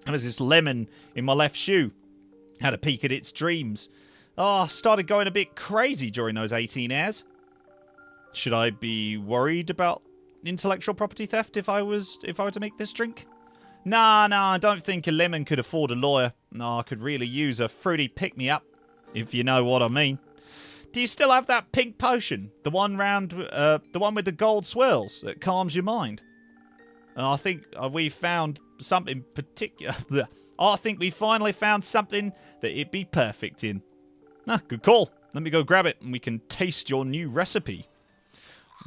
A: There was this lemon in my left shoe. Had a peek at its dreams. Started going a bit crazy during those 18 hours. Should I be worried about intellectual property theft if I were to make this drink? Nah, I don't think a lemon could afford a lawyer. No, I could really use a fruity pick-me-up, if you know what I mean. Do you still have that pink potion? The one with the gold swirls that calms your mind? And I think we found something particular. I think we finally found something that it'd be perfect in. Good call. Let me go grab it and we can taste your new recipe.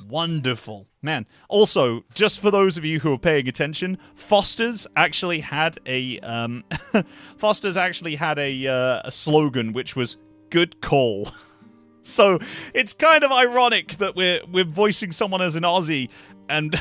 A: Wonderful. Man, also, just for those of you who are paying attention, Foster's actually had a a slogan which was good call. So, it's kind of ironic that we're voicing someone as an Aussie and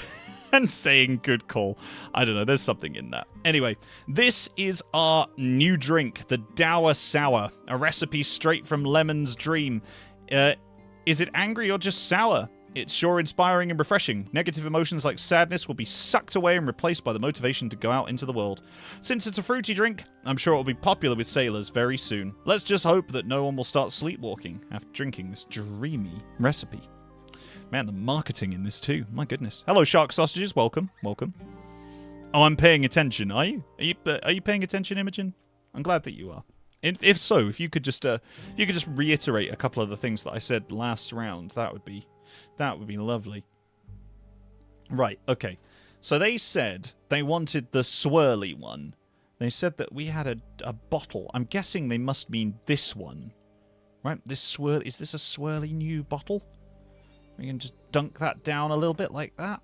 A: and saying good call. I don't know, there's something in that. Anyway, this is our new drink, the Dour Sour, a recipe straight from Lemon's dream. Is it angry or just sour? It's sure inspiring and refreshing. Negative emotions like sadness will be sucked away and replaced by the motivation to go out into the world. Since it's a fruity drink, I'm sure it will be popular with sailors very soon. Let's just hope that no one will start sleepwalking after drinking this dreamy recipe. Man, the marketing in this too. My goodness. Hello, Shark Sausages. Welcome. Welcome. Oh, I'm paying attention. Are you? Are you paying attention, Imogen? I'm glad that you are. If so, if you could just reiterate a couple of the things that I said last round, that would be lovely. Right. Okay. So they said they wanted the swirly one. They said that we had a bottle. I'm guessing they must mean this one, right? Is this a swirly new bottle? We can just dunk that down a little bit like that.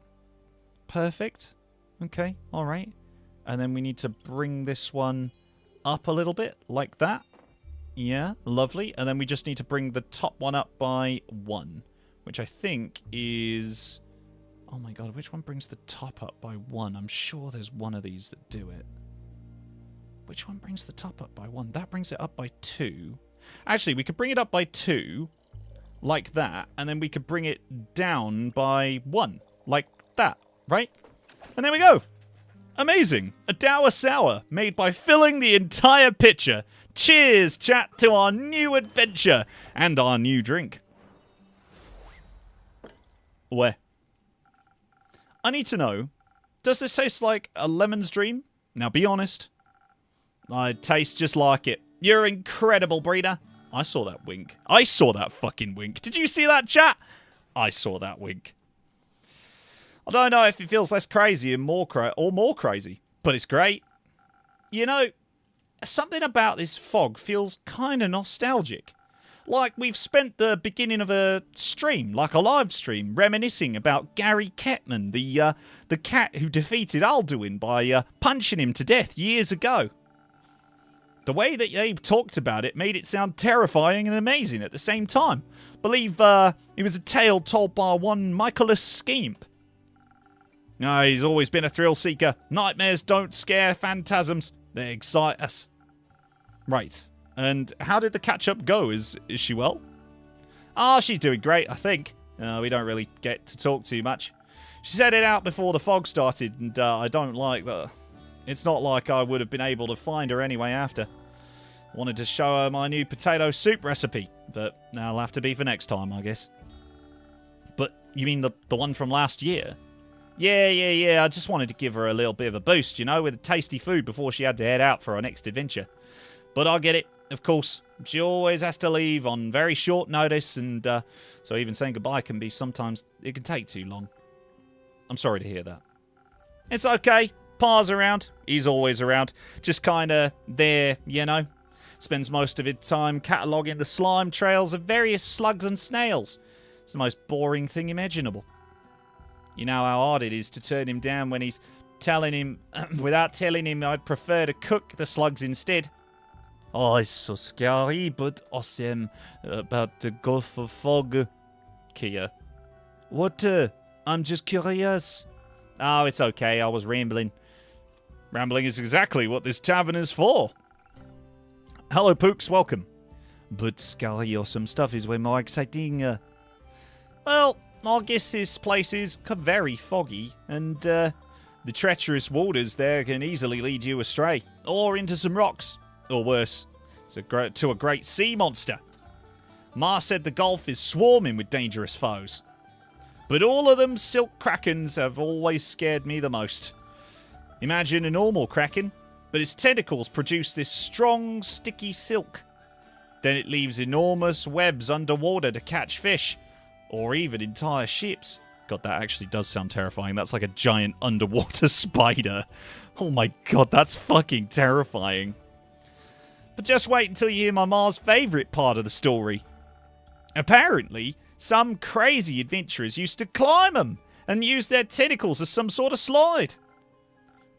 A: Perfect. Okay, alright. And then we need to bring this one up a little bit like that. Yeah, lovely. And then we just need to bring the top one up by 1. Which I think is... Oh my god, which one brings the top up by 1? I'm sure there's one of these that do it. Which one brings the top up by 1? That brings it up by 2. Actually, we could bring it up by 2, like that, and then we could bring it down by 1, like that, right? And there we go. Amazing. A Dour Sour made by filling the entire pitcher. Cheers, chat, to our new adventure and our new drink. Where? I need to know, does this taste like a lemon's dream? Now be honest. It tastes just like it. You're incredible, breeder. I saw that wink. I saw that fucking wink. Did you see that, chat? I saw that wink. I don't know if it feels less crazy and more crazy, but it's great. You know, something about this fog feels kind of nostalgic. Like we've spent the beginning of a stream, like a live stream, reminiscing about Gary Ketman, the cat who defeated Alduin by punching him to death years ago. The way that they talked about it made it sound terrifying and amazing at the same time. Believe it was a tale told by one Michaelis Schemp. No, he's always been a thrill seeker. Nightmares don't scare phantasms. They excite us. Right. And how did the catch-up go? Is she well? Ah, she's doing great, I think. We don't really get to talk too much. She said it out before the fog started, and I don't like that. It's not like I would have been able to find her anyway after. Wanted to show her my new potato soup recipe, but that'll have to be for next time, I guess. But you mean the one from last year? Yeah. I just wanted to give her a little bit of a boost, you know, with tasty food before she had to head out for her next adventure. But I get it, of course. She always has to leave on very short notice, and so even saying goodbye can be sometimes, it can take too long. I'm sorry to hear that. It's okay. Pa's around. He's always around. Just kind of there, you know. Spends most of his time cataloguing the slime trails of various slugs and snails. It's the most boring thing imaginable. You know how hard it is to turn him down when he's telling him, without telling him I'd prefer to cook the slugs instead. Oh, it's so scary, but awesome about the Gulf of Fog. Kia. What? I'm just curious. Oh, it's okay. I was rambling. Rambling is exactly what this tavern is for. Hello, Pooks. Welcome. But scary awesome stuff is way more exciting. Well, I guess this place is very foggy, and the treacherous waters there can easily lead you astray, or into some rocks, or worse, to a great sea monster. Ma said the Gulf is swarming with dangerous foes. But all of them silk krakens have always scared me the most. Imagine a normal kraken, but its tentacles produce this strong, sticky silk. Then it leaves enormous webs underwater to catch fish, or even entire ships. God, that actually does sound terrifying. That's like a giant underwater spider. Oh my god, that's fucking terrifying. But just wait until you hear my ma's favourite part of the story. Apparently, some crazy adventurers used to climb them and use their tentacles as some sort of slide.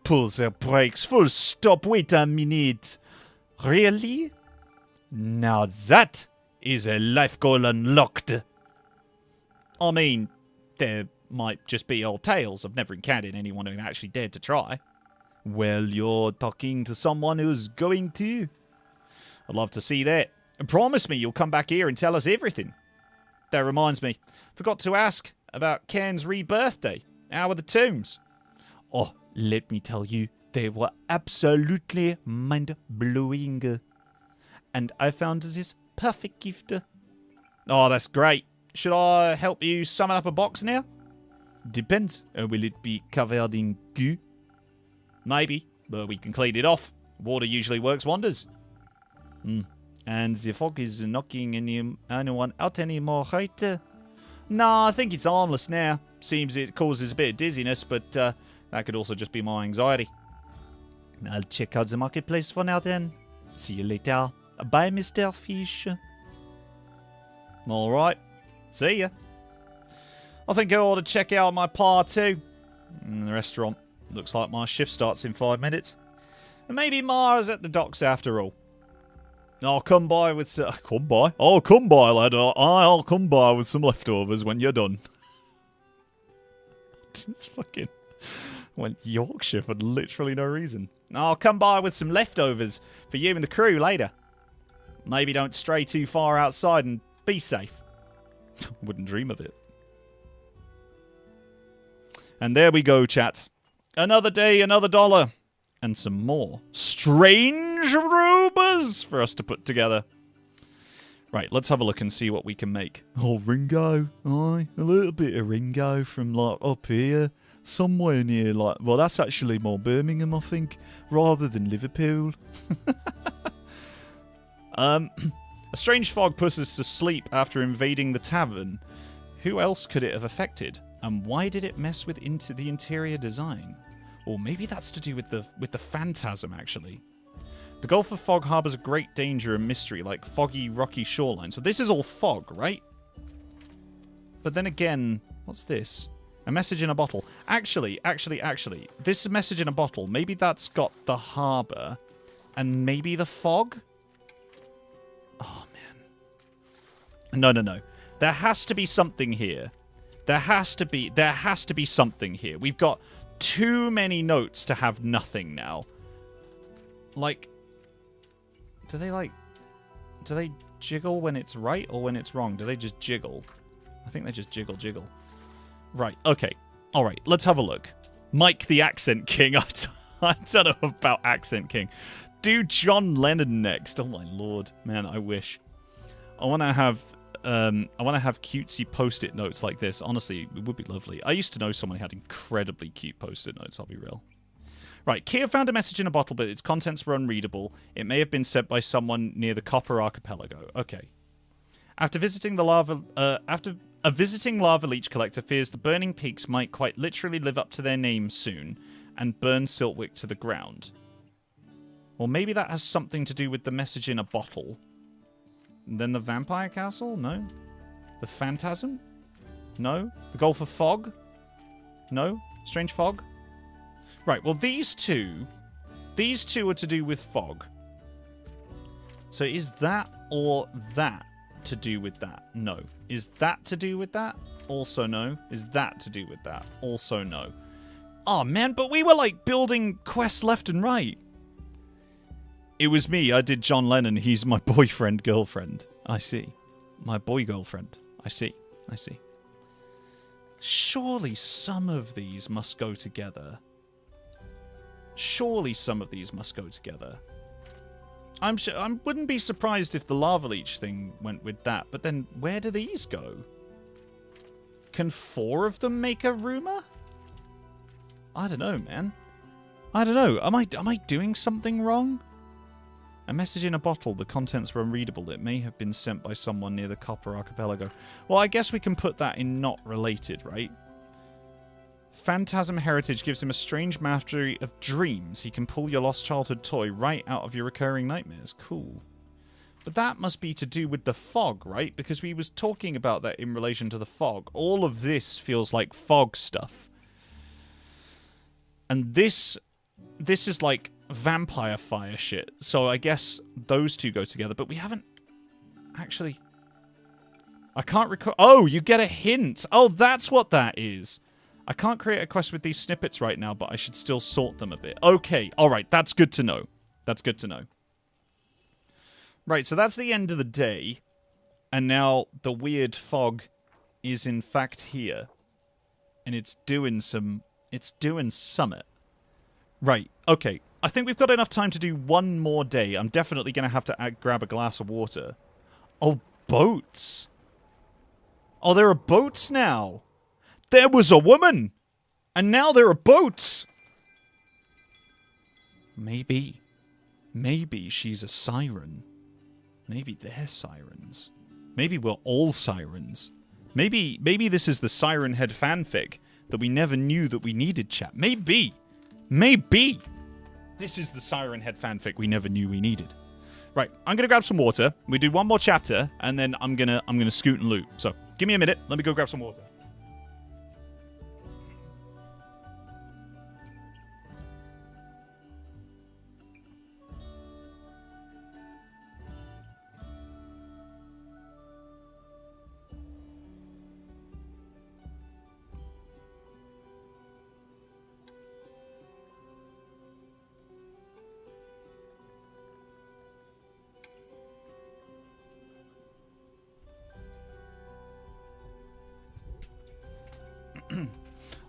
A: Pull their brakes, full stop, wait a minute. Really? Now that is a life goal unlocked. I mean, there might just be old tales. I've never encountered anyone who actually dared to try. Well, you're talking to someone who's going to. I'd love to see that. And promise me you'll come back here and tell us everything. That reminds me, forgot to ask about Ken's rebirthday. How were the tombs? Oh, let me tell you, they were absolutely mind-blowing. And I found this perfect gift. Oh, that's great. Should I help you summon up a box now? Depends. Will it be covered in goo? Maybe, but we can clean it off. Water usually works wonders. And the fog is knocking anyone out anymore, right? Nah, I think it's harmless now. Seems it causes a bit of dizziness, but that could also just be my anxiety. I'll check out the marketplace for now then. See you later. Bye, Mr. Fish. Alright. See ya. I think I ought to check out my pa too. The restaurant. Looks like my shift starts in 5 minutes. And maybe Mara's at the docks after all. I'll come by with I'll come by, lad. I'll come by with some leftovers when you're done. Just fucking went Yorkshire for literally no reason. I'll come by with some leftovers for you and the crew later. Maybe don't stray too far outside and be safe. Wouldn't dream of it. And there we go, chat. Another day, another dollar. And some more strange rumours for us to put together. Right, let's have a look and see what we can make. Oh, Ringo. Aye, a little bit of Ringo from, like, up here. Somewhere near, like... Well, that's actually more Birmingham, I think, rather than Liverpool. A strange fog puts us to sleep after invading the tavern. Who else could it have affected? And why did it mess with the interior design? Or maybe that's to do with the phantasm, actually. The Gulf of Fog harbours a great danger and mystery, like foggy, rocky shoreline. So this is all fog, right? But then again, what's this? A message in a bottle. Actually, this message in a bottle, maybe that's got the harbour and maybe the fog? Oh, man. No. There has to be something here. There has to be something here. We've got too many notes to have nothing now. Like, do they jiggle when it's right or when it's wrong? Do they just jiggle? I think they just jiggle. Right, okay. All right, let's have a look. Mike the Accent King. I don't know about Accent King. Do John Lennon next. Oh my lord. Man, I wish. I want to have cutesy post-it notes like this. Honestly, it would be lovely. I used to know someone who had incredibly cute post-it notes, I'll be real. Right, Kia found a message in a bottle, but its contents were unreadable. It may have been sent by someone near the Copper Archipelago. Okay. After visiting a visiting lava leech collector fears the burning peaks might quite literally live up to their names soon and burn Siltwick to the ground. Or maybe that has something to do with the message in a bottle. And then the vampire castle? No. The phantasm? No. The Gulf of Fog? No. Strange fog? Right, well these two are to do with fog. So is that or that to do with that? No. Is that to do with that? Also no. Is that to do with that? Also no. Oh man, but we were like building quests left and right. It was me. I did John Lennon. He's my boyfriend, girlfriend. I see. My boy girlfriend. I see. Surely some of these must go together. I wouldn't be surprised if the lava leech thing went with that. But then where do these go? Can 4 of them make a rumor? I don't know, man. I don't know. Am I doing something wrong? A message in a bottle. The contents were unreadable. It may have been sent by someone near the Copper Archipelago. Well, I guess we can put that in not related, right? Phantasm heritage gives him a strange mastery of dreams. He can pull your lost childhood toy right out of your recurring nightmares. Cool. But that must be to do with the fog, right? Because we was talking about that in relation to the fog. All of this feels like fog stuff. And this is like vampire fire shit. So I guess those two go together. But we haven't actually... I can't recall... Oh, you get a hint. Oh, that's what that is. I can't create a quest with these snippets right now, but I should still sort them a bit. Okay, alright, that's good to know. That's good to know. Right, so that's the end of the day. And now the weird fog is in fact here. And it's doing summit. Right, okay. I think we've got enough time to do one more day. I'm definitely going to have to grab a glass of water. Oh, boats. Oh, there are boats now. There was a woman. And now there are boats. Maybe she's a siren. Maybe they're sirens. Maybe we're all sirens. Maybe this is the Siren Head fanfic that we never knew that we needed, chat. Maybe this is the Siren Head fanfic we never knew we needed. Right, I'm gonna grab some water. We do one more chapter, and then I'm gonna scoot and loot. So give me a minute. Let me go grab some water.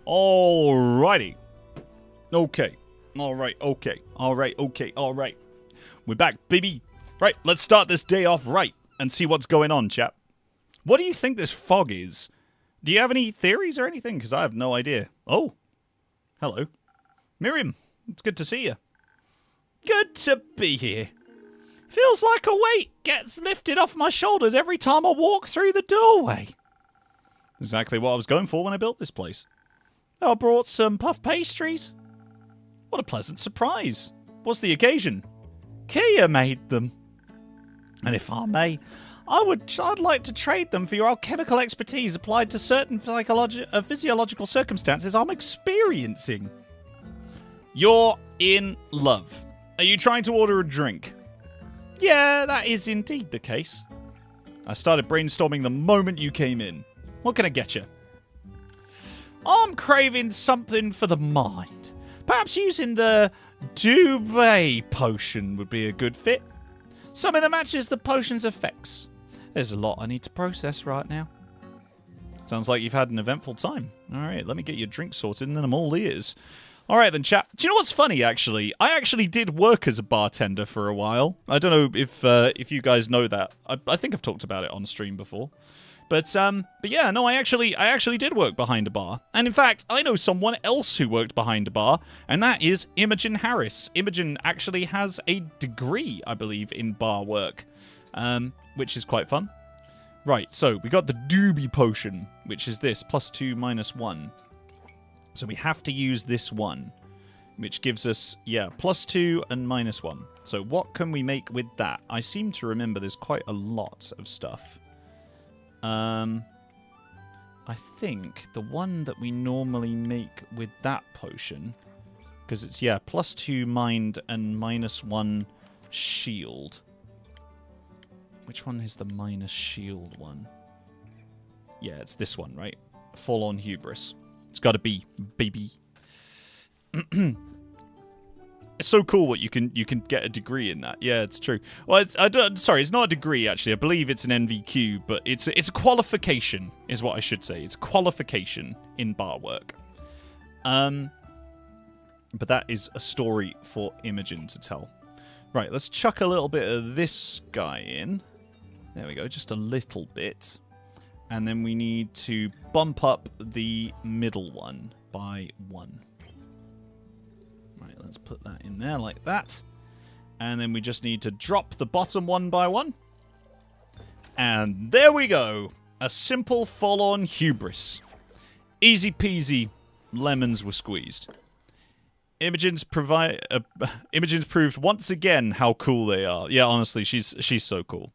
A: Alrighty. Okay. Alright, okay. Alright, okay, alright. We're back, baby. Right, let's start this day off right and see what's going on, chap. What do you think this fog is? Do you have any theories or anything? Because I have no idea. Oh. Hello. Miriam, it's good to see you. Good to be here. Feels like a weight gets lifted off my shoulders every time I walk through the doorway. Exactly what I was going for when I built this place. I brought some puff pastries. What a pleasant surprise. What's the occasion? Kia made them. And if I may, I'd like to trade them for your alchemical expertise applied to certain physiological circumstances I'm experiencing. You're in love. Are you trying to order a drink? Yeah, that is indeed the case. I started brainstorming the moment you came in. What can I get you? I'm craving something for the mind. Perhaps using the Duvet potion would be a good fit. Something that matches the potion's effects. There's a lot I need to process right now. Sounds like you've had an eventful time. Alright, let me get your drink sorted and then I'm all ears. Alright then, chap. Do you know what's funny, actually? I actually did work as a bartender for a while. I don't know if you guys know that. I think I've talked about it on stream before. But yeah, no, I actually did work behind a bar. And in fact, I know someone else who worked behind a bar, and that is Imogen Harris. Imogen actually has a degree, I believe, in bar work, which is quite fun. Right, so we got the Doobie Potion, which is this, +2, -1. So we have to use this one, which gives us, yeah, +2 and -1. So what can we make with that? I seem to remember there's quite a lot of stuff. I think the one that we normally make with that potion, because it's, yeah, +2 mind and -1 shield. Which one is the -shield one? Yeah, it's this one, right? Forlorn Hubris. It's gotta be, baby. It's so cool what you can get a degree in that. Yeah, it's true. Well, sorry, it's not a degree actually. I believe it's an NVQ, but it's a qualification, is what I should say. It's a qualification in bar work. But that is a story for Imogen to tell. Right, let's chuck a little bit of this guy in. There we go, just a little bit. And then we need to bump up the middle one by 1. Right, let's put that in there like that. And then we just need to drop the bottom one by 1. And there we go. A simple Forlorn Hubris. Easy peasy, lemons were squeezed. Imogen's proved once again how cool they are. Yeah, honestly, she's so cool.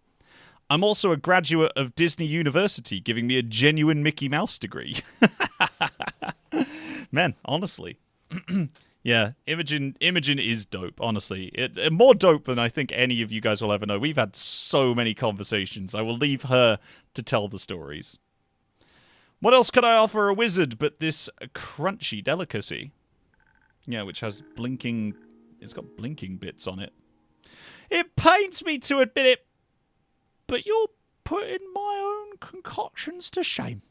A: I'm also a graduate of Disney University, giving me a genuine Mickey Mouse degree. Man, honestly. Yeah, Imogen is dope, honestly. More dope than I think any of you guys will ever know. We've had so many conversations. I will leave her to tell the stories. What else could I offer a wizard but this crunchy delicacy? Yeah, which has blinking... It's got blinking bits on it. It pains me to admit it, but you're putting my own concoctions to shame.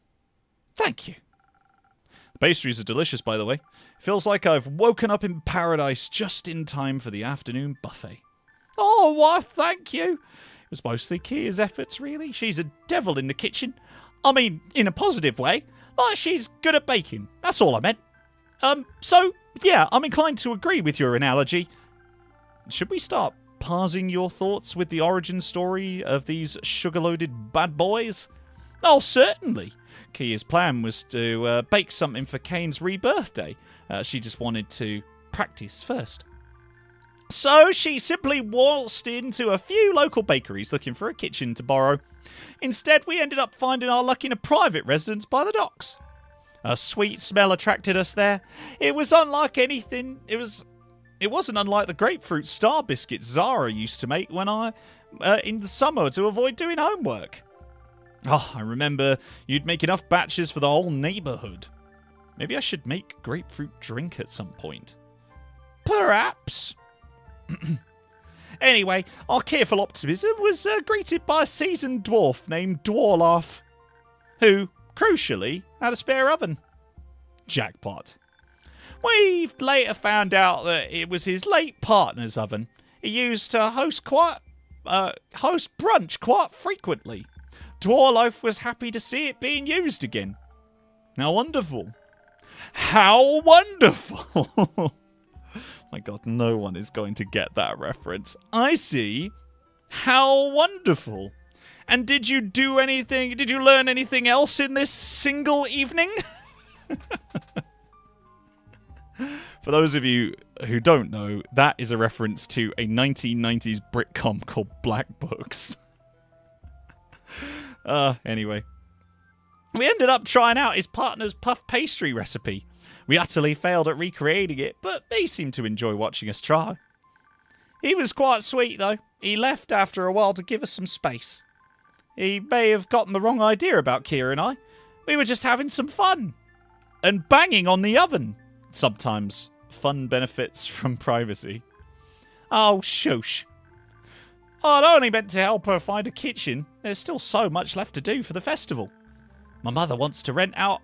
A: Thank you. The pastries are delicious, by the way. Feels like I've woken up in paradise just in time for the afternoon buffet. Oh, why, thank you. It was mostly Kia's efforts, really. She's a devil in the kitchen. I mean, in a positive way. Like, she's good at baking. That's all I meant. So, yeah, I'm inclined to agree with your analogy. Should we start parsing your thoughts with the origin story of these sugar-loaded bad boys? Oh, certainly. Kia's plan was to bake something for Kane's rebirthday. She just wanted to practice first. So she simply waltzed into a few local bakeries looking for a kitchen to borrow. Instead, we ended up finding our luck in a private residence by the docks. A sweet smell attracted us there. It was unlike anything. It wasn't unlike the grapefruit star biscuits Zara used to make when in the summer to avoid doing homework. Oh, I remember you'd make enough batches for the whole neighborhood. Maybe I should make grapefruit drink at some point. Perhaps. Anyway, our careful optimism was greeted by a seasoned dwarf named Dwarlaugh, who, crucially, had a spare oven. Jackpot. We've later found out that it was his late partner's oven. He used to host brunch quite frequently. Dwarloaf was happy to see it being used again. How wonderful. How wonderful. My God, no one is going to get that reference. I see. How wonderful. And did you do anything? Did you learn anything else in this single evening? For those of you who don't know, that is a reference to a 1990s Britcom called Black Books. Anyway. We ended up trying out his partner's puff pastry recipe. We utterly failed at recreating it, but they seemed to enjoy watching us try. He was quite sweet, though. He left after a while to give us some space. He may have gotten the wrong idea about Kira and I. We were just having some fun. And banging on the oven. Sometimes fun benefits from privacy. Oh, shush. I'd only meant to help her find a kitchen. There's still so much left to do for the festival. My mother wants to rent out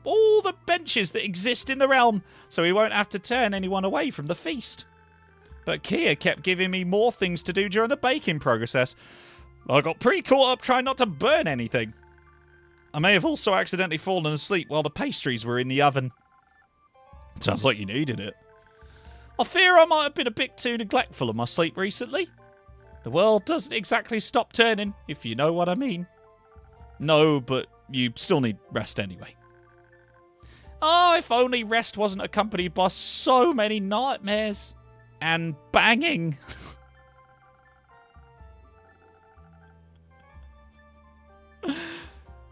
A: all the benches that exist in the realm, so we won't have to turn anyone away from the feast. But Kia kept giving me more things to do during the baking process. I got pretty caught up trying not to burn anything. I may have also accidentally fallen asleep while the pastries were in the oven. Sounds like you needed it. I fear I might have been a bit too neglectful of my sleep recently. The world doesn't exactly stop turning, if you know what I mean. No, but you still need rest anyway. Oh, if only rest wasn't accompanied by so many nightmares. And banging.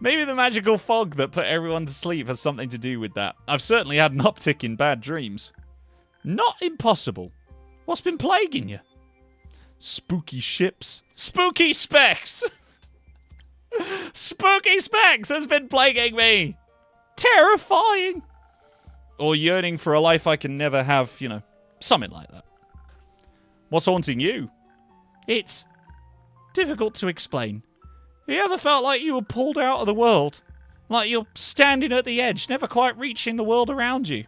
A: Maybe the magical fog that put everyone to sleep has something to do with that. I've certainly had an uptick in bad dreams. Not impossible. What's been plaguing you? Spooky ships. Spooky Specs! Spooky Specs has been plaguing me! Terrifying! Or yearning for a life I can never have, you know, something like that. What's haunting you? It's difficult to explain. Have you ever felt like you were pulled out of the world? Like you're standing at the edge, never quite reaching the world around you?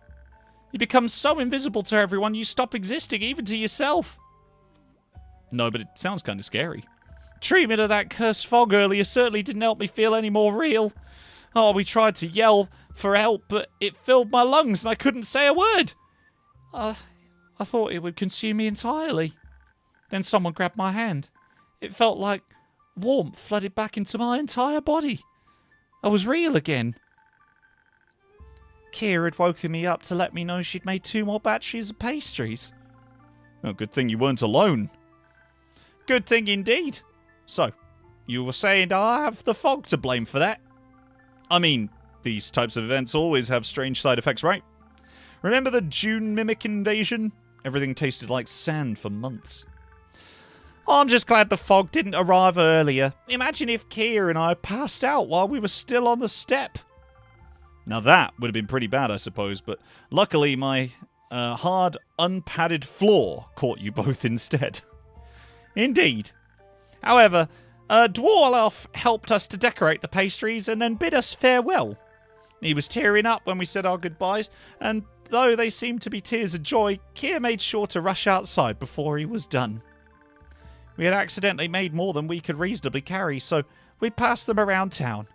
A: You become so invisible to everyone you stop existing, even to yourself. No, but it sounds kind of scary. Treatment of that cursed fog earlier certainly didn't help me feel any more real. Oh, we tried to yell for help, but it filled my lungs and I couldn't say a word. I thought it would consume me entirely. Then someone grabbed my hand. It felt like warmth flooded back into my entire body. I was real again. Kira had woken me up to let me know she'd made 2 more batches of pastries. Oh, good thing you weren't alone. Good thing indeed. So, you were saying I have the fog to blame for that? I mean, these types of events always have strange side effects, right? Remember the June mimic invasion? Everything tasted like sand for months. I'm just glad the fog didn't arrive earlier. Imagine if Kia and I passed out while we were still on the step. Now that would have been pretty bad, I suppose, but luckily my hard, unpadded floor caught you both instead. Indeed. However, Dwarloff helped us to decorate the pastries and then bid us farewell. He was tearing up when we said our goodbyes, and though they seemed to be tears of joy, Kia made sure to rush outside before he was done. We had accidentally made more than we could reasonably carry, so we passed them around town.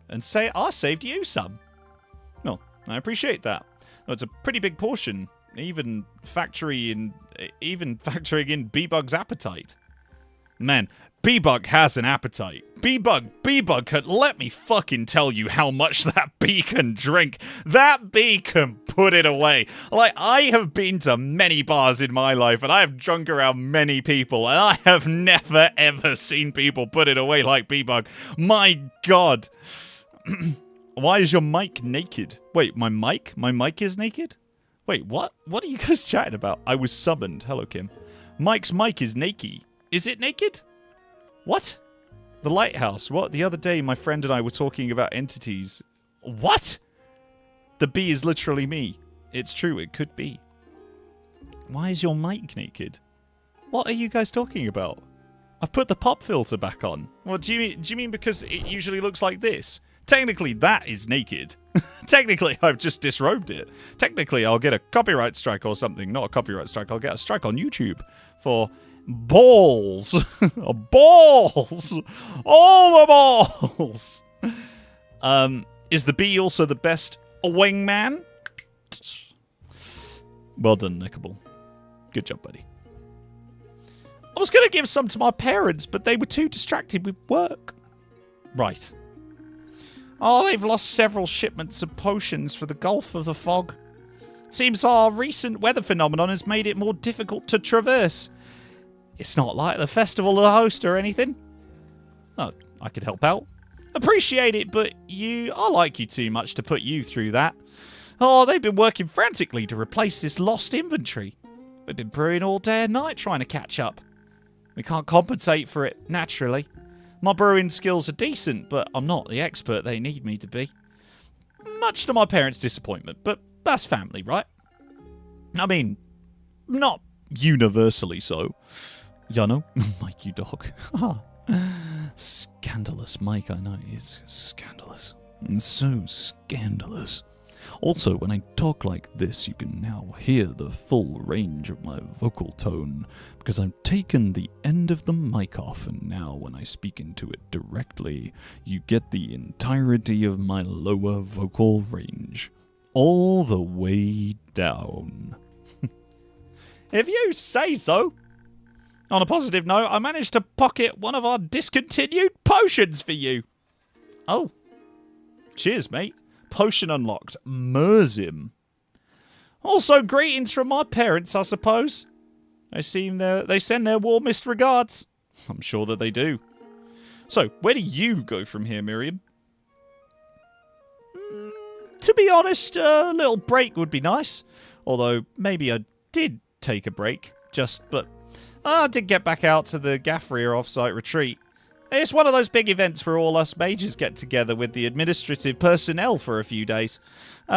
A: And say I saved you some. Well, I appreciate that. Well, it's a pretty big portion, even factoring in B-Bug's appetite. Man, B-Bug has an appetite. B-Bug can let me fucking tell you how much that bee can drink. That bee can put it away. Like, I have been to many bars in my life, and I have drunk around many people, and I have never, ever seen people put it away like B-Bug. My God. Why is your mic naked? Wait, my mic? My mic is naked? Wait, what? What are you guys chatting about? I was summoned. Hello, Kim. Mike's mic is naked. Is it naked? What? The lighthouse. What? The other day, my friend and I were talking about entities. What? The bee is literally me. It's true, it could be. Why is your mic naked? What are you guys talking about? I've put the pop filter back on. What do you mean because it usually looks like this? Technically, that is naked. Technically, I've just disrobed it. Technically, I'll get a copyright strike or something. Not a copyright strike. I'll get a strike on YouTube for balls. Balls. All the balls. Is the bee also the best wingman? Well done, Nickable. Good job, buddy. I was going to give some to my parents, but they were too distracted with work. Right. Oh, they've lost several shipments of potions for the Gulf of the Fog. Seems our recent weather phenomenon has made it more difficult to traverse. It's not like the festival of the host or anything. Oh, I could help out. Appreciate it, but I like you too much to put you through that. Oh, they've been working frantically to replace this lost inventory. We've been brewing all day and night trying to catch up. We can't compensate for it, naturally. My brewing skills are decent, but I'm not the expert they need me to be. Much to my parents' disappointment, but that's family, right? I mean, not universally so. You know, Mike, you dog. Scandalous, Mike, I know. It's scandalous. And so scandalous. Also, when I talk like this, you can now hear the full range of my vocal tone, because I've taken the end of the mic off, and now when I speak into it directly, you get the entirety of my lower vocal range, all the way down. If you say so. On a positive note, I managed to pocket one of our discontinued potions for you. Oh. Cheers, mate. Potion unlocked. Merzim. Also, greetings from my parents, I suppose. They send their warmest regards. I'm sure that they do. So, where do you go from here, Miriam? To be honest, a little break would be nice. Although, maybe I did take a break. But I did get back out to the Gaffrier off-site retreat. It's one of those big events where all us mages get together with the administrative personnel for a few days.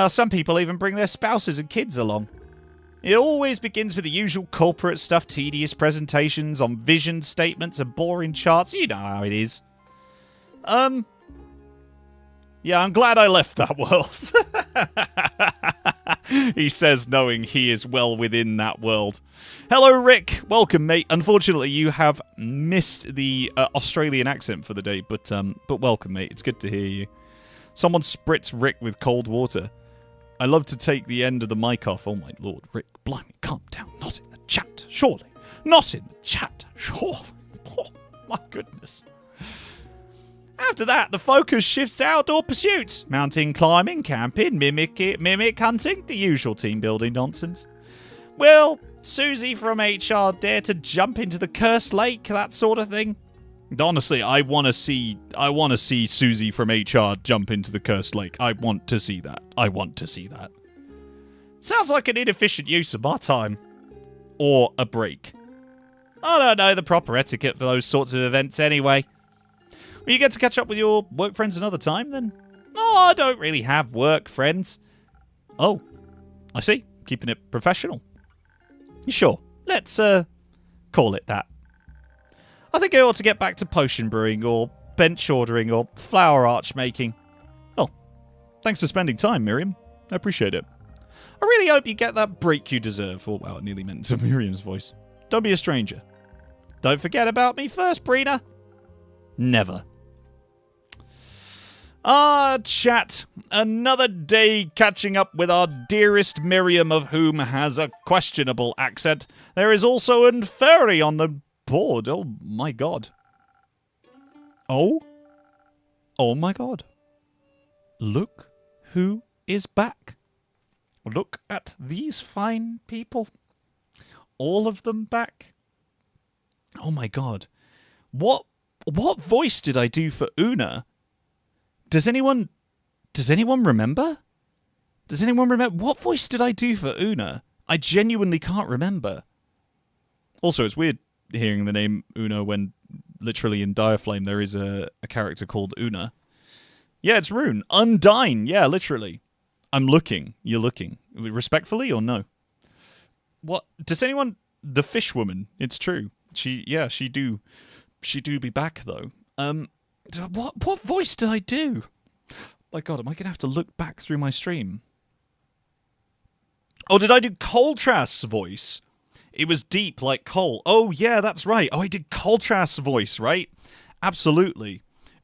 A: Some people even bring their spouses and kids along. It always begins with the usual corporate stuff, tedious presentations on vision statements and boring charts. You know how it is. Yeah, I'm glad I left that world. He says, knowing he is well within that world. Hello, Rick. Welcome, mate. Unfortunately, you have missed the Australian accent for the day, but welcome, mate. It's good to hear you. Someone spritz Rick with cold water. I love to take the end of the mic off. Oh, my lord, Rick. Blimey, calm down. Not in the chat, surely. Not in the chat, surely. Oh, my goodness. After that, the focus shifts to outdoor pursuits. Mountain climbing, camping, mimic hunting, the usual team building nonsense. Will Susie from HR dare to jump into the cursed lake, that sort of thing? Honestly, I want to see Susie from HR jump into the cursed lake. I want to see that. Sounds like an inefficient use of my time. Or a break. I don't know the proper etiquette for those sorts of events anyway. Will you get to catch up with your work friends another time, then? Oh, I don't really have work friends. Oh, I see. Keeping it professional. Sure, let's call it that. I think I ought to get back to potion brewing, or bench ordering, or flower arch making. Oh, thanks for spending time, Miriam. I appreciate it. I really hope you get that break you deserve. Oh, wow, I nearly meant to Miriam's voice. Don't be a stranger. Don't forget about me first, Brina. Never. Chat. Another day catching up with our dearest Miriam, of whom has a questionable accent. There is also an fairy on the board. Oh, my God. Oh? Oh, my God. Look who is back. Look at these fine people. All of them back. Oh, my God. What voice did I do for Una? Does anyone remember? Does anyone remember? What voice did I do for Una? I genuinely can't remember. Also, it's weird hearing the name Una when literally in Direflame there is a character called Una. Yeah, it's Rune. Undyne. Yeah, literally. I'm looking. You're looking. Respectfully or no? What? Does anyone... The fish woman. It's true. She do be back, though. What voice did I do? My God, am I going to have to look back through my stream? Oh, did I do Coltrast's voice? It was deep like coal. Oh, yeah, that's right. Oh, I did Coltrast's voice, right? Absolutely.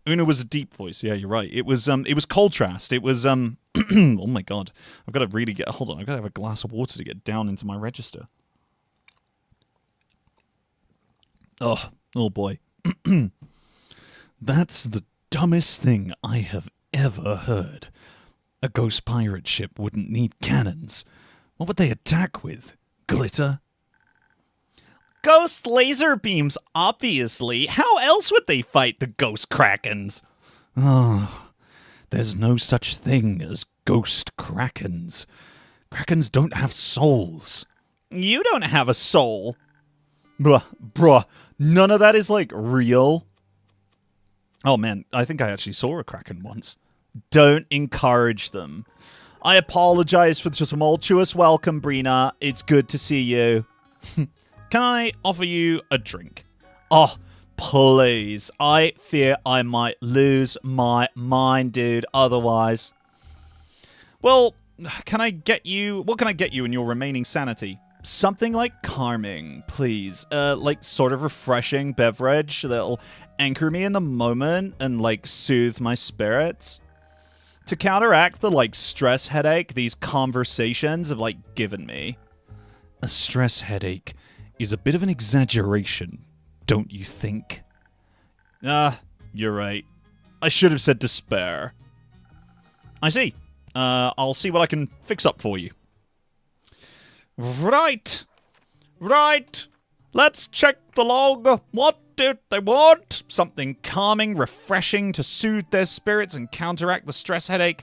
A: Una was a deep voice. Yeah, you're right. It was Coltrast. It was, oh my God. I've got to really get, hold on. I've got to have a glass of water to get down into my register. Oh boy. That's the dumbest thing I have ever heard. A ghost pirate ship wouldn't need cannons. What would they attack with? Glitter? Ghost laser beams, obviously. How else would they fight the ghost krakens? Oh, there's no such thing as ghost krakens. Krakens don't have souls. You don't have a soul. Bruh, none of that is, like, real. Oh, man, I think I actually saw a kraken once. Don't encourage them. I apologize for the tumultuous welcome, Brina. It's good to see you. Can I offer you a drink? Oh, please. I fear I might lose my mind, dude, otherwise. Well, what can I get you in your remaining sanity? Something like calming, please. Like sort of refreshing beverage that'll anchor me in the moment and like soothe my spirits. To counteract the like stress headache these conversations have like given me. A stress headache is a bit of an exaggeration, don't you think? You're right. I should have said despair. I see. I'll see what I can fix up for you. Right. Let's check the log. What did they want? Something calming, refreshing to soothe their spirits and counteract the stress headache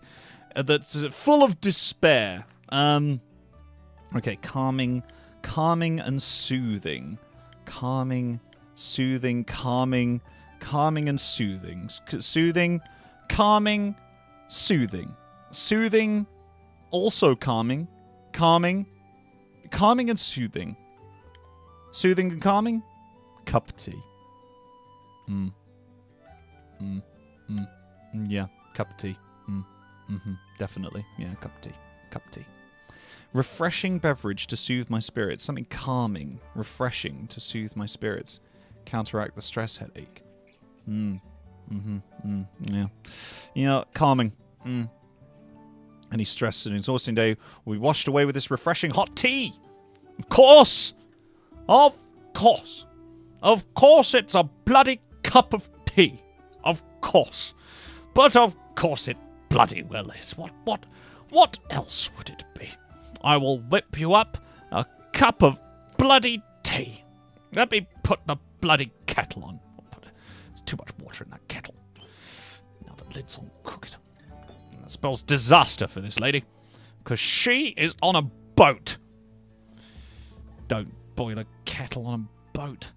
A: that's full of despair. Okay, calming and soothing. Calming and soothing. Calming, soothing. Soothing, also calming. Calming and soothing. Soothing and calming? Cup of tea. Yeah, cup of tea. Definitely. Yeah, cup of tea. Refreshing beverage to soothe my spirits. Something calming, refreshing to soothe my spirits. Counteract the stress headache. Yeah. Yeah, calming. Any stress and exhausting day will be washed away with this refreshing hot tea. Of course it's a bloody cup of tea. Of course. But of course it bloody well is. What else would it be? I will whip you up a cup of bloody tea. Let me put the bloody kettle on. There's too much water in that kettle. Now the lid's all crooked. That spells disaster for this lady. Because she is on a boat. Don't boil a kettle on a boat.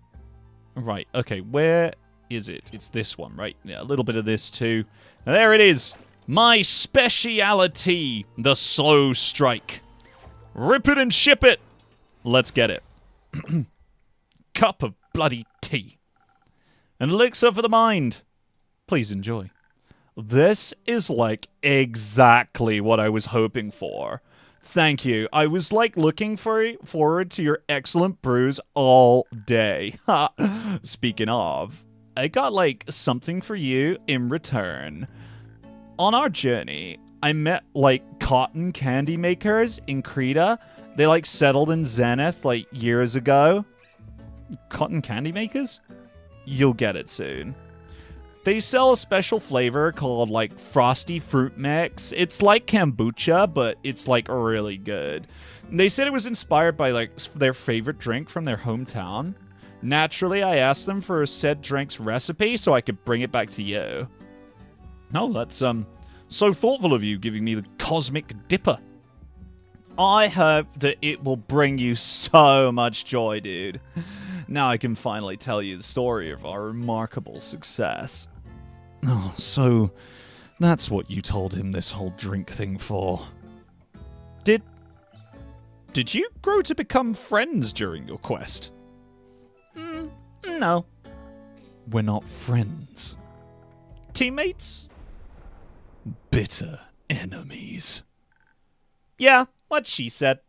A: Right, okay, where is it? It's this one, right? Yeah, a little bit of this too. And there it is. My speciality, the slow strike. Rip it and ship it. Let's get it. Cup of bloody tea. An elixir for the mind. Please enjoy. This is like exactly what I was hoping for. Thank you. I was like looking forward to your excellent brews all day. Speaking of, I got like something for you in return. On our journey, I met like cotton candy makers in Creta. They like settled in Zenith like years ago. Cotton candy makers? You'll get it soon. They sell a special flavor called like Frosty Fruit Mix. It's like kombucha, but it's like really good. They said it was inspired by like their favorite drink from their hometown. Naturally, I asked them for a said drink's recipe so I could bring it back to you. Oh, that's so thoughtful of you giving me the Cosmic Dipper. I hope that it will bring you so much joy, dude. Now I can finally tell you the story of our remarkable success. Oh, so that's what you told him this whole drink thing for. Did you grow to become friends during your quest? No. We're not friends. Teammates? bitter enemies.
B: Yeah, what she said.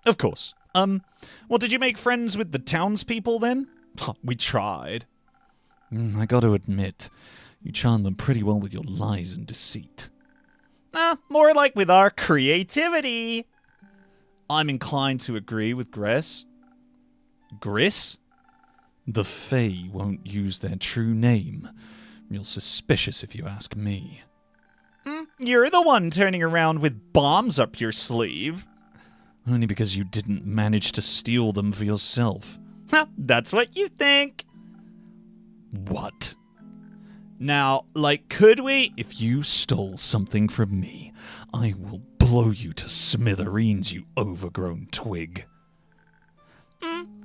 A: Of course. Well, did you make friends with the townspeople then?
B: We tried.
A: I got to admit, you charmed them pretty well with your lies and deceit.
B: More like with our creativity.
A: I'm inclined to agree with Gress. Griss? The Fae won't use their true name. Real suspicious if you ask me.
B: You're the one turning around with bombs up your sleeve.
A: Only because you didn't manage to steal them for yourself.
B: That's what you think.
A: What?
B: Now, could we?
A: If you stole something from me, I will blow you to smithereens, you overgrown twig.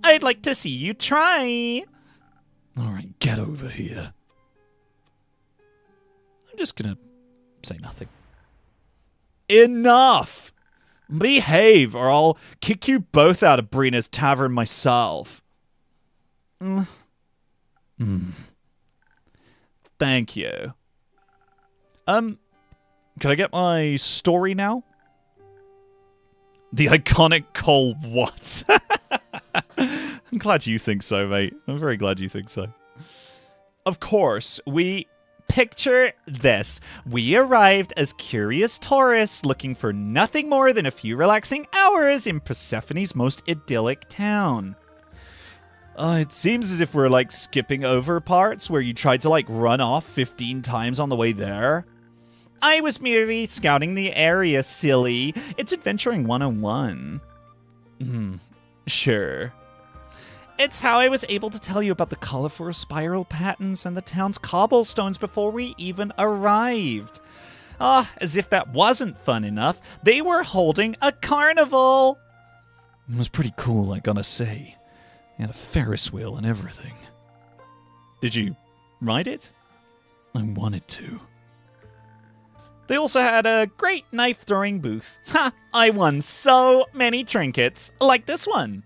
B: I'd like to see you try.
A: Alright, get over here. I'm just gonna say nothing.
B: Enough! Behave, or I'll kick you both out of Brina's tavern myself. Thank you.
A: Can I get my story now?
B: The iconic Cole what?
A: I'm glad you think so, mate. I'm very glad you think so.
B: Of course, we picture this. We arrived as curious tourists looking for nothing more than a few relaxing hours in Persephone's most idyllic town.
A: It seems as if we're, skipping over parts where you tried to, run off 15 times on the way there.
B: I was merely scouting the area, silly. It's Adventuring 101.
A: Sure.
B: It's how I was able to tell you about the colorful spiral patterns and the town's cobblestones before we even arrived. As if that wasn't fun enough, they were holding a carnival.
A: It was pretty cool, I gotta say. They had a Ferris wheel and everything.
B: Did you ride it?
A: I wanted to.
B: They also had a great knife-throwing booth. I won so many trinkets, like this one.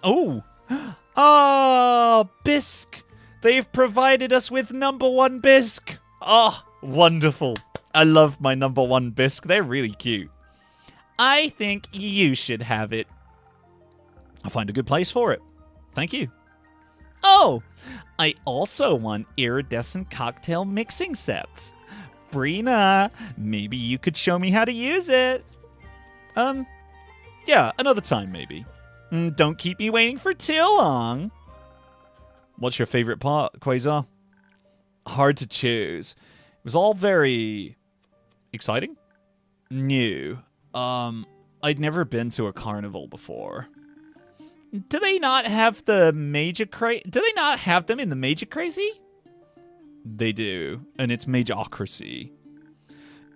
B: Oh, bisque. They've provided us with #1 bisque. Oh, wonderful. I love my #1 bisque. They're really cute. I think you should have it.
A: I'll find a good place for it. Thank you.
B: Oh, I also won iridescent cocktail mixing sets. Brina, maybe you could show me how to use it.
A: Yeah, another time maybe.
B: Don't keep me waiting for too long.
A: What's your favorite part, Quasar?
B: Hard to choose. It was all very exciting. New. I'd never been to a carnival before. Do they not have the Major Crazy? Do they not have them in the Major Crazy?
A: They do, and it's Majocracy.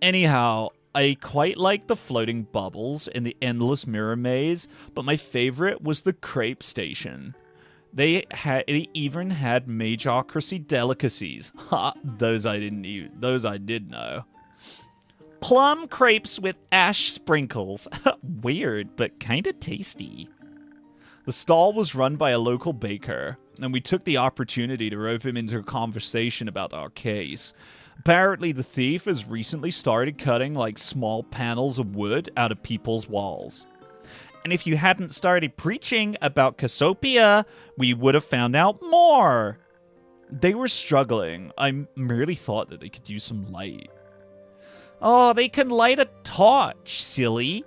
B: Anyhow, I quite like the floating bubbles in the endless mirror maze, but my favorite was the crepe station. They even had Majocracy delicacies. Those I did know. Plum crepes with ash sprinkles. Weird, but kinda tasty. The stall was run by a local baker, and we took the opportunity to rope him into a conversation about our case. Apparently, the thief has recently started cutting, small panels of wood out of people's walls. And if you hadn't started preaching about Cassiopeia, we would have found out more. They were struggling. I merely thought that they could use some light. Oh, they can light a torch, silly.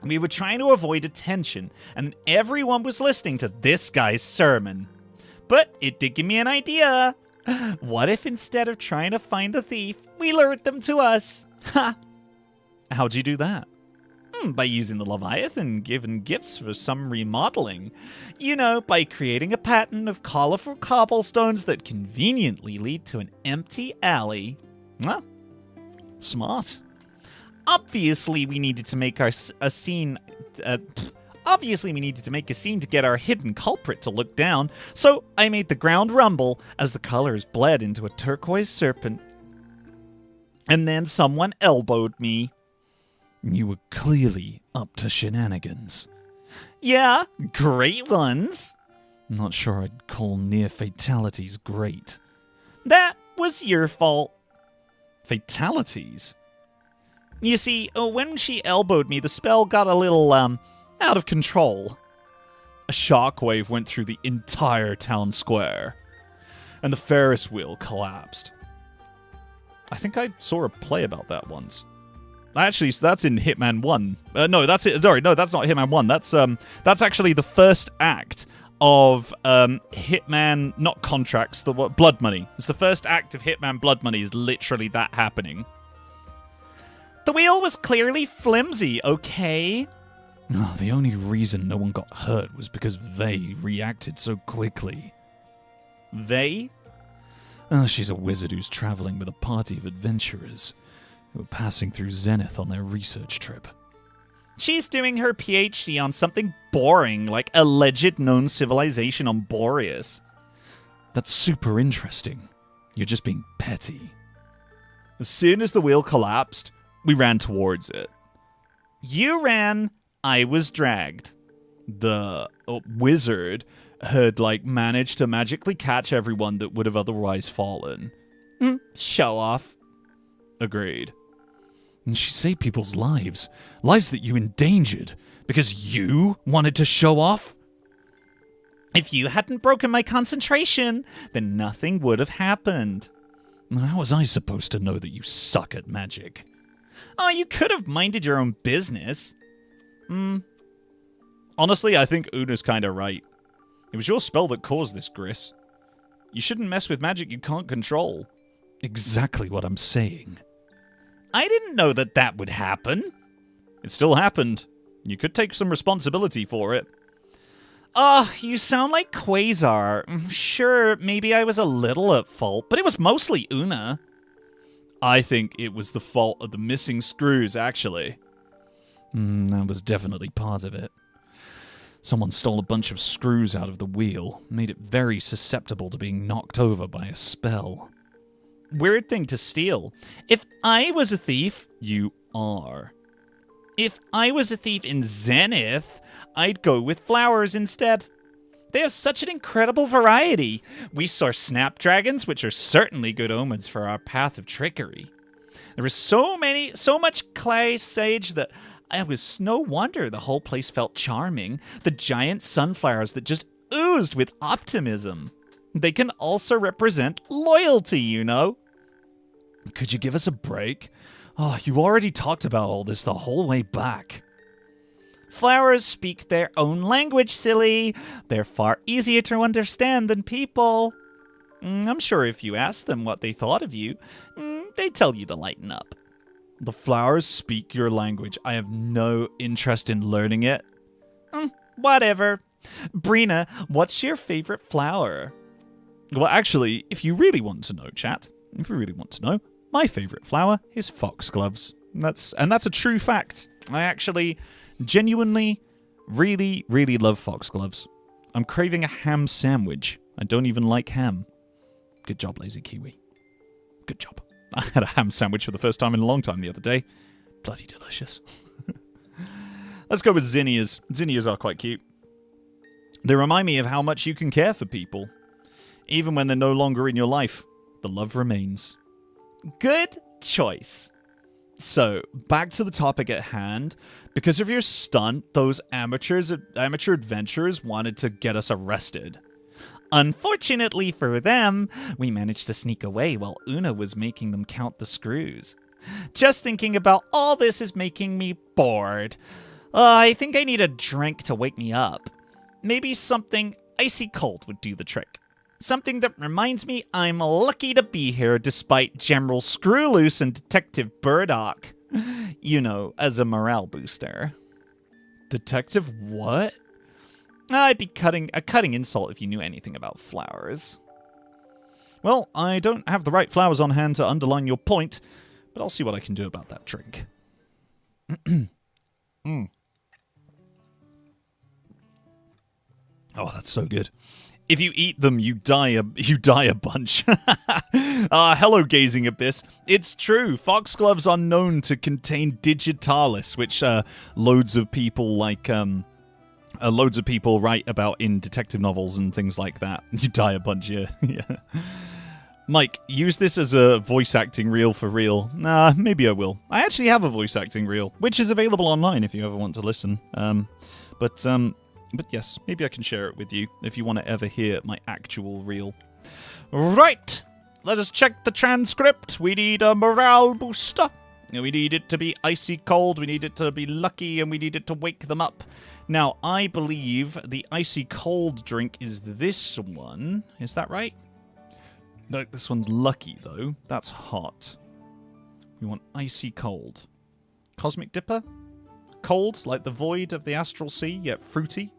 B: We were trying to avoid attention, and everyone was listening to this guy's sermon. But it did give me an idea. What if instead of trying to find the thief, we lured them to us? Ha!
A: How'd you do that?
B: By using the Leviathan, giving gifts for some remodeling. You know, by creating a pattern of colorful cobblestones that conveniently lead to an empty alley. Well, smart. Obviously, we needed to make a scene to get our hidden culprit to look down, so I made the ground rumble as the colors bled into a turquoise serpent. And then someone elbowed me.
A: You were clearly up to shenanigans.
B: Yeah, great ones.
A: Not sure I'd call near fatalities great.
B: That was your fault.
A: Fatalities? You see, when she elbowed me, the spell got a little, out of control. A shockwave went through the entire town square, and the Ferris wheel collapsed. I think I saw a play about that once. Actually, so that's in Hitman 1. No, that's it. Sorry, no, that's not Hitman 1. That's actually the first act of Hitman, not Contracts, Blood Money. It's the first act of Hitman Blood Money is literally that happening. The wheel was clearly flimsy, okay? No, the only reason no one got hurt was because they reacted so quickly. They? Oh, she's a wizard who's traveling with a party of adventurers who are passing through Zenith on their research trip. She's doing her PhD on something boring, like alleged known civilization on Boreas. That's super interesting. You're just being petty. As soon as the wheel collapsed, we ran towards it. You ran, I was dragged. The wizard had, managed to magically catch everyone that would have otherwise fallen. Show off. Agreed. And she saved people's lives. Lives that you endangered. Because you wanted to show off? If you hadn't broken my concentration, then nothing would have happened. How was I supposed to know that you suck at magic? Oh, you could have minded your own business. Honestly, I think Una's kind of right. It was your spell that caused this, Gris. You shouldn't mess with magic you can't control. Exactly what I'm saying. I didn't know that would happen. It still happened. You could take some responsibility for it. You sound like Quasar. Sure, maybe I was a little at fault, but it was mostly Una. I think it was the fault of the missing screws, actually. That was definitely part of it. Someone stole a bunch of screws out of the wheel, made it very susceptible to being knocked over by a spell. Weird thing to steal. If I was a thief, you are. If I was a thief in Zenith, I'd go with flowers instead. They have such an incredible variety. We source snapdragons, which are certainly good omens for our path of trickery. There was so much clay sage that it was no wonder the whole place felt charming. The giant sunflowers that just oozed with optimism. They can also represent loyalty, you know. Could you give us a break? Oh, you already talked about all this the whole way back. Flowers speak their own language, silly. They're far easier to understand than people. I'm sure if you asked them what they thought of you, they'd tell you to lighten up. The flowers speak your language. I have no interest in learning it. Whatever. Brina, what's your favorite flower? Well, actually, if you really want to know, chat, my favorite flower is foxgloves. That's a true fact. I actually genuinely really, really love foxgloves. I'm craving a ham sandwich. I don't even like ham. Good job, Lazy Kiwi. Good job. I had a ham sandwich for the first time in a long time the other day. Bloody delicious. Let's go with zinnias. Zinnias are quite cute. They remind me of how much you can care for people. Even when they're no longer in your life, the love remains. Good choice. So, back to the topic at hand. Because of your stunt, those amateur adventurers wanted to get us arrested. Unfortunately for them, we managed to sneak away while Una was making them count the screws. Just thinking about all this is making me bored. I think I need a drink to wake me up. Maybe something icy cold would do the trick. Something that reminds me I'm lucky to be here despite General Screwloose and Detective Burdock. You know, as a morale booster. Detective what? I'd be a cutting insult if you knew anything about flowers. Well, I don't have the right flowers on hand to underline your point, but I'll see what I can do about that drink. Oh, that's so good. If you eat them, you die a bunch. Hello, Gazing Abyss. It's true. Foxgloves are known to contain digitalis, which loads of people write about in detective novels and things like that. You die a bunch, yeah. Mike, use this as a voice acting reel for real. Nah, maybe I will. I actually have a voice acting reel, which is available online if you ever want to listen. But yes, maybe I can share it with you if you want to ever hear my actual reel. Right, let us check the transcript. We need a morale booster. We need it to be icy cold, we need it to be lucky, and we need it to wake them up. Now, I believe the icy cold drink is this one. Is that right? No, this one's lucky, though. That's hot. We want icy cold. Cosmic Dipper? Cold, like the void of the astral sea, yet fruity,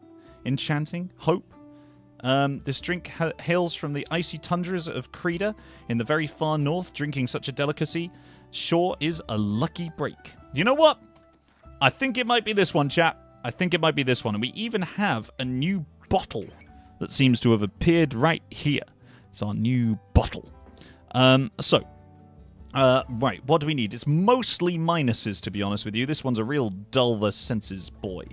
A: enchanting, hope. This drink hails from the icy tundras of Creta in the very far north. Drinking such a delicacy sure is a lucky break. You know what? I think it might be this one, chat. I think it might be this one. And we even have a new bottle that seems to have appeared right here. It's our new bottle. Right, what do we need? It's mostly minuses, to be honest with you. This one's a real dull the senses boy.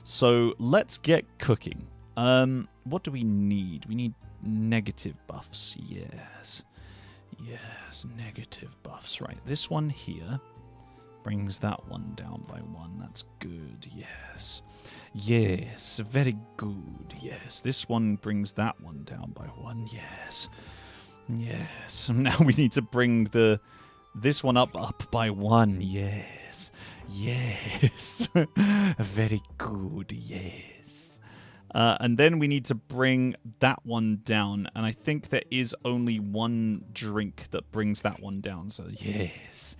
A: So let's get cooking. What do we need? We need negative buffs. Yes. Yes, negative buffs. Right, this one here brings that one down by 1. That's good. Yes. Yes, very good. Yes, this one brings that one down by 1. Yes. Yes. Now we need to bring this one up by 1. Yes. Yes. Very good. Yes. And then we need to bring that one down. And I think there is only one drink that brings that one down. So, yes.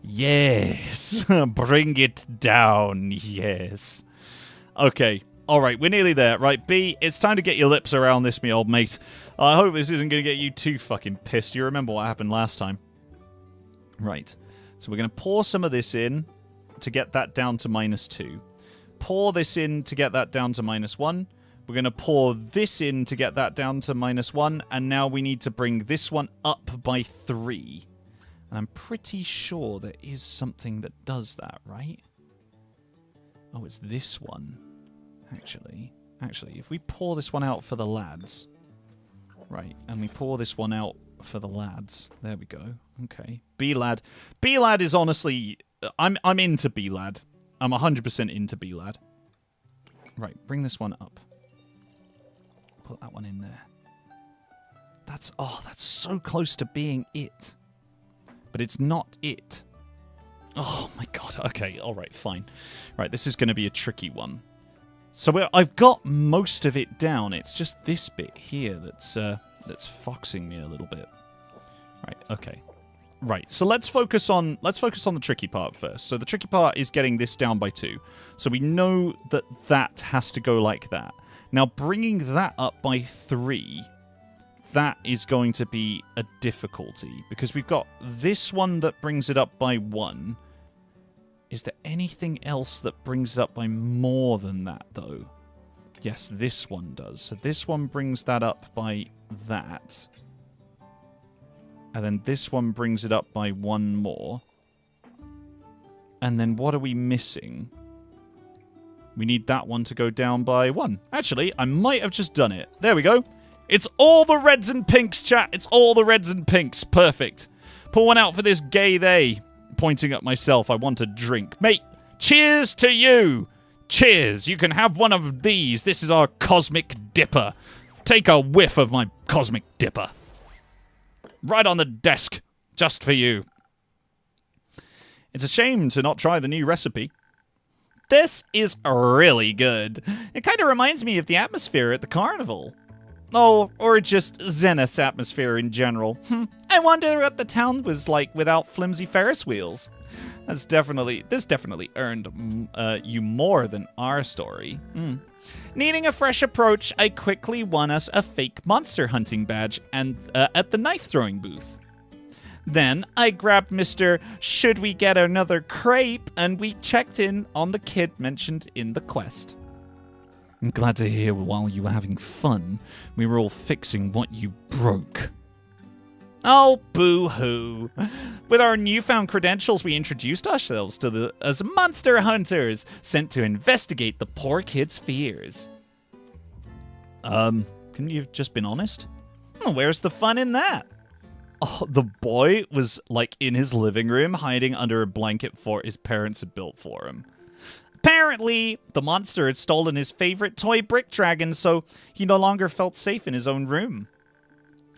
A: Yes. Bring it down. Yes. Okay. All right. We're nearly there. Right, B, it's time to get your lips around this, me old mate. I hope this isn't going to get you too fucking pissed. You remember what happened last time. Right. So we're going to pour some of this in to get that down to -2. Pour this in to get that down to -1. We're going to pour this in to get that down to -1. And now we need to bring this one up by 3. And I'm pretty sure there is something that does that, right? Oh, it's this one. Actually, if we pour this one out for the lads. Right, and we pour this one out for the lads. There we go. Okay. B-Lad. B-Lad is honestly... I'm into B-Lad. I'm 100% into B-Lad. Right, bring this one up. Put that one in there. That's so close to being it. But it's not it. Oh my god. Okay, alright, fine. Right, this is going to be a tricky one. So I've got most of it down. It's just this bit here that's foxing me a little bit. Right, okay. Right, so let's focus on the tricky part first. So the tricky part is getting this down by 2. So we know that has to go like that. Now bringing that up by 3, that is going to be a difficulty because we've got this one that brings it up by 1. Is there anything else that brings it up by more than that though? Yes, this one does. So this one brings that up by that. And then this one brings it up by 1 more. And then what are we missing? We need that one to go down by 1. Actually, I might have just done it. There we go. It's all the reds and pinks, chat. It's all the reds and pinks. Perfect. Pour one out for this gay they. Pointing at myself, I want a drink. Mate, cheers to you. Cheers. You can have one of these. This is our Cosmic Dipper. Take a whiff of my Cosmic Dipper. Right on the desk, just for you. It's a shame to not try the new recipe. This is really good. It kind of reminds me of the atmosphere at the carnival. Oh, or just Zenith's atmosphere in general. I wonder what the town was like without flimsy Ferris wheels. This definitely earned you more than our story. Needing a fresh approach, I quickly won us a fake monster hunting badge and at the knife throwing booth. Then I grabbed Mr. Should we get another crepe, and we checked in on the kid mentioned in the quest. I'm glad to hear while you were having fun, we were all fixing what you broke. Oh, boo-hoo. With our newfound credentials, we introduced ourselves as monster hunters, sent to investigate the poor kid's fears. Couldn't you have just been honest? Well, where's the fun in that? Oh, the boy was like in his living room hiding under a blanket fort his parents had built for him. Apparently, the monster had stolen his favorite toy brick dragon, so he no longer felt safe in his own room.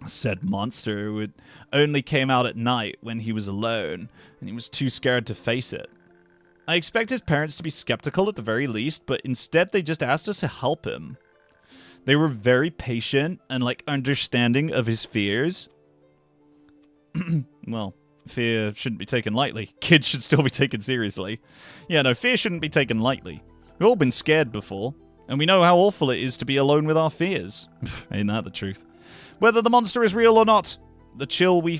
A: Said monster would only came out at night when he was alone, and he was too scared to face it. I expect his parents to be skeptical at the very least, but instead they just asked us to help him. They were very patient and like understanding of his fears. Well, fear shouldn't be taken lightly. Kids should still be taken seriously. Yeah, no, fear shouldn't be taken lightly. We've all been scared before, and we know how awful it is to be alone with our fears. Ain't that the truth? Whether the monster is real or not, a child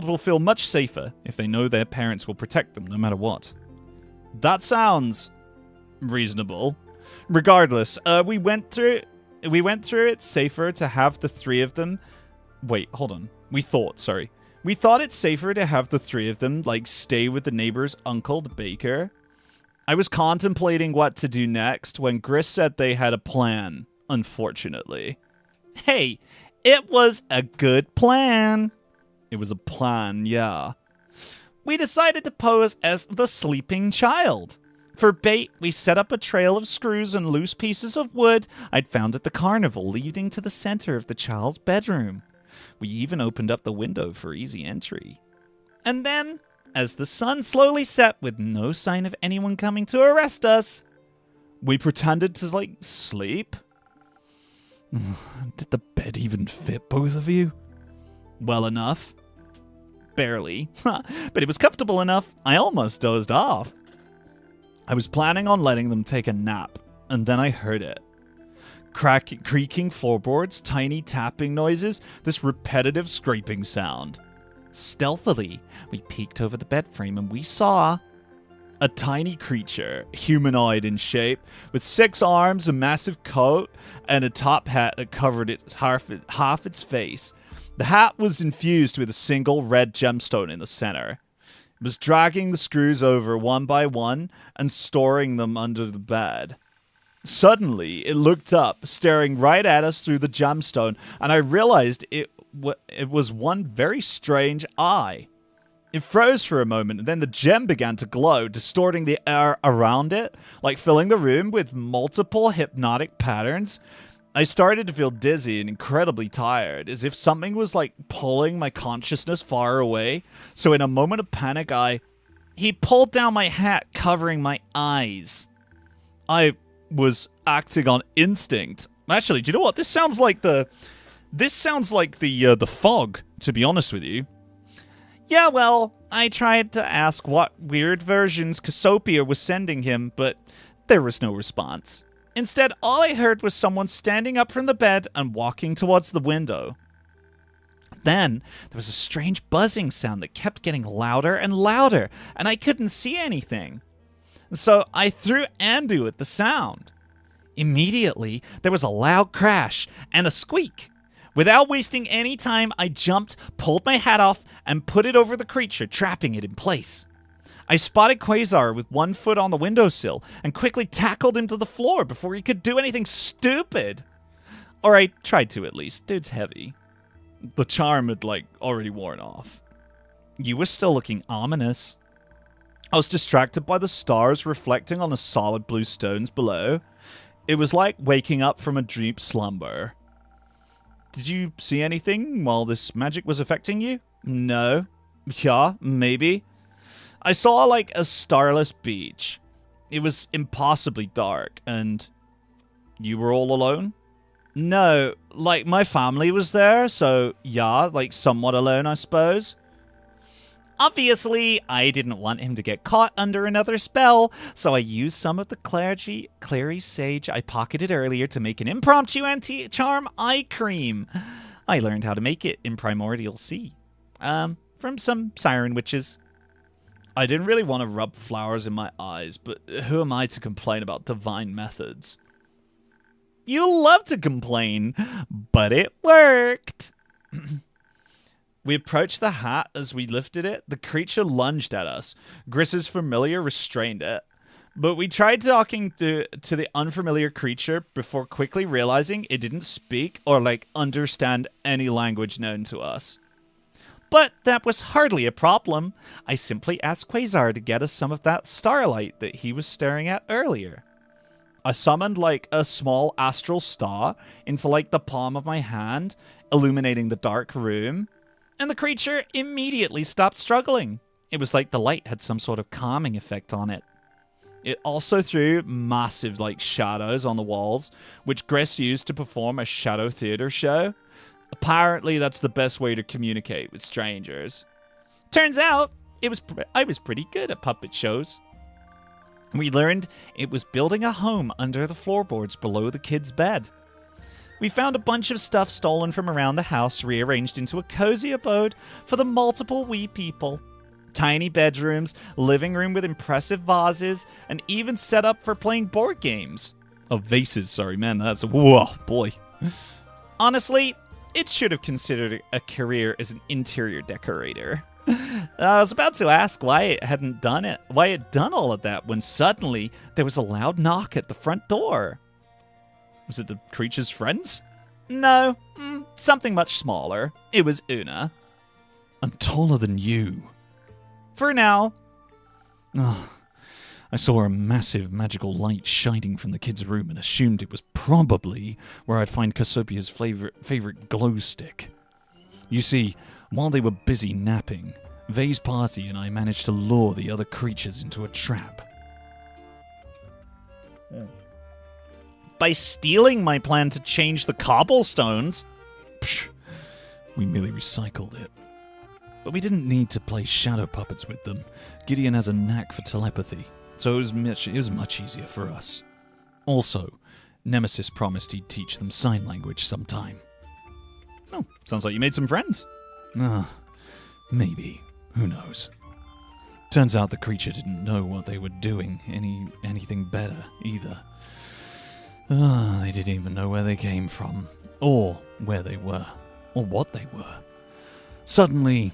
A: will feel much safer if they know their parents will protect them no matter what. That sounds reasonable. Regardless, we went through it safer to have the three of them. Wait, hold on. We thought it's safer to have the three of them, like, stay with the neighbor's uncle, the baker. I was contemplating what to do next when Gris said they had a plan, unfortunately. Hey, it was a good plan. It was a plan, yeah. We decided to pose as the sleeping child. For bait, we set up a trail of screws and loose pieces of wood I'd found at the carnival leading to the center of the child's bedroom. We even opened up the window for easy entry. And then, as the sun slowly set with no sign of anyone coming to arrest us, we pretended to, like, sleep. Did the bed even fit both of you? Well enough. Barely. But it was comfortable enough, I almost dozed off. I was planning on letting them take a nap, and then I heard it. Creaking floorboards, tiny tapping noises, this repetitive scraping sound. Stealthily, we peeked over the bed frame and we saw a tiny creature, humanoid in shape, with 6 arms, a massive coat, and a top hat that covered half its face. The hat was infused with a single red gemstone in the center. It was dragging the screws over one by one and storing them under the bed. Suddenly, it looked up, staring right at us through the gemstone, and I realized it was one very strange eye. It froze for a moment, and then the gem began to glow, distorting the air around it, like filling the room with multiple hypnotic patterns. I started to feel dizzy and incredibly tired, as if something was like pulling my consciousness far away. So in a moment of panic, he pulled down my hat, covering my eyes. I was acting on instinct. Actually, do you know what? This sounds like the fog, to be honest with you. Yeah, well, I tried to ask what weird versions Cassiopeia was sending him, but there was no response. Instead, all I heard was someone standing up from the bed and walking towards the window. Then, there was a strange buzzing sound that kept getting louder and louder, and I couldn't see anything. So I threw Andu at the sound. Immediately, there was a loud crash and a squeak. Without wasting any time, I jumped, pulled my hat off, and put it over the creature, trapping it in place. I spotted Quasar with one foot on the windowsill and quickly tackled him to the floor before he could do anything stupid. Or I tried to, at least. Dude's heavy. The charm had, already worn off. You were still looking ominous. I was distracted by the stars reflecting on the solid blue stones below. It was like waking up from a deep slumber. Did you see anything while this magic was affecting you? No. Yeah, maybe. I saw, a starless beach. It was impossibly dark, and you were all alone? No, my family was there, so yeah, somewhat alone, I suppose. Obviously, I didn't want him to get caught under another spell, so I used some of the clary sage I pocketed earlier to make an impromptu anti-charm eye cream. I learned how to make it in Primordial Sea. From some siren witches. I didn't really want to rub flowers in my eyes, but who am I to complain about divine methods? You love to complain, but it worked. We approached the hat as we lifted it. The creature lunged at us. Gris's familiar restrained it. But we tried talking to the unfamiliar creature before quickly realizing it didn't speak or, like, understand any language known to us. But that was hardly a problem. I simply asked Quasar to get us some of that starlight that he was staring at earlier. I summoned, like, a small astral star into, like, the palm of my hand, illuminating the dark room, and the creature immediately stopped struggling. It was like the light had some sort of calming effect on it. It also threw massive, like, shadows on the walls, which Gress used to perform a shadow theater show. Apparently, that's the best way to communicate with strangers. Turns out, I was pretty good at puppet shows. We learned it was building a home under the floorboards below the kid's bed. We found a bunch of stuff stolen from around the house rearranged into a cozy abode for the multiple wee people. Tiny bedrooms, living room with impressive vases, and even set up for playing board games. Oh, vases, sorry, man, that's... Whoa, boy. Honestly, it should have considered a career as an interior decorator. I was about to ask why it had done all of that when suddenly there was a loud knock at the front door. Was it the creature's friends? No, something much smaller. It was Una. I'm taller than you. For now. Oh, I saw a massive magical light shining from the kid's room and assumed it was probably where I'd find Casopia's favorite glow stick. You see, while they were busy napping, Vay's party and I managed to lure the other creatures into a trap. By stealing my plan to change the cobblestones? Psh, we merely recycled it. But we didn't need to play shadow puppets with them. Gideon has a knack for telepathy, so it was much easier for us. Also, Nemesis promised he'd teach them sign language sometime. Oh, sounds like you made some friends. Maybe. Who knows? Turns out the creature didn't know what they were doing anything better either. They didn't even know where they came from, or where they were, or what they were. Suddenly,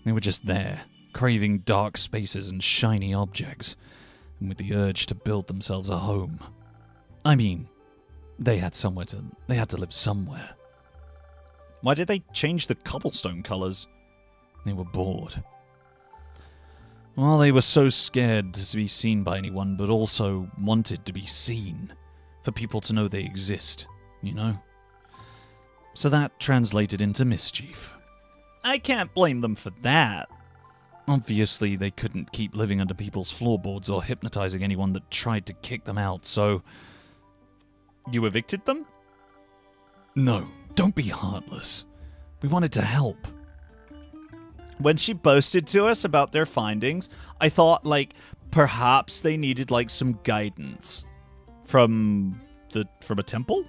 A: they were just there, craving dark spaces and shiny objects, and with the urge to build themselves a home. I mean, they had to live somewhere. Why did they change the cobblestone colors? They were bored. Well, they were so scared to be seen by anyone, but also wanted to be seen, for people to know they exist, you know? So that translated into mischief. I can't blame them for that. Obviously, they couldn't keep living under people's floorboards or hypnotizing anyone that tried to kick them out, so... You evicted them? No, don't be heartless. We wanted to help. When she boasted to us about their findings, I thought, like, perhaps they needed, like, some guidance. From a temple?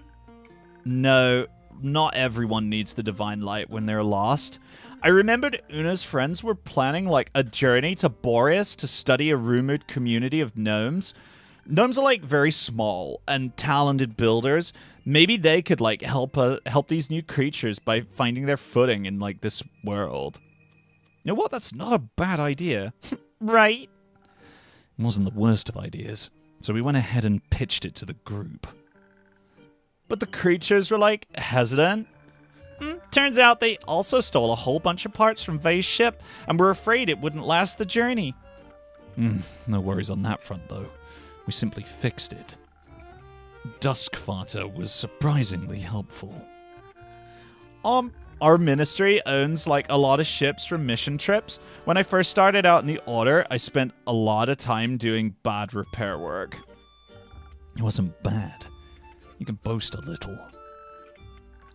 A: No, not everyone needs the divine light when they're lost. I remembered Una's friends were planning, like, a journey to Boreas to study a rumored community of gnomes. Gnomes are, like, very small and talented builders. Maybe they could, like, help these new creatures by finding their footing in, like, this world. You know what? That's not a bad idea. Right? It wasn't the worst of ideas, so we went ahead and pitched it to the group. But the creatures were, like, hesitant. Turns out they also stole a whole bunch of parts from Vay's ship and were afraid it wouldn't last the journey. No worries on that front, though. We simply fixed it. Duskfarter was surprisingly helpful. Our ministry owns, like, a lot of ships from mission trips. When I first started out in the Order, I spent a lot of time doing bad repair work. It wasn't bad. You can boast a little.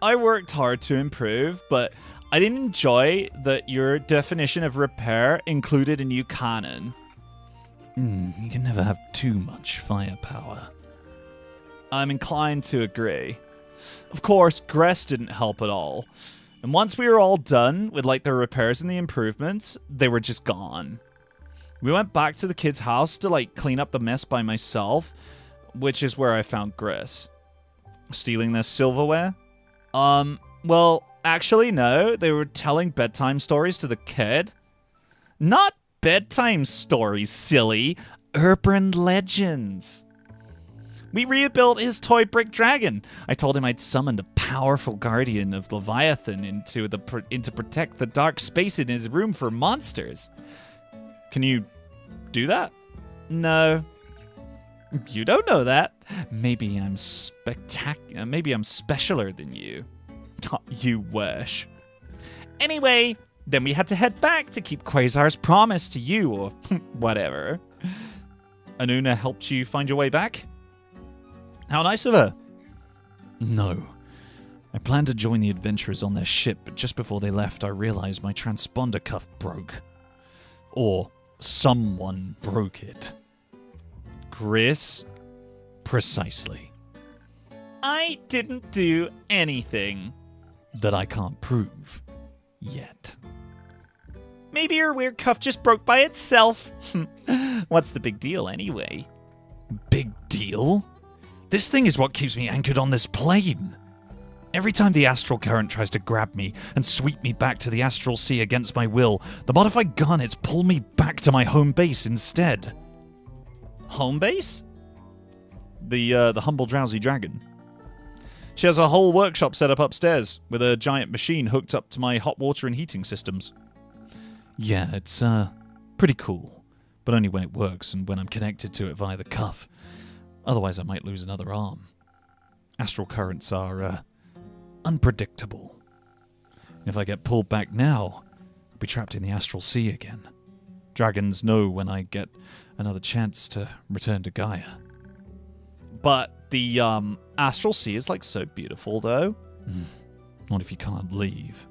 A: I worked hard to improve, but I didn't enjoy that your definition of repair included a new cannon. You can never have too much firepower. I'm inclined to agree. Of course, Gress didn't help at all. And once we were all done with, like, the repairs and the improvements, they were just gone. We went back to the kid's house to, like, clean up the mess by myself, which is where I found Gress. Stealing their silverware? Well, actually, no. They were telling bedtime stories to the kid. Not bedtime stories, silly. urban legends. We rebuilt his toy brick dragon. I told him I'd summoned a powerful guardian of Leviathan to protect the dark space in his room for monsters. Can you do that? No. You don't know that. Maybe I'm spectacular. Maybe I'm specialer than you. You wish. Anyway, then we had to head back to keep Quasar's promise to you, or whatever. Anuna helped you find your way back? How nice of her. No. I planned to join the adventurers on their ship, but just before they left, I realized my transponder cuff broke. Or someone broke it. Chris? Precisely. I didn't do anything that I can't prove yet. Maybe your weird cuff just broke by itself. What's the big deal anyway? Big deal? This thing is what keeps me anchored on this plane. Every time the astral current tries to grab me and sweep me back to the astral sea against my will, the modified garnets pull me back to my home base instead. Home base? The humble drowsy dragon. She has a whole workshop set up upstairs with a giant machine hooked up to my hot water and heating systems. Yeah, it's pretty cool, but only when it works and when I'm connected to it via the cuff. Otherwise I might lose another arm. Astral currents are unpredictable. And if I get pulled back now, I'll be trapped in the astral sea again. Dragons know when I get another chance to return to Gaia. But the astral sea is like so beautiful though. What if you can't leave?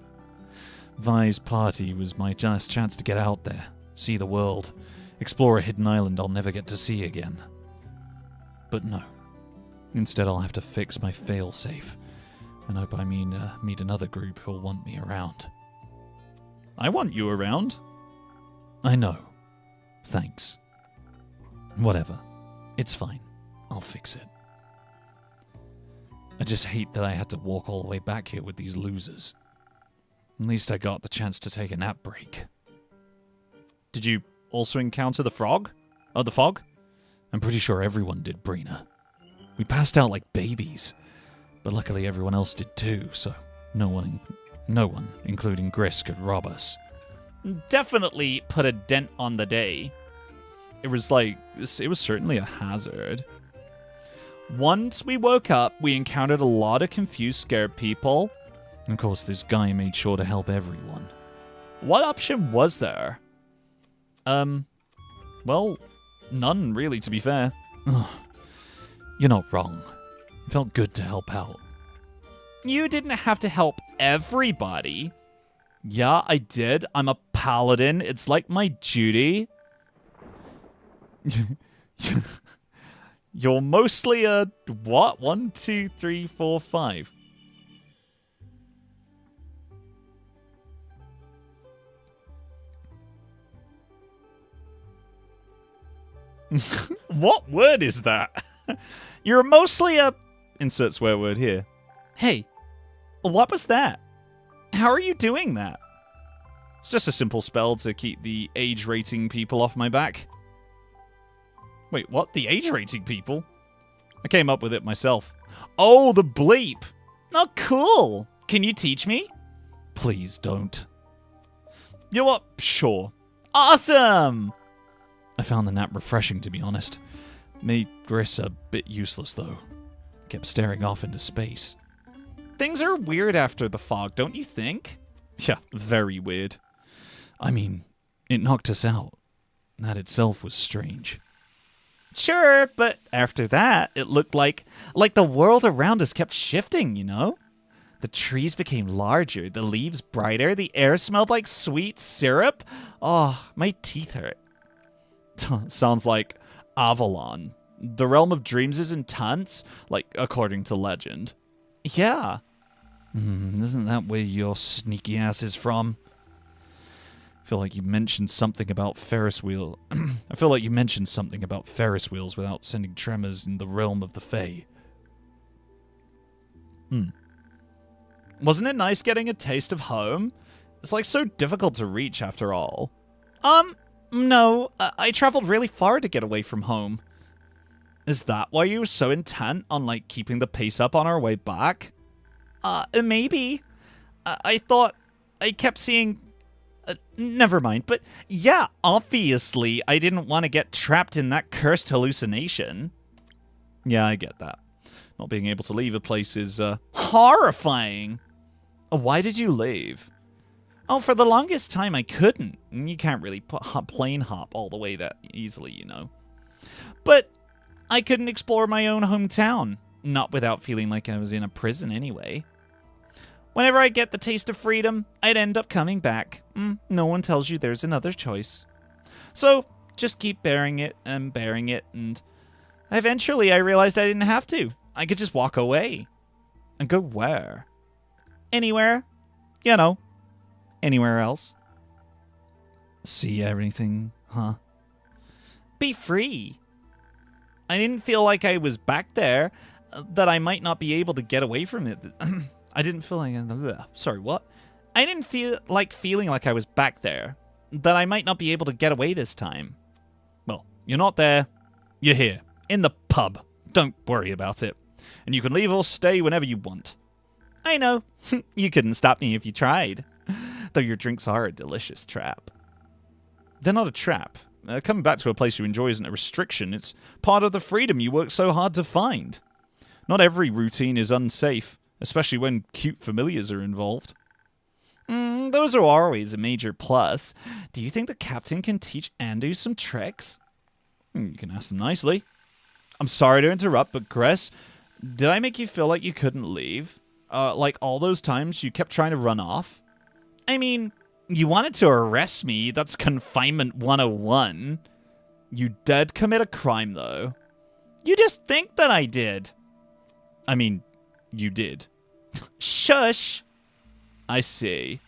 A: Vi's party was my last chance to get out there, see the world, explore a hidden island I'll never get to see again. But no. Instead I'll have to fix my failsafe, and hope I meet another group who'll want me around. I want you around. I know. Thanks. Whatever. It's fine. I'll fix it. I just hate that I had to walk all the way back here with these losers. At least I got the chance to take a nap break. Did you also encounter the frog? Oh, the fog? I'm pretty sure everyone did, Brina. We passed out like babies, but luckily everyone else did too, so no one, including Gris, could rob us. Definitely put a dent on the day. It was certainly a hazard. Once we woke up, we encountered a lot of confused, scared people. And of course, this guy made sure to help everyone. What option was there? Well, none really, to be fair. Ugh. You're not wrong. It felt good to help out. You didn't have to help everybody. Yeah, I did. I'm a paladin. It's like my duty. You're mostly a... what? 1, 2, 3, 4, 5. What word is that? You're mostly a... insert swear word here. Hey, what was that? How are you doing that? It's just a simple spell to keep the age rating people off my back. Wait, what? The age rating people? I came up with it myself. Oh, the bleep. Oh, cool. Can you teach me? Please don't. You know what? Sure. Awesome! I found the nap refreshing, to be honest. Made Gris a bit useless, though. Kept staring off into space. Things are weird after the fog, don't you think? Yeah, very weird. I mean, it knocked us out. That itself was strange. Sure, but after that, it looked like the world around us kept shifting, you know? The trees became larger, the leaves brighter, the air smelled like sweet syrup. Oh, my teeth hurt. Sounds like Avalon. The realm of dreams is intense, like, according to legend. Yeah. Isn't that where your sneaky ass is from? I feel like you mentioned something about Ferris wheels without sending tremors in the realm of the Fae. Wasn't it nice getting a taste of home? It's like so difficult to reach after all. No, I traveled really far to get away from home. Is that why you were so intent on, like, keeping the pace up on our way back? Maybe. I thought I kept seeing... never mind, but yeah, obviously I didn't want to get trapped in that cursed hallucination. Yeah, I get that. Not being able to leave a place is, horrifying. Why did you leave? Oh, for the longest time I couldn't. You can't really plane hop all the way that easily, you know. But I couldn't explore my own hometown, not without feeling like I was in a prison anyway. Whenever I get the taste of freedom, I'd end up coming back. No one tells you there's another choice. So, just keep bearing it, and eventually I realized I didn't have to. I could just walk away. And go where? Anywhere. You know, anywhere else. See everything, huh? Be free. I didn't feel like I was back there, that I might not be able to get away from it. I didn't feel like... sorry, what? I didn't feel like feeling like I was back there, that I might not be able to get away this time. Well, you're not there. You're here. In the pub. Don't worry about it. And you can leave or stay whenever you want. I know. You couldn't stop me if you tried. Though your drinks are a delicious trap. They're not a trap. Coming back to a place you enjoy isn't a restriction. It's part of the freedom you work so hard to find. Not every routine is unsafe, especially when cute familiars are involved. Those are always a major plus. Do you think the captain can teach Andu some tricks? You can ask them nicely. I'm sorry to interrupt, but Chris, did I make you feel like you couldn't leave? Like all those times you kept trying to run off? I mean, you wanted to arrest me. That's confinement 101. You did commit a crime, though. You just think that I did. I mean, you did. Shush. I see.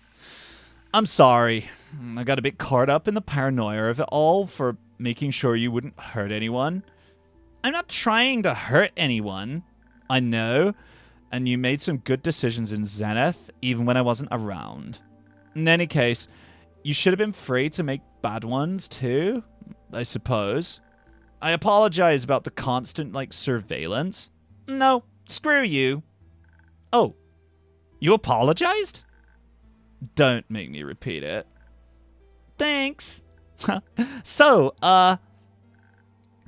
A: I'm sorry. I got a bit caught up in the paranoia of it all for making sure you wouldn't hurt anyone. I'm not trying to hurt anyone. I know. And you made some good decisions in Zenith, even when I wasn't around. In any case, you should have been free to make bad ones, too, I suppose. I apologize about the constant, surveillance. No, screw you. Oh, you apologized? Don't make me repeat it. Thanks. So,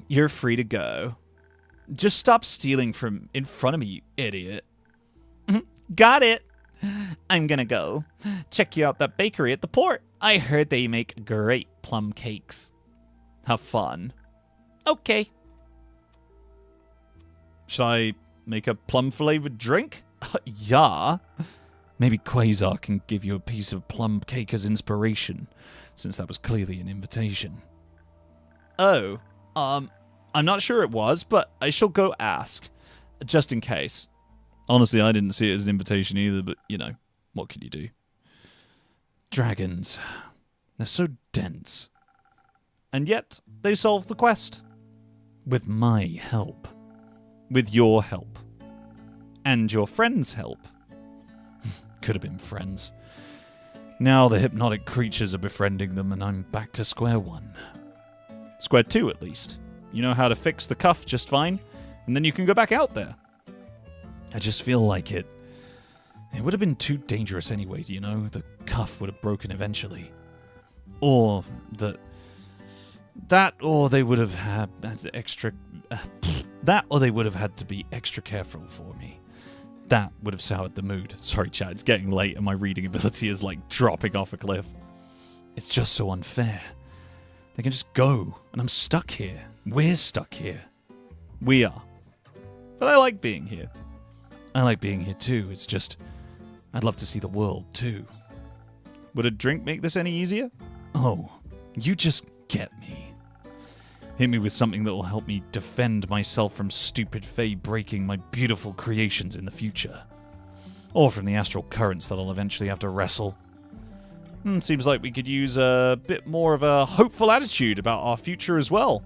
A: you're free to go. Just stop stealing from in front of me, you idiot. Got it. I'm gonna go. Check you out that bakery at the port. I heard they make great plum cakes. Have fun. Okay. Should I make a plum-flavored drink? Yeah. Maybe Quasar can give you a piece of plum cake as inspiration, since that was clearly an invitation. Oh, I'm not sure it was, but I shall go ask, just in case. Honestly, I didn't see it as an invitation either, but, what can you do? Dragons. They're so dense. And yet, they solved the quest. With my help. With your help. And your friend's help. Could have been friends. Now the hypnotic creatures are befriending them, and I'm back to square one. Square two, at least. You know how to fix the cuff just fine, and then you can go back out there. I just feel like it would have been too dangerous anyway, do you know? The cuff would have broken eventually. Or or they would have had extra... or they would have had to be extra careful for me. That would have soured the mood. Sorry, chat, it's getting late and my reading ability is dropping off a cliff. It's just so unfair. They can just go, and I'm stuck here. We're stuck here. We are. But I like being here. I like being here too. It's just, I'd love to see the world too. Would a drink make this any easier? Oh, you just get me. Hit me with something that will help me defend myself from stupid Fae breaking my beautiful creations in the future. Or from the astral currents that I'll eventually have to wrestle. Seems like we could use a bit more of a hopeful attitude about our future as well.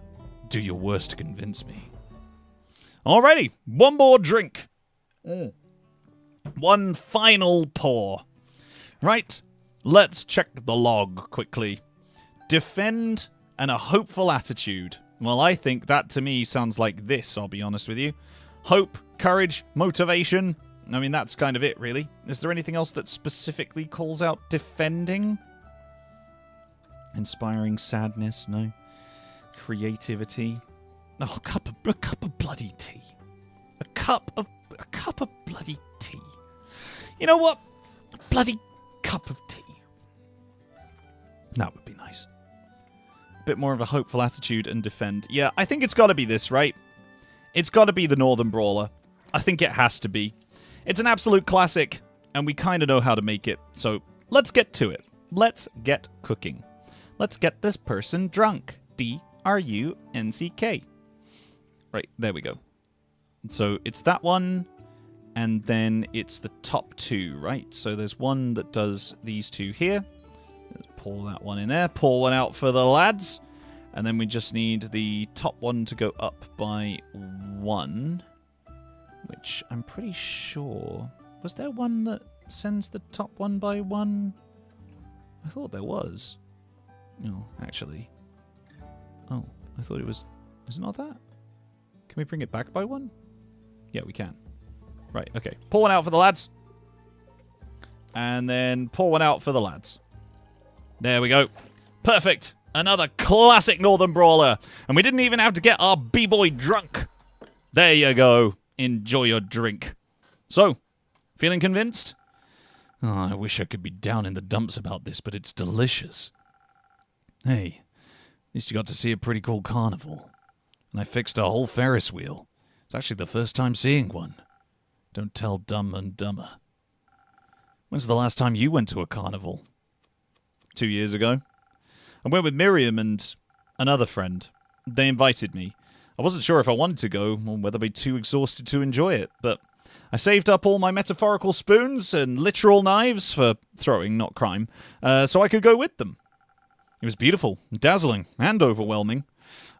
A: Do your worst to convince me. Alrighty, one more drink. One final pour. Right, let's check the log quickly. Defend and a hopeful attitude. Well, I think that to me sounds like this, I'll be honest with you. Hope, courage, motivation. I mean, that's kind of it, really. Is there anything else that specifically calls out defending? Inspiring sadness, no. Creativity. Oh, a cup of bloody tea. A cup of bloody tea. You know what? A bloody cup of tea. That would be nice. A bit more of a hopeful attitude and defend. Yeah, I think it's got to be this, right? It's got to be the Northern Brawler. I think it has to be. It's an absolute classic, and we kind of know how to make it. So let's get to it. Let's get cooking. Let's get this person drunk. D-R-U-N-C-K. Right, there we go. So it's that one, and then it's the top two, right? So there's one that does these two here. Let's pour that one in there. Pour one out for the lads. And then we just need the top one to go up by 1. Which I'm pretty sure... Was there one that sends the top one by 1? I thought there was. No, actually. Oh, I thought it was... Is it not that? Can we bring it back by 1? Yeah, we can. Right, okay. Pour one out for the lads. And then pour one out for the lads. There we go. Perfect. Another classic Northern Brawler. And we didn't even have to get our B-boy drunk. There you go. Enjoy your drink. So, feeling convinced? Oh, I wish I could be down in the dumps about this, but it's delicious. Hey, at least you got to see a pretty cool carnival. And I fixed a whole Ferris wheel. It's actually the first time seeing one. Don't tell Dumb and Dumber. When's the last time you went to a carnival? 2 years ago. I went with Miriam and another friend. They invited me. I wasn't sure if I wanted to go, or whether I'd be too exhausted to enjoy it, but I saved up all my metaphorical spoons and literal knives for throwing, not crime, so I could go with them. It was beautiful, dazzling, and overwhelming.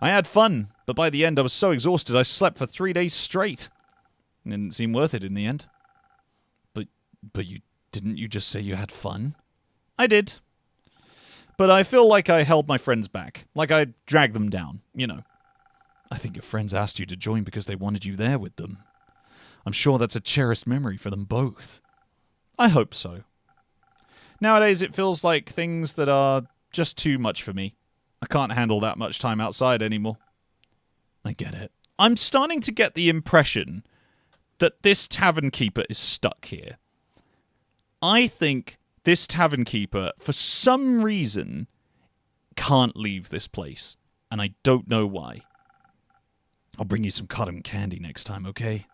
A: I had fun, but by the end I was so exhausted I slept for 3 days straight. It didn't seem worth it in the end. But didn't you just say you had fun? I did. But I feel like I held my friends back. Like I dragged them down, you know. I think your friends asked you to join because they wanted you there with them. I'm sure that's a cherished memory for them both. I hope so. Nowadays it feels like things that are just too much for me. I can't handle that much time outside anymore. I get it. I'm starting to get the impression that this tavern keeper is stuck here. I think this tavern keeper, for some reason, can't leave this place. And I don't know why. I'll bring you some cotton candy next time, okay?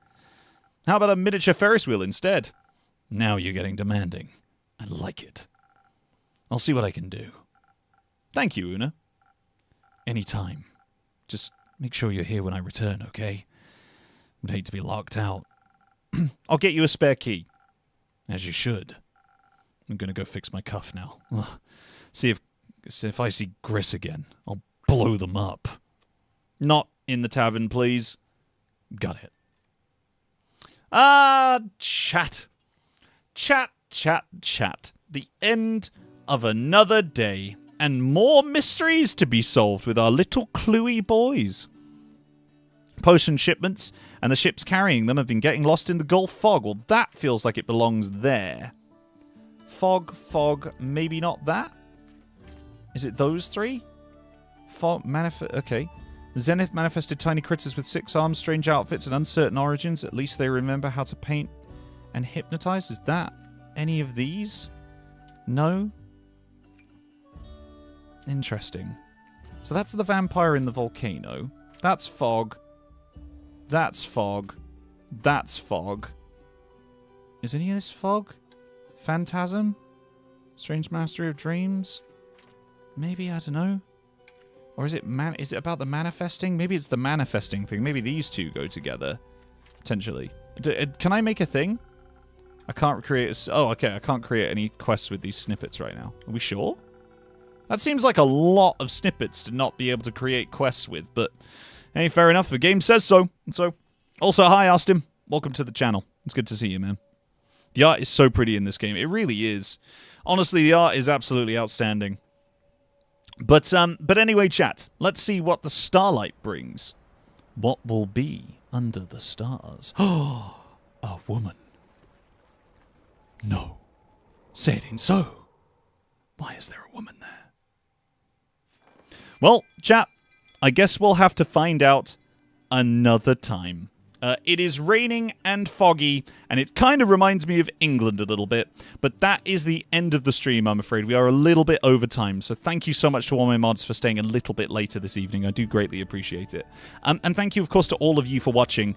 A: How about a miniature Ferris wheel instead? Now you're getting demanding. I like it. I'll see what I can do. Thank you, Una. Anytime. Just make sure you're here when I return, okay? Would hate to be locked out. I'll get you a spare key. As you should. I'm gonna go fix my cuff now. Ugh. See if I see Gris again, I'll blow them up. Not in the tavern, please. Got it. Chat. Chat. The end of another day. And more mysteries to be solved with our little cluey boys. Potion shipments and the ships carrying them have been getting lost in the Gulf fog. Well, that feels like it belongs there. Fog, maybe not that? Is it those three? Okay. Zenith manifested tiny critters with 6 arms, strange outfits, and uncertain origins. At least they remember how to paint and hypnotize. Is that any of these? No? Interesting. So that's the vampire in the volcano. That's fog. That's fog. That's fog. Is any of this fog? Phantasm? Strange Mastery of Dreams? Maybe, I don't know. Or is it about the manifesting? Maybe it's the manifesting thing. Maybe these two go together. Potentially. Can I make a thing? I can't create oh, okay. I can't create any quests with these snippets right now. Are we sure? That seems like a lot of snippets to not be able to create quests with, but hey, fair enough. The game says so. And so, also, hi, Austin. Welcome to the channel. It's good to see you, man. The art is so pretty in this game. It really is. Honestly, the art is absolutely outstanding. But anyway, chat, let's see what the starlight brings. What will be under the stars? Oh, a woman. No. Say it ain't so. Why is there a woman there? Well, chat, I guess we'll have to find out another time. It is raining and foggy, and it kind of reminds me of England a little bit, but that is the end of the stream, I'm afraid. We are a little bit over time, so thank you so much to all my mods for staying a little bit later this evening. I do greatly appreciate it. And thank you, of course, to all of you for watching.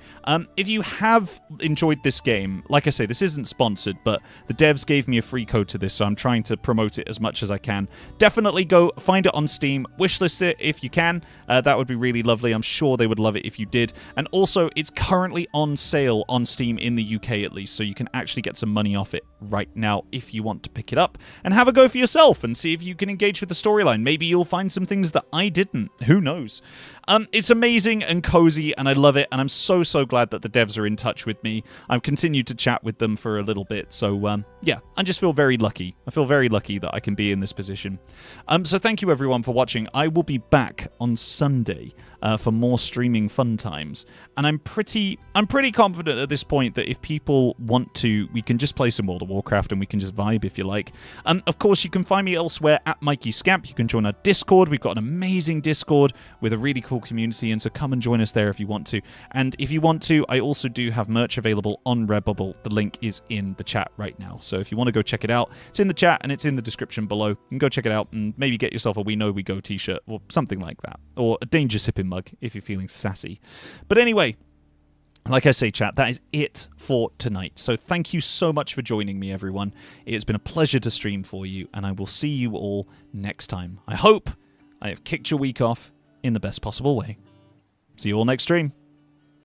A: If you have enjoyed this game, like I say, this isn't sponsored, but the devs gave me a free code to this, so I'm trying to promote it as much as I can. Definitely go find it on Steam, wishlist it if you can. That would be really lovely. I'm sure they would love it if you did. And also, it's currently on sale on Steam in the UK at least, so you can actually get some money off it right now if you want to pick it up and have a go for yourself and see if you can engage with the storyline. Maybe you'll find some things that I didn't. Who knows? It's amazing and cozy, and I love it, and I'm so glad that the devs are in touch with me. I've continued to chat with them for a little bit, so yeah, I just feel very lucky. I feel very lucky that I can be in this position. So thank you everyone for watching. I will be back on Sunday for more streaming fun times, and I'm pretty confident at this point that if people want to, we can just play some World of Warcraft and we can just vibe if you like. Of course, you can find me elsewhere at Mikey Scamp. You can join our Discord. We've got an amazing Discord with a really cool community, and so come and join us there if you want to. And if you want to, I also do have merch available on Redbubble. The link is in the chat right now, so if you want to go check it out, it's in the chat and it's in the description below. You can go check it out and maybe get yourself a We Know We Go t-shirt or something like that, or a Danger Sipping mug if you're feeling sassy. But anyway, like I say, chat, that is it for tonight. So thank you so much for joining me, everyone. It has been a pleasure to stream for you, and I will see you all next time. I hope I have kicked your week off in the best possible way. See you all next stream.